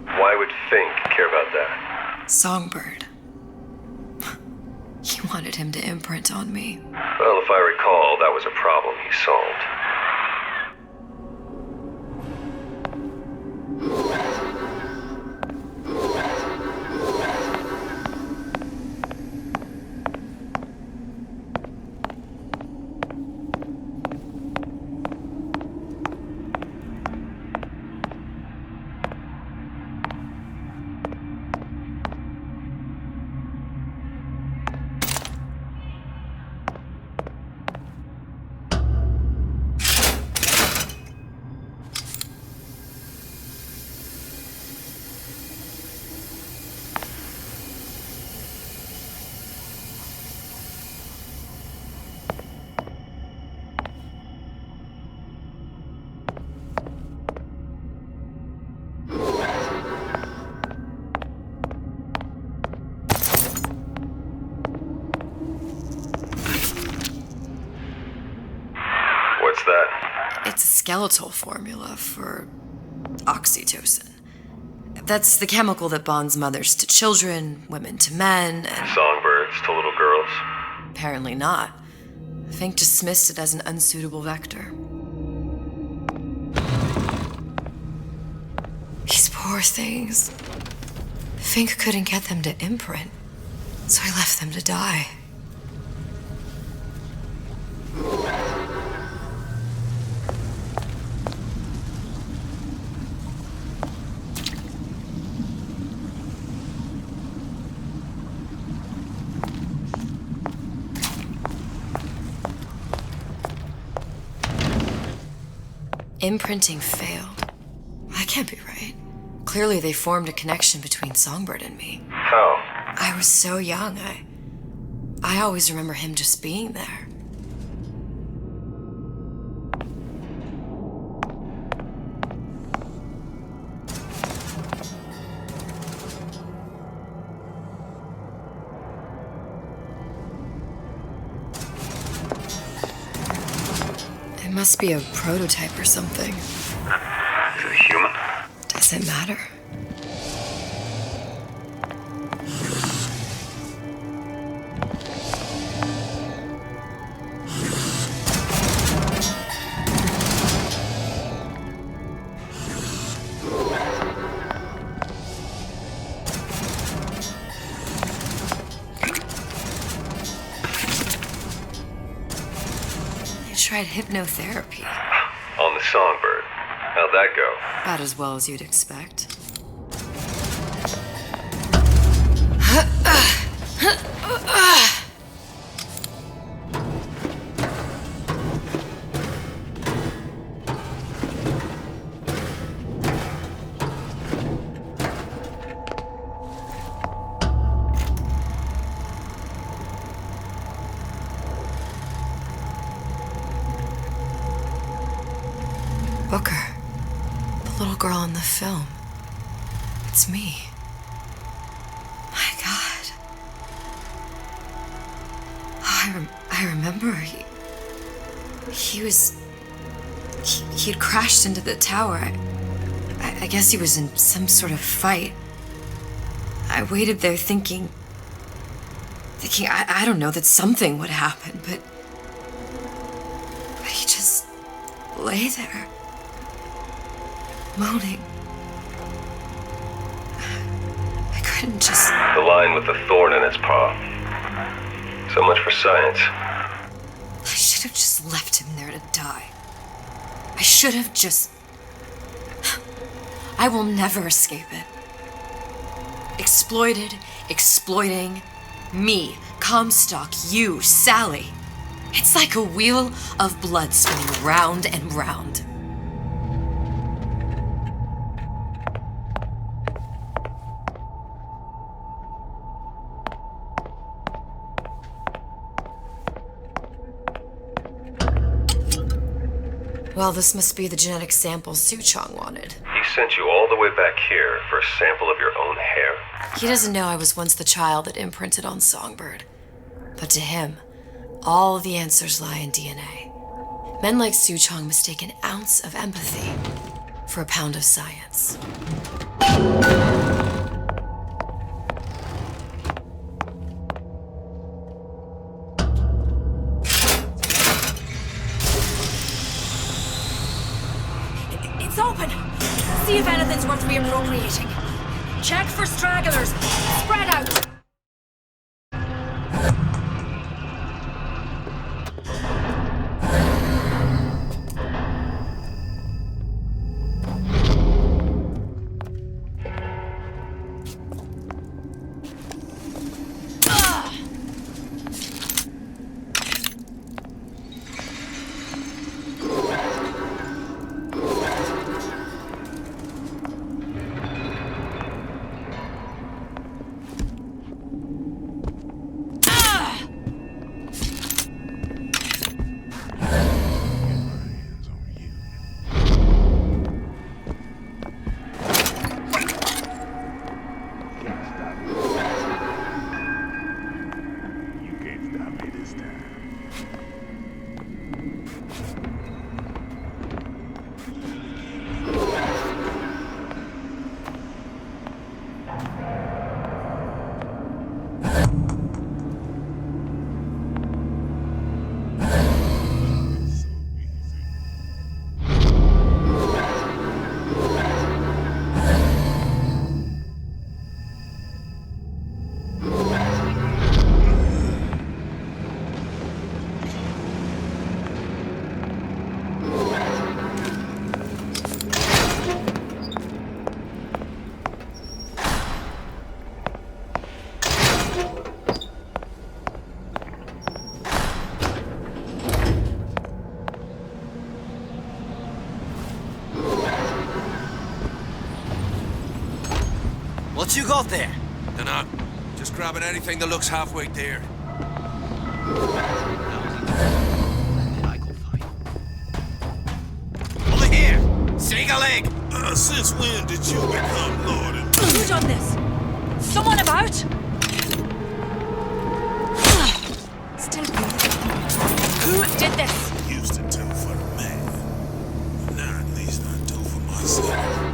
Speaker 3: Why would Fink care about that?
Speaker 2: Songbird. He wanted him to imprint on me.
Speaker 3: Well, if I recall, that was a problem he solved. What's that?
Speaker 2: It's a skeletal formula for oxytocin. That's the chemical that bonds mothers to children, women to men, and...
Speaker 3: Songbirds to little girls?
Speaker 2: Apparently not. Fink dismissed it as an unsuitable vector. These poor things. Fink couldn't get them to imprint, so he left them to die. Imprinting failed. That can't be right. Clearly they formed a connection between Songbird and me.
Speaker 3: How?
Speaker 2: I was so young. I always remember him just being there. It must be a prototype or something.
Speaker 3: Is it a human?
Speaker 2: Does it matter? Tried hypnotherapy.
Speaker 3: On the Songbird. How'd that go?
Speaker 2: About as well as you'd expect. Booker, the little girl in the film. It's me. My God. Oh, I remember. He'd crashed into the tower. I guess he was in some sort of fight. I waited there thinking I don't know, that something would happen, but he just lay there. Moaning. I couldn't just...
Speaker 3: The line with the thorn in its paw. So much for science.
Speaker 2: I should have just left him there to die. I should have just... I will never escape it. Exploited, exploiting, me, Comstock, you, Sally. It's like a wheel of blood spinning round and round. Well, this must be the genetic sample Suchong wanted.
Speaker 3: He sent you all the way back here for a sample of your own hair?
Speaker 2: He doesn't know I was once the child that imprinted on Songbird. But to him, all the answers lie in DNA. Men like Su Chong mistake an ounce of empathy for a pound of science.
Speaker 9: It's open! See if anything's worth reappropriating. Check for stragglers. Spread out!
Speaker 7: What you got there?
Speaker 14: Dunno. Just grabbing anything that looks halfway there.
Speaker 11: Over here! Shake a leg!
Speaker 18: Since when did you become Lord and...
Speaker 9: Who done this? Someone about? Still breathing. Who did this?
Speaker 18: Used to do for the man. Now at least I do for myself.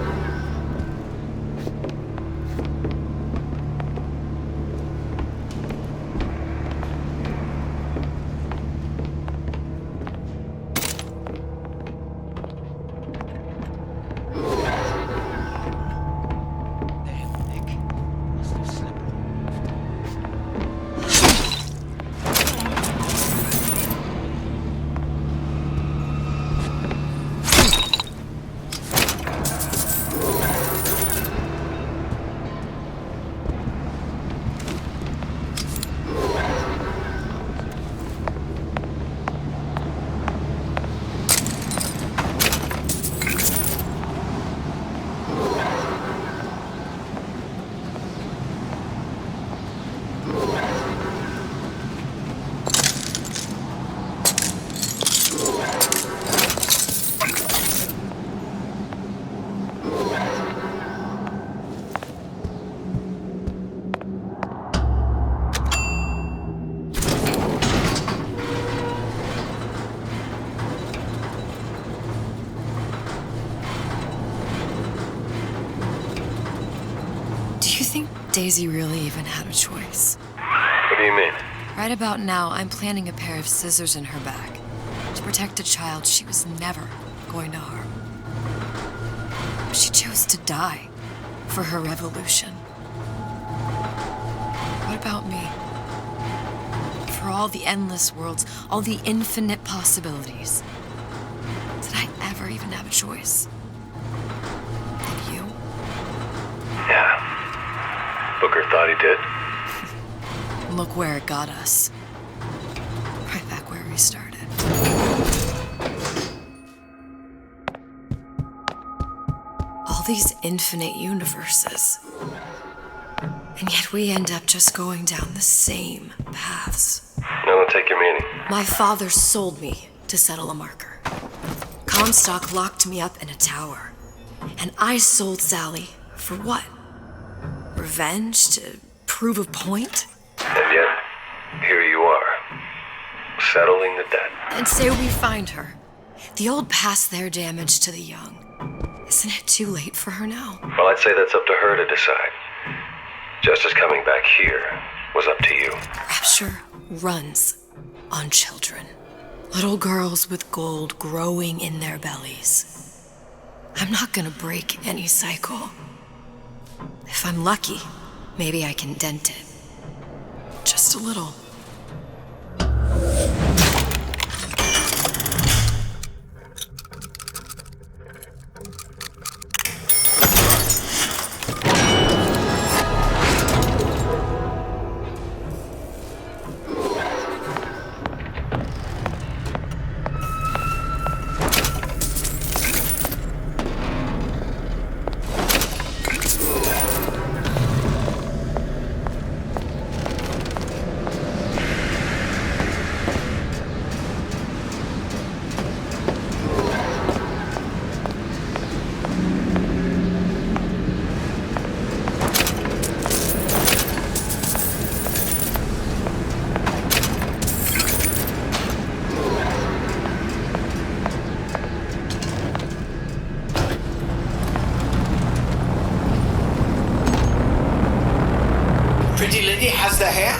Speaker 2: Daisy really even had a choice.
Speaker 3: What do you mean?
Speaker 2: Right about now, I'm planting a pair of scissors in her back to protect a child she was never going to harm. But she chose to die for her revolution. What about me? For all the endless worlds, all the infinite possibilities. Did I ever even have a choice? Did you?
Speaker 3: Yeah. Booker thought he did.
Speaker 2: Look where it got us. Right back where we started. All these infinite universes. And yet we end up just going down the same paths.
Speaker 3: No, don't take your meaning.
Speaker 2: My father sold me to settle a marker. Comstock locked me up in a tower. And I sold Sally for what? Revenge? To prove a point?
Speaker 3: And yet, here you are. settling the debt.
Speaker 2: And say we find her. The old past their damage to the young. Isn't it too late for her now?
Speaker 3: Well, I'd say that's up to her to decide. Justice coming back here was up to you.
Speaker 2: Rapture runs on children. Little girls with gold growing in their bellies. I'm not gonna break any cycle. If I'm lucky, maybe I can dent it. Just a little.
Speaker 19: Pretty lady has the hair?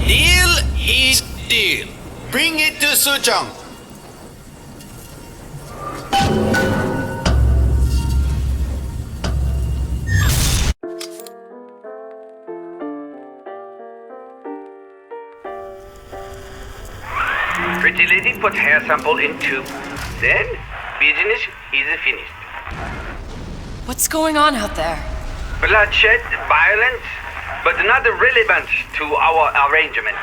Speaker 19: Deal is deal. Bring it to Sujong.
Speaker 10: Pretty lady put hair sample in tube. Then, business is finished.
Speaker 2: What's going on out there?
Speaker 10: Bloodshed, violence, but not relevant to our arrangement.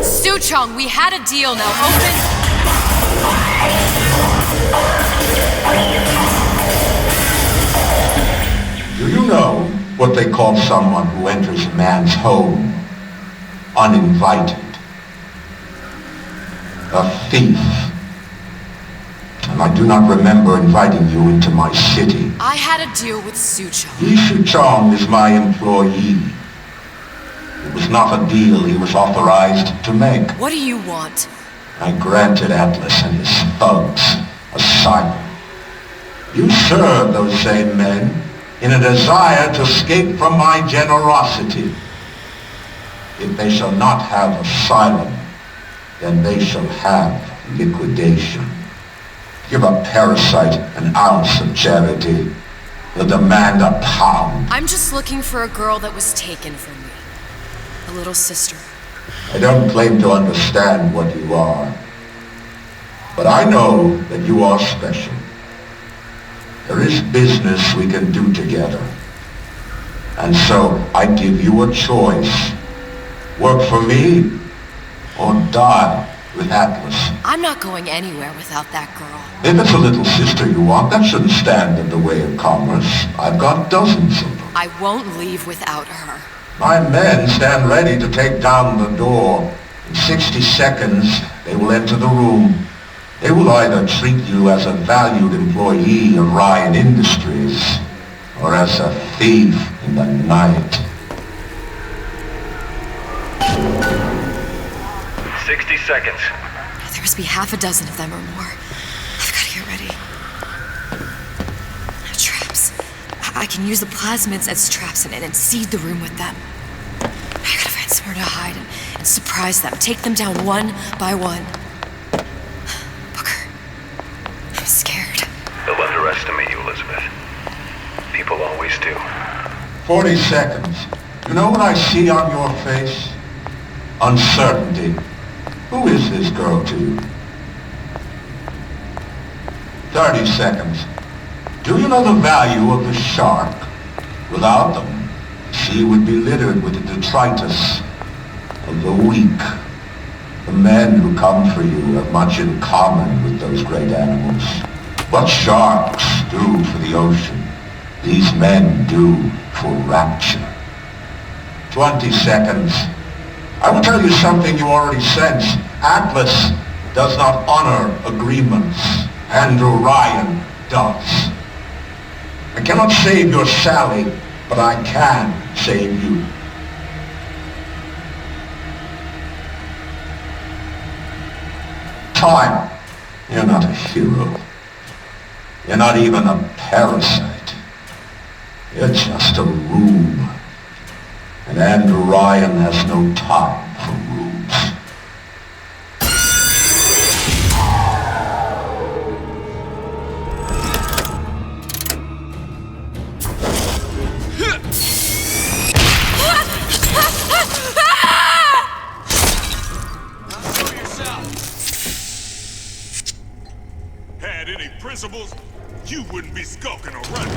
Speaker 2: Suchong, we had a deal, now open.
Speaker 15: Do you know what they call someone who enters a man's home uninvited? A thief. And I do not remember inviting you into my city.
Speaker 2: I had a deal with Suchong.
Speaker 15: Li Suchong is my employee. It was not a deal he was authorized to make.
Speaker 2: What do you want?
Speaker 15: I granted Atlas and his thugs asylum. You serve those same men in a desire to escape from my generosity. If they shall not have asylum, then they shall have liquidation. Give a parasite an ounce of charity. He'll demand a pound.
Speaker 2: I'm just looking for a girl that was taken from me. A little sister.
Speaker 15: I don't claim to understand what you are, but I know that you are special. There is business we can do together. And so I give you a choice. Work for me, or die with Atlas.
Speaker 2: I'm not going anywhere without that girl.
Speaker 15: If it's a little sister you want, that shouldn't stand in the way of commerce. I've got dozens of them.
Speaker 2: I won't leave without her.
Speaker 15: My men stand ready to take down the door. In 60 seconds, they will enter the room. They will either treat you as a valued employee of Ryan Industries, or as a thief in the night.
Speaker 3: 60 seconds.
Speaker 2: There must be half a dozen of them or more. I've got to get ready. Traps. I can use the plasmids as traps and seed the room with them. I gotta find somewhere to hide and surprise them. Take them down one by one. Booker, I'm scared.
Speaker 3: They'll underestimate you, Elizabeth. People always do.
Speaker 15: 40 seconds. You know what I see on your face? Uncertainty. Who is this girl to you? 30 seconds. Do you know the value of the shark? Without them, the sea would be littered with the detritus of the weak. The men who come for you have much in common with those great animals. What sharks do for the ocean, these men do for rapture. 20 seconds. I will tell you something you already sense. Atlas does not honor agreements. Andrew Ryan does. I cannot save your Sally, but I can save you. Time, you're not a hero. You're not even a parasite. You're just a rube. And Andrew Ryan has no time for rubes.
Speaker 18: Had any principles, you wouldn't be skulking around.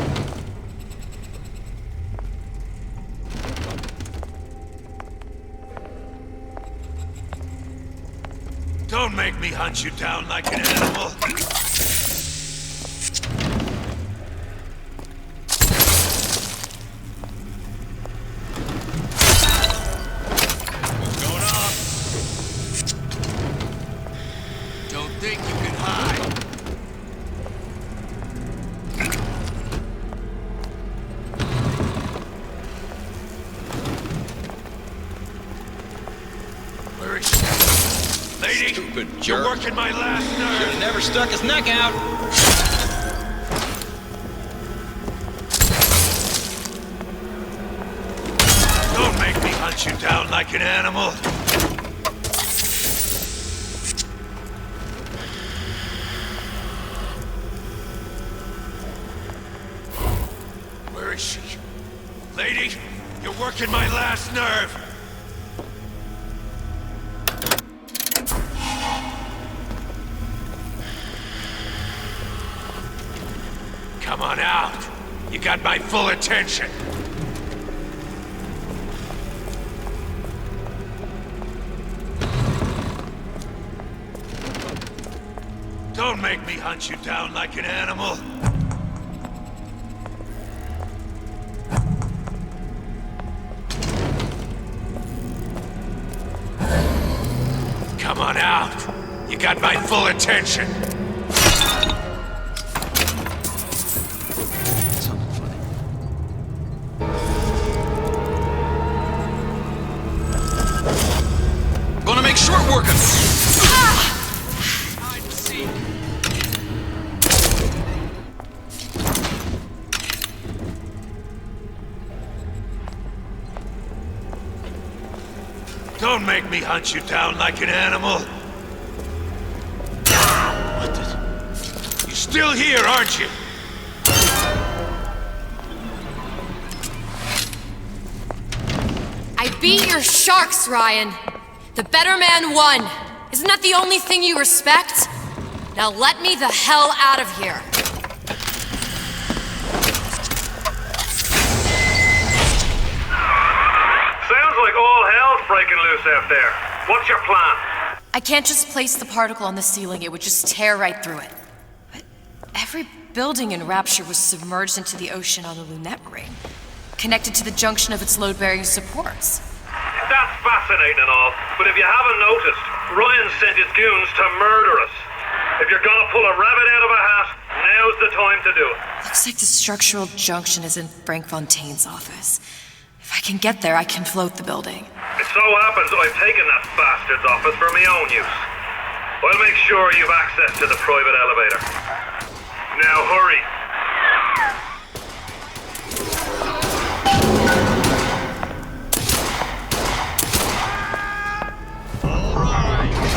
Speaker 14: Don't make me hunt you down like an animal. What's going on? Don't think you can hide. Where is she? Lady,
Speaker 17: Stupid
Speaker 14: you're
Speaker 17: jerk.
Speaker 14: working my last nerve.
Speaker 17: Should've never stuck his neck out.
Speaker 14: Don't make me hunt you down like an animal. Where is she? Lady, you're working my last nerve. Come on out. You got my full attention. Don't make me hunt you down like an animal. Come on out. You got my full attention.
Speaker 17: Gonna make short work of it.
Speaker 14: Hide and seek. Don't make me hunt you down like an animal. What the? You're still here, aren't you?
Speaker 2: I beat your sharks, Ryan. The better man won. Isn't that the only thing you respect? Now let me the hell out of here.
Speaker 16: Sounds like all hell's breaking loose out there. What's your plan?
Speaker 2: I can't just place the particle on the ceiling, it would just tear right through it. But every building in Rapture was submerged into the ocean on the Lunette ring, connected to the junction of its load-bearing supports.
Speaker 16: That's fascinating and all, but if you haven't noticed, Ryan sent his goons to murder us. If you're gonna pull a rabbit out of a hat, now's the time to do it.
Speaker 2: Looks like the structural junction is in Frank Fontaine's office. If I can get there, I can float the building.
Speaker 16: It so happens I've taken that bastard's office for my own use. I'll make sure you've access to the private elevator. Now hurry.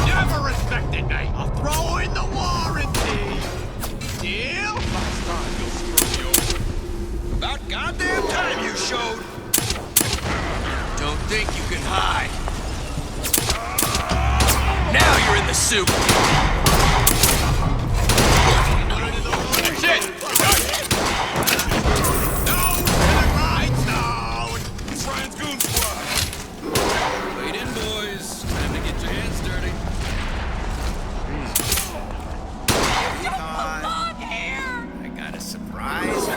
Speaker 14: Never respected me. I'll throw in the warranty. Deal?
Speaker 17: About goddamn time you showed.
Speaker 14: Don't think you can hide. Now you're in the soup. That's it.
Speaker 18: It's Ryan's goon squad.
Speaker 17: Wait in, boys. Time to get your hands dirty.
Speaker 14: Come on here.
Speaker 17: I got a surprise.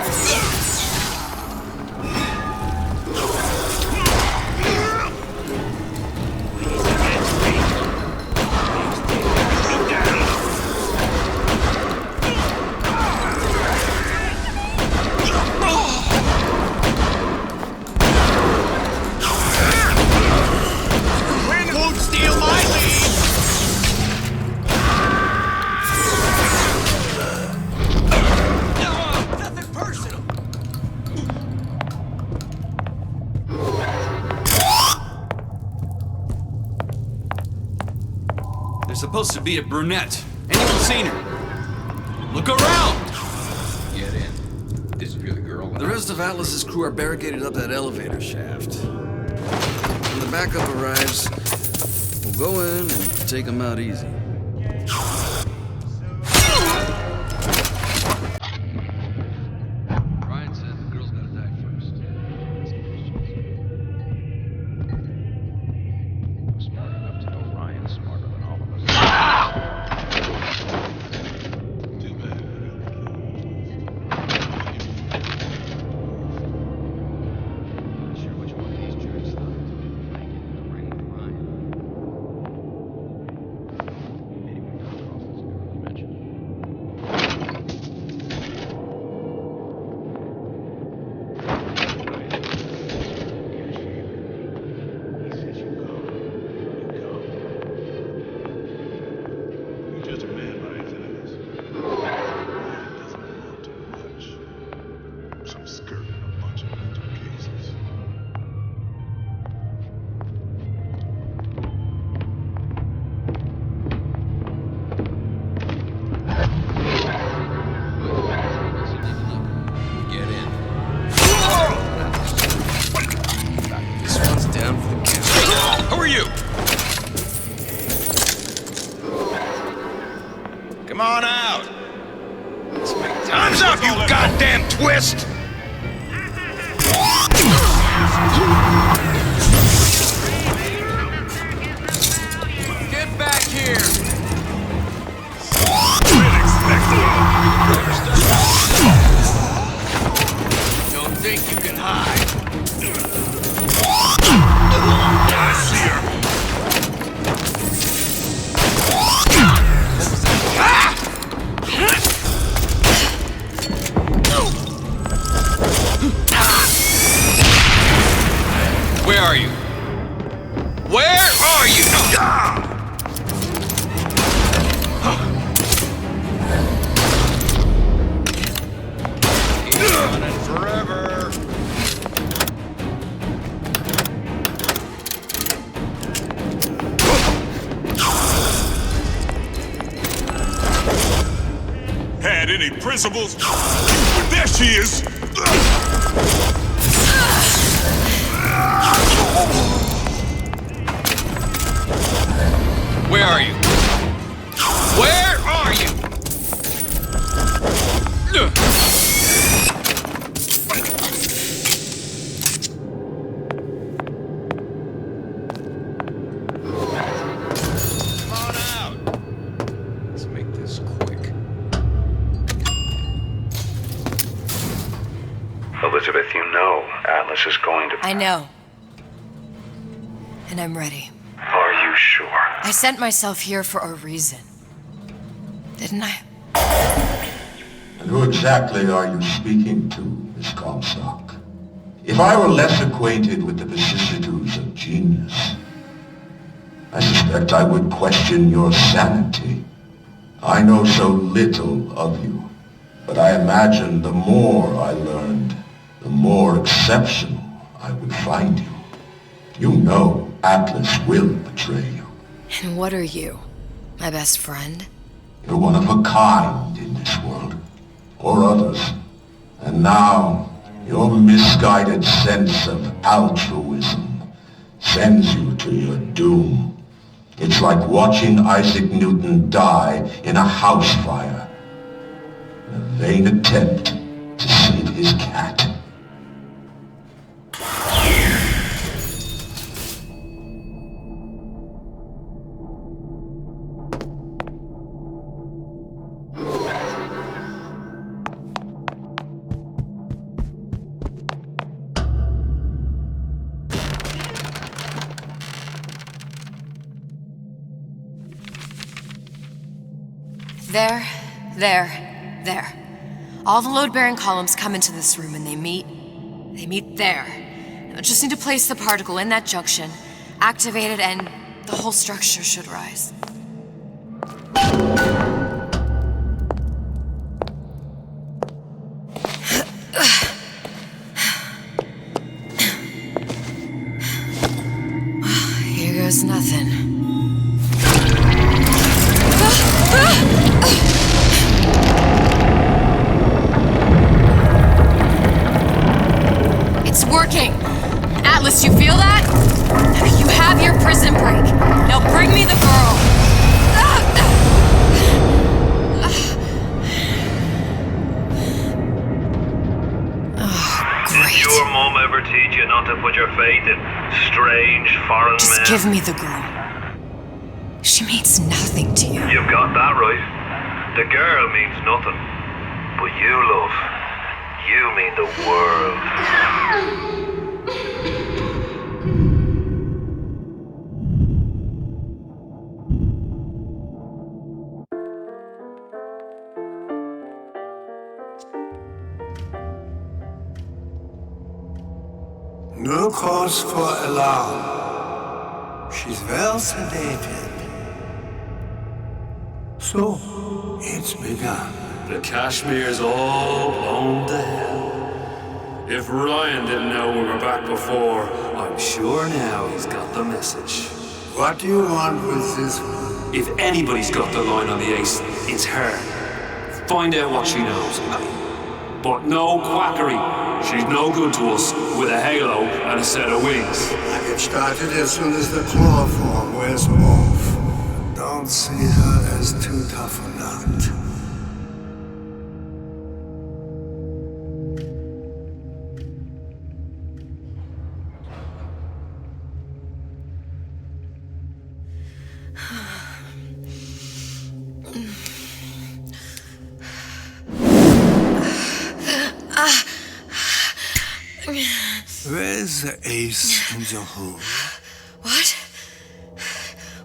Speaker 17: supposed to be a brunette. Anyone seen her? Look around!
Speaker 8: Get in. This is the girl.
Speaker 21: The rest of Atlas's crew are barricaded up that elevator shaft. When the backup arrives, we'll go in and take them out easy.
Speaker 8: Ryan said the girl's gotta die first. I'm smart enough to know Ryan's smarter than all of us. Too bad. Not sure which one of these jerks thought to make it in the ring with Ryan. Anyone got off this girl I mentioned?
Speaker 18: Just a man by his enemies. Man doesn't amount to much. Some skirt and a bunch of mental cases.
Speaker 8: Get in.
Speaker 21: This one's down for the count.
Speaker 17: Who are you?
Speaker 14: Come on out. Time's up, you goddamn twist!
Speaker 17: Get back here! Don't think you can hide.
Speaker 18: I see her.
Speaker 17: Where are you? Where are you?
Speaker 14: Keep running forever.
Speaker 18: Had any principles? There she is!
Speaker 17: Where are you? Where are you?
Speaker 14: Come on out.
Speaker 8: Let's make this quick.
Speaker 3: Elizabeth, you know Atlas is going to...
Speaker 2: I know. And I'm ready.
Speaker 3: Are you sure?
Speaker 2: I sent myself here for a reason. Didn't I?
Speaker 15: And who exactly are you speaking to, Miss Comstock? If I were less acquainted with the vicissitudes of genius, I suspect I would question your sanity. I know so little of you, but I imagine the more I learned, the more exceptional I would find you. You know Atlas will betray you.
Speaker 2: And what are you? My best friend?
Speaker 15: You're one of a kind in this world, or others. And now, your misguided sense of altruism sends you to your doom. It's like watching Isaac Newton die in a house fire, in a vain attempt to save his cat.
Speaker 2: There. All the load-bearing columns come into this room and they meet there. I just need to place the particle in that junction, activate it, and the whole structure should rise. Here goes nothing.
Speaker 16: faith in strange foreign
Speaker 2: Just
Speaker 16: men.
Speaker 2: give me the girl. She means nothing to you.
Speaker 16: You've got that right. The girl means nothing. But you, love, you mean the world.
Speaker 11: No cause for alarm. She's well sedated. So, it's begun.
Speaker 1: The Kashmir's all blown to hell. If Ryan didn't know we were back before, I'm sure now he's got the message.
Speaker 11: What do you want with this one?
Speaker 1: If anybody's got the line on the ace, it's her. Find out what she knows. But no quackery. She's no good to us with a halo and a set of wings.
Speaker 11: I get started as soon as the claw form wears off. Don't see her as too tough a nut. Where's the ace in the hole?
Speaker 2: What?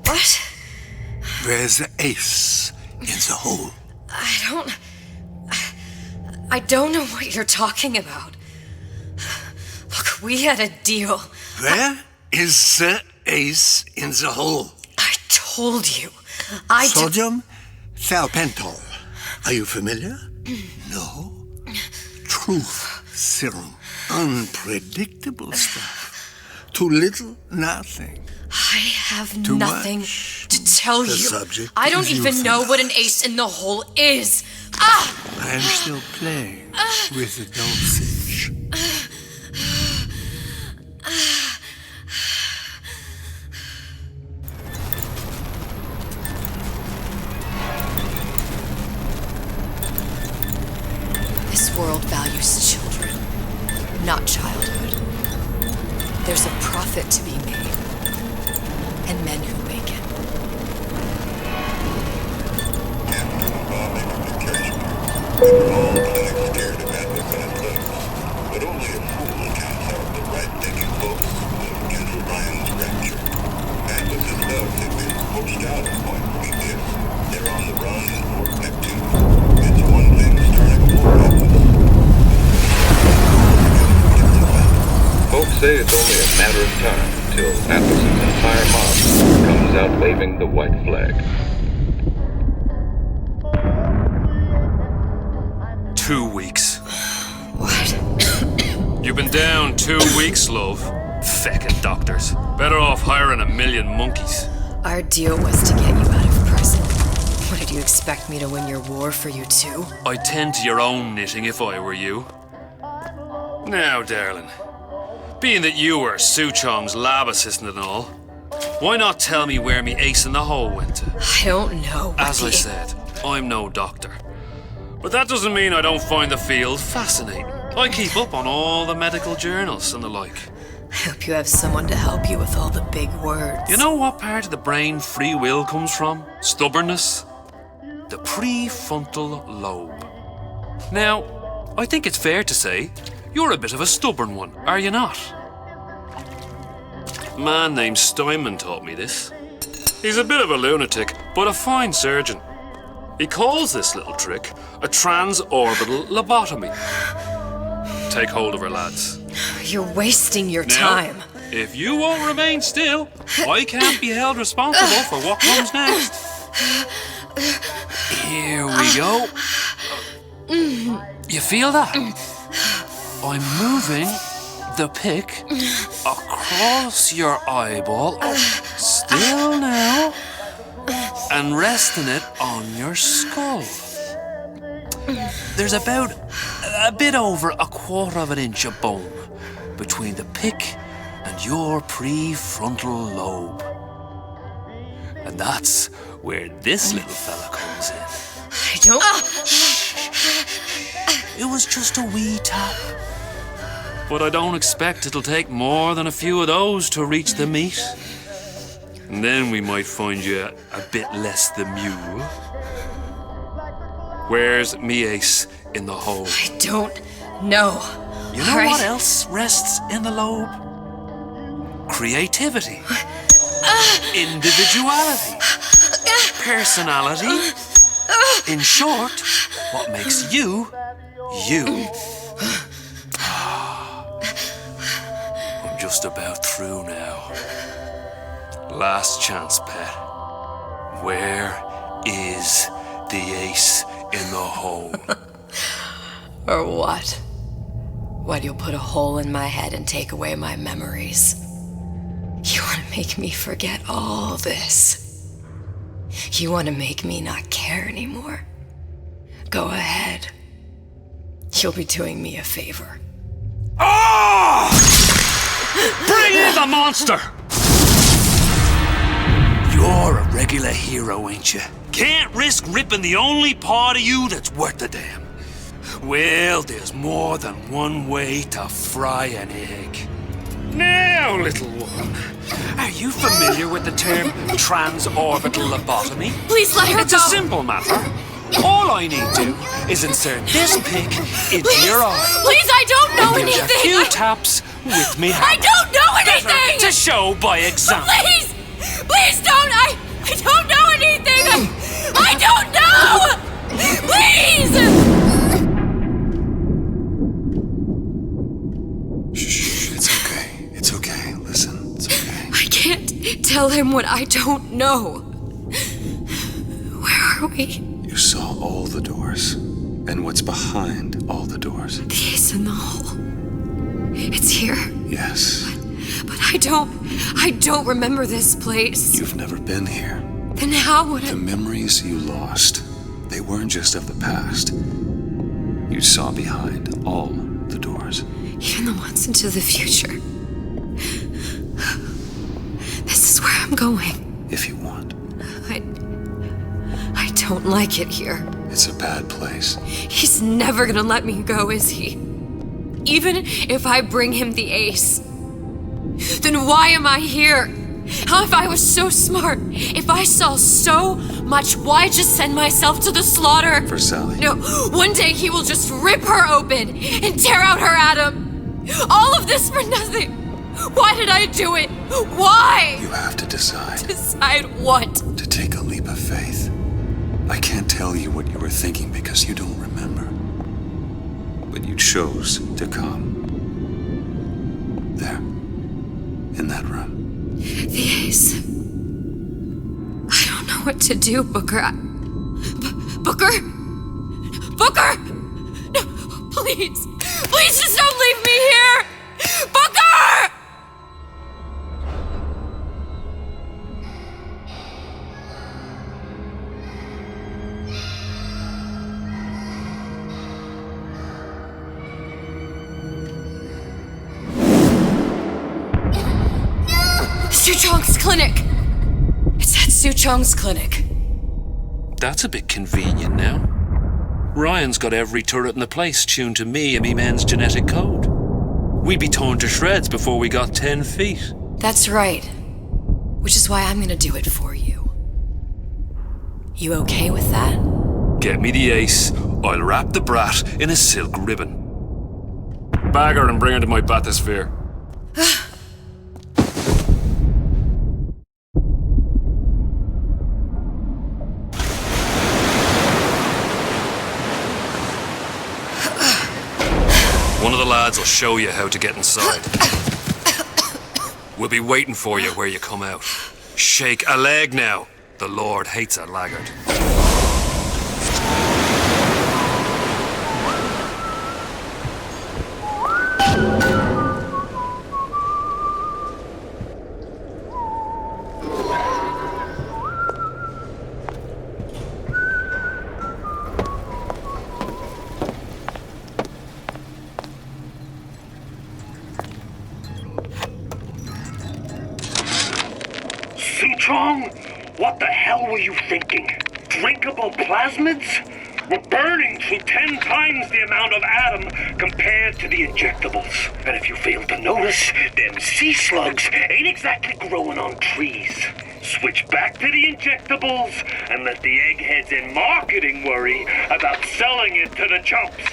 Speaker 2: What?
Speaker 11: Where's the ace in the hole?
Speaker 2: I don't know what you're talking about. Look, we had a deal.
Speaker 11: Where is the ace in the hole?
Speaker 2: I told you.
Speaker 11: Sodium thiopental. Are you familiar? No. Truth serum. Unpredictable stuff. Too little, nothing.
Speaker 2: I have
Speaker 11: Too
Speaker 2: nothing
Speaker 11: much.
Speaker 2: to tell
Speaker 11: The
Speaker 2: you.
Speaker 11: subject
Speaker 2: I don't
Speaker 11: is
Speaker 2: even know what an ace in the hole is. Ah!
Speaker 11: I am still playing with the dosage.
Speaker 2: This world values children, not childhood. There's a profit to be made, and men who make it.
Speaker 13: But only a fool counts out the right-thinking folks of General Ryan's rapture. And with his love had been poached out at point like this, they're on the run in Fort Neptune. It's one thing starting a war happens.
Speaker 3: Folks say it's only a matter of time till Atlas's entire mob comes out waving the white flag.
Speaker 1: 2 weeks.
Speaker 2: What?
Speaker 1: You've been down 2 weeks, love. Feckin' doctors. Better off hiring a million monkeys.
Speaker 2: Our deal was to get you out of prison. What, did you expect me to win your war for you too?
Speaker 1: I'd tend to your own knitting if I were you. Now, darling, being that you were Suchong's lab assistant and all, why not tell me where me ace in the hole went to?
Speaker 2: I don't know.
Speaker 1: As I said, I'm no doctor. But that doesn't mean I don't find the field fascinating. I keep up on all the medical journals and the like.
Speaker 2: I hope you have someone to help you with all the big words.
Speaker 1: You know what part of the brain free will comes from? Stubbornness? The prefrontal lobe. Now, I think it's fair to say you're a bit of a stubborn one, are you not? A man named Steinman taught me this. He's a bit of a lunatic, but a fine surgeon. He calls this little trick a transorbital lobotomy. Take hold of her, lads.
Speaker 2: You're wasting your
Speaker 1: Now,
Speaker 2: time.
Speaker 1: if you won't remain still, I can't be held responsible for what comes next. Here we go. You feel that? I'm moving the pick across your eyeball. Still now. And resting it on your skull. There's about a bit over 1/4 of an inch of bone between the pick and your prefrontal lobe. And that's where this little fella comes in.
Speaker 2: I don't...
Speaker 1: It was just a wee tap. But I don't expect it'll take more than a few of those to reach the meat. And then we might find you a bit less the mule. Where's me ace in the hole?
Speaker 2: I don't know.
Speaker 1: You know what else rests in the lobe? Creativity. Individuality. Personality. In short, what makes you, you. I'm just about through now. Last chance, pet. Where is the ace in the hole?
Speaker 2: Or what? What, you'll put a hole in my head and take away my memories? You want to make me forget all this? You want to make me not care anymore? Go ahead. You'll be doing me a favor.
Speaker 1: Ah! Bring in the monster! You're a regular hero, ain't you? Can't risk ripping the only part of you that's worth a damn. Well, there's more than one way to fry an egg. Now, little one, are you familiar with the term transorbital lobotomy?
Speaker 2: Please let her
Speaker 1: It's
Speaker 2: go.
Speaker 1: a simple matter. All I need to is insert this pick into your eye.
Speaker 2: Please, I don't know
Speaker 1: and give you
Speaker 2: anything.
Speaker 1: a few taps with me hammer.
Speaker 2: I don't know anything.
Speaker 1: Better to show by example.
Speaker 2: Please, please don't. I don't know anything. I don't know. Please.
Speaker 6: Shh, it's okay. It's okay. Listen, it's okay.
Speaker 2: I can't tell him what I don't know. Where are we?
Speaker 6: You saw all the doors. And what's behind all the doors?
Speaker 2: The ace in the hole. It's here.
Speaker 6: Yes.
Speaker 2: But I don't remember this place.
Speaker 6: You've never been here.
Speaker 2: Then how would
Speaker 6: The memories you lost, they weren't just of the past. You saw behind all the doors.
Speaker 2: Even the ones into the future. This is where I'm going.
Speaker 6: If you want.
Speaker 2: I don't like it here.
Speaker 6: It's a bad place.
Speaker 2: He's never gonna let me go, is he? Even if I bring him the ace. Then why am I here? How if I was so smart? If I saw so much, why just send myself to the slaughter?
Speaker 6: For Sally.
Speaker 2: No, one day he will just rip her open and tear out her atom. All of this for nothing. Why did I do it? Why?
Speaker 6: You have to decide.
Speaker 2: Decide what?
Speaker 6: To take a leap of faith. I can't tell you what you were thinking because you don't remember. But you chose to come. There. In that room.
Speaker 2: The ace. I don't know what to do, Booker. Booker? Booker! No, please. Please just don't leave me here! Booker! Suchong's clinic! It's at Suchong's clinic.
Speaker 1: That's a bit convenient now. Ryan's got every turret in the place tuned to me and me men's genetic code. We'd be torn to shreds before we got 10 feet.
Speaker 2: That's right. Which is why I'm gonna do it for you. You okay with that?
Speaker 1: Get me the ace, I'll wrap the brat in a silk ribbon. Bag her and bring her to my bathysphere. One of the lads will show you how to get inside. We'll be waiting for you where you come out. Shake a leg now. The Lord hates a laggard.
Speaker 12: Suchong, what the hell were you thinking? Drinkable plasmids?
Speaker 5: We're burning through 10 times the amount of atom compared to the injectables. And if you fail to notice, them sea slugs ain't exactly growing on trees. Switch back to the injectables and let the eggheads in marketing worry about selling it to the chumps.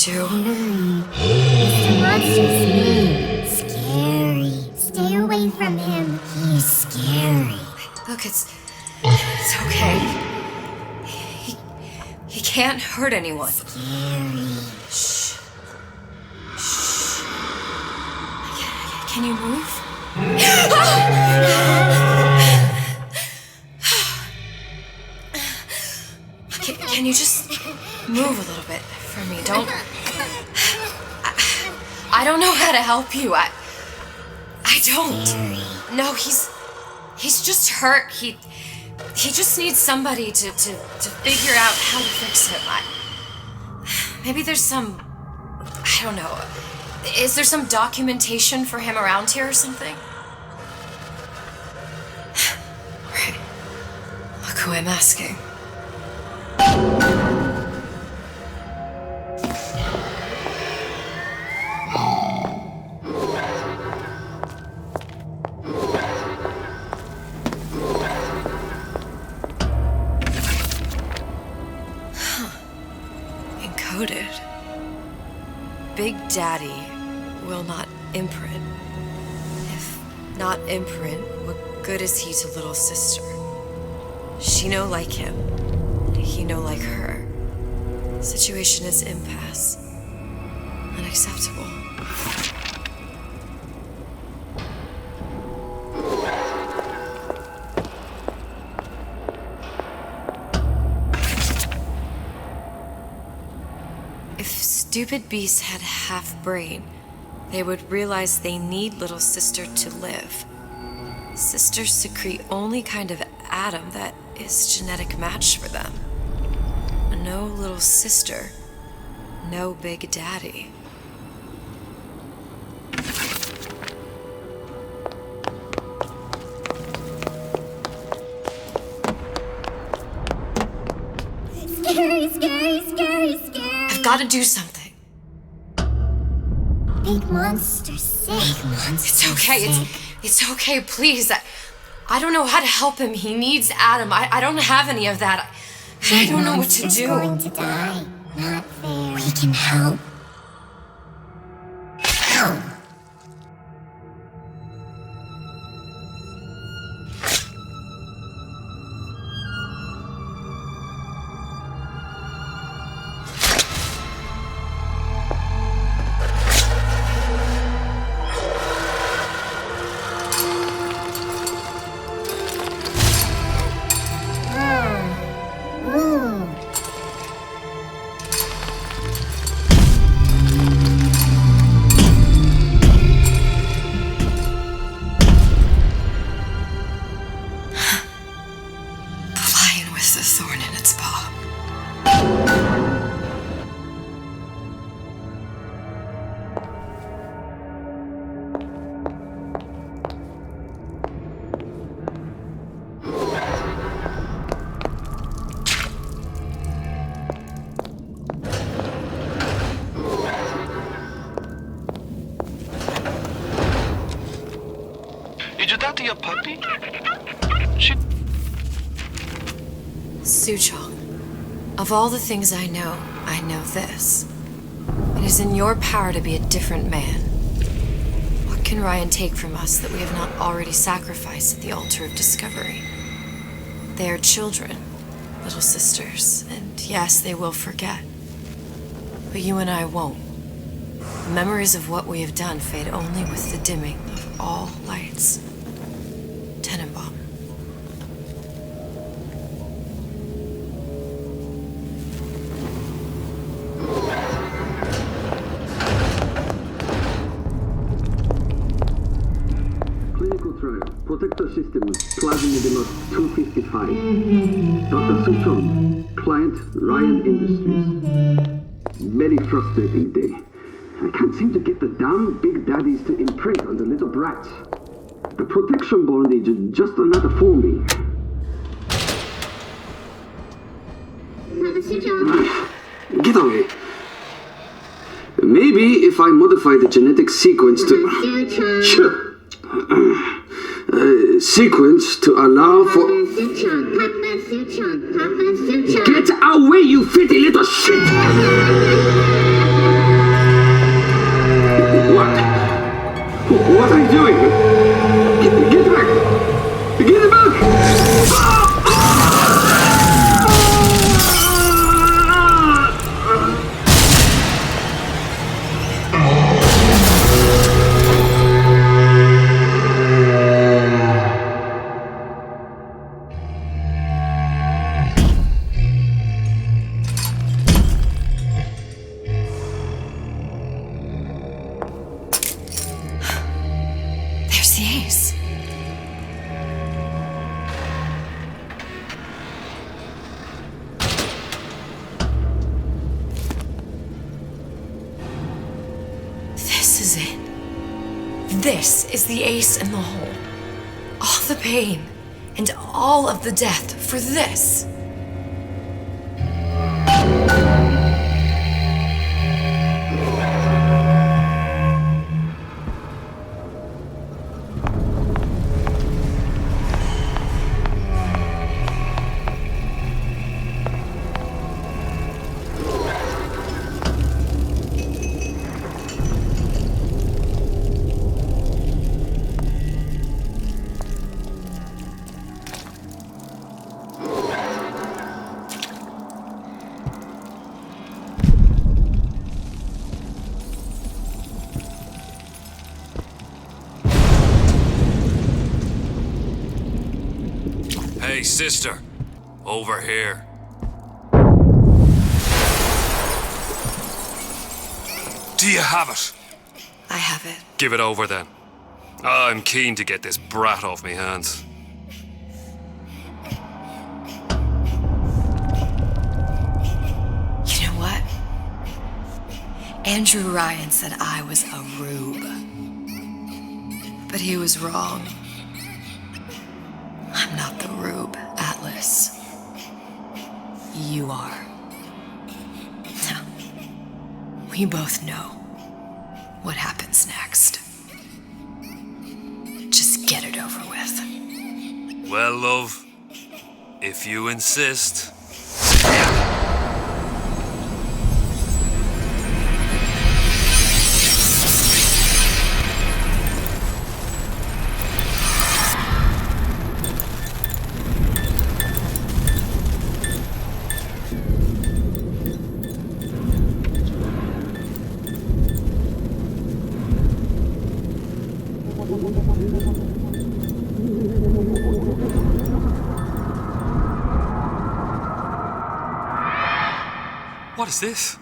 Speaker 12: Mr. Monster's mean. Scary. Stay away from him. He's scary.
Speaker 2: Look, it's okay. He can't hurt anyone.
Speaker 12: Scary.
Speaker 2: Shh. Shh. Can you move? Can you just move a little bit for me? Don't. I don't know how to help you. I don't. No, he's just hurt. He just needs somebody to figure out how to fix him. Maybe there's some, I don't know. Is there some documentation for him around here or something? Right. Look who I'm asking. Encoded. Big Daddy will not imprint. If not imprint, what good is he to little sister? She no like him, he no like her. Situation is impasse. Unacceptable. If stupid beasts had half brain, they would realize they need little sister to live. Sisters secrete only kind of atom that is genetic match for them. No little sister, no Big Daddy.
Speaker 12: Scary, scary, scary, scary.
Speaker 2: I've got to do something.
Speaker 12: Big monster sick. Big monster
Speaker 2: It's okay. It's okay, please. I don't know how to help him. He needs Adam. I don't have any of that. I don't know what to do.
Speaker 12: Going to die. Not fair. We can help. Help.
Speaker 17: A puppy?
Speaker 2: Suchong, of all the things I know this. It is in your power to be a different man. What can Ryan take from us that we have not already sacrificed at the altar of discovery? They are children, little sisters, and yes, they will forget. But you and I won't. The memories of what we have done fade only with the dimming of all lights. sequence. Tenenbaum.
Speaker 4: Clinical trial. Protector system. Plasmidemos 255. Dr. Suchong. Client Ryan Industries. Very frustrating day. I can't seem to get the damn big daddies to imprint on the little brats. The protection bondage is just another forming. Get away. Maybe if I modify the genetic sequence to... sequence to allow for... Get away, you filthy little shit! What are you doing? Get back! Get back!
Speaker 2: There's the ace. This is it. This is the ace in the hole. All the pain and all of the death for this.
Speaker 1: Hey, sister. Over here. Do you have it?
Speaker 2: I have it.
Speaker 1: Give it over then. I'm keen to get this brat off me hands.
Speaker 2: You know what? Andrew Ryan said I was a rube. But he was wrong. I'm not the rube, Atlas. You are. Now, we both know what happens next. Just get it over with.
Speaker 1: Well, love, if you insist. What is this?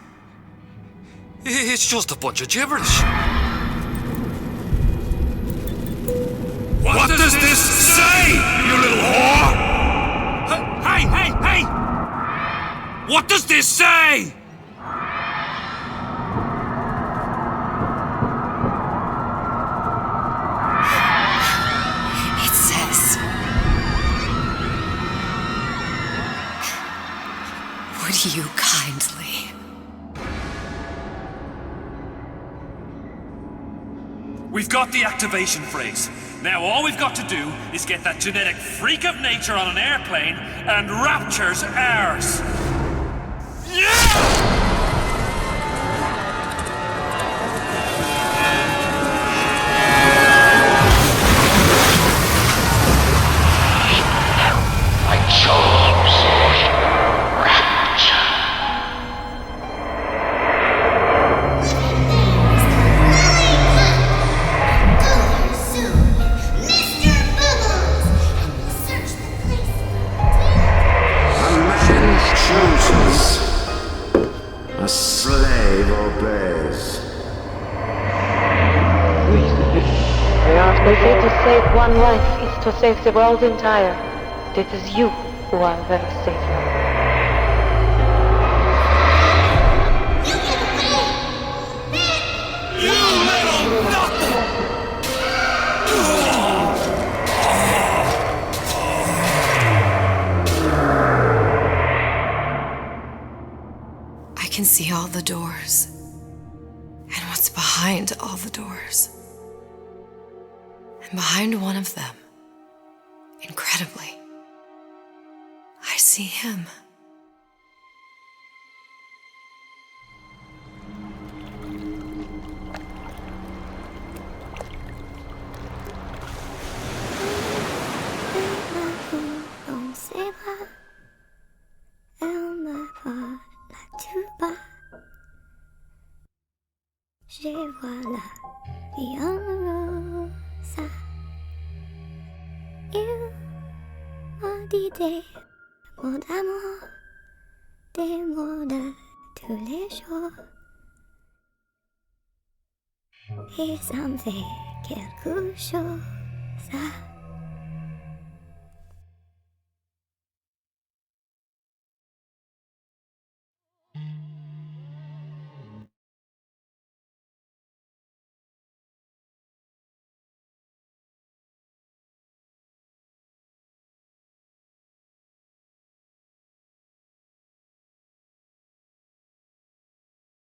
Speaker 1: It's just a bunch of gibberish. What does this say, you little whore? Hey, hey, hey! What does this say?
Speaker 2: It says, would you kindly?
Speaker 20: We've got the activation phrase. Now all we've got to do is get that genetic freak of nature on an airplane and Rapture's ours. Yeah!
Speaker 12: Soon.
Speaker 7: They say to save one life is to save the world entire. It is you who are their savior.
Speaker 2: I can see all the doors, and what's behind all the doors. And behind one of them, incredibly, I see him.
Speaker 12: Dans ses bras, elle me parle tout bas. Je vois la vie en rosa. Il m'a dit des mots d'amour, des mots de tous les jours. Et ça me fait quelque chose.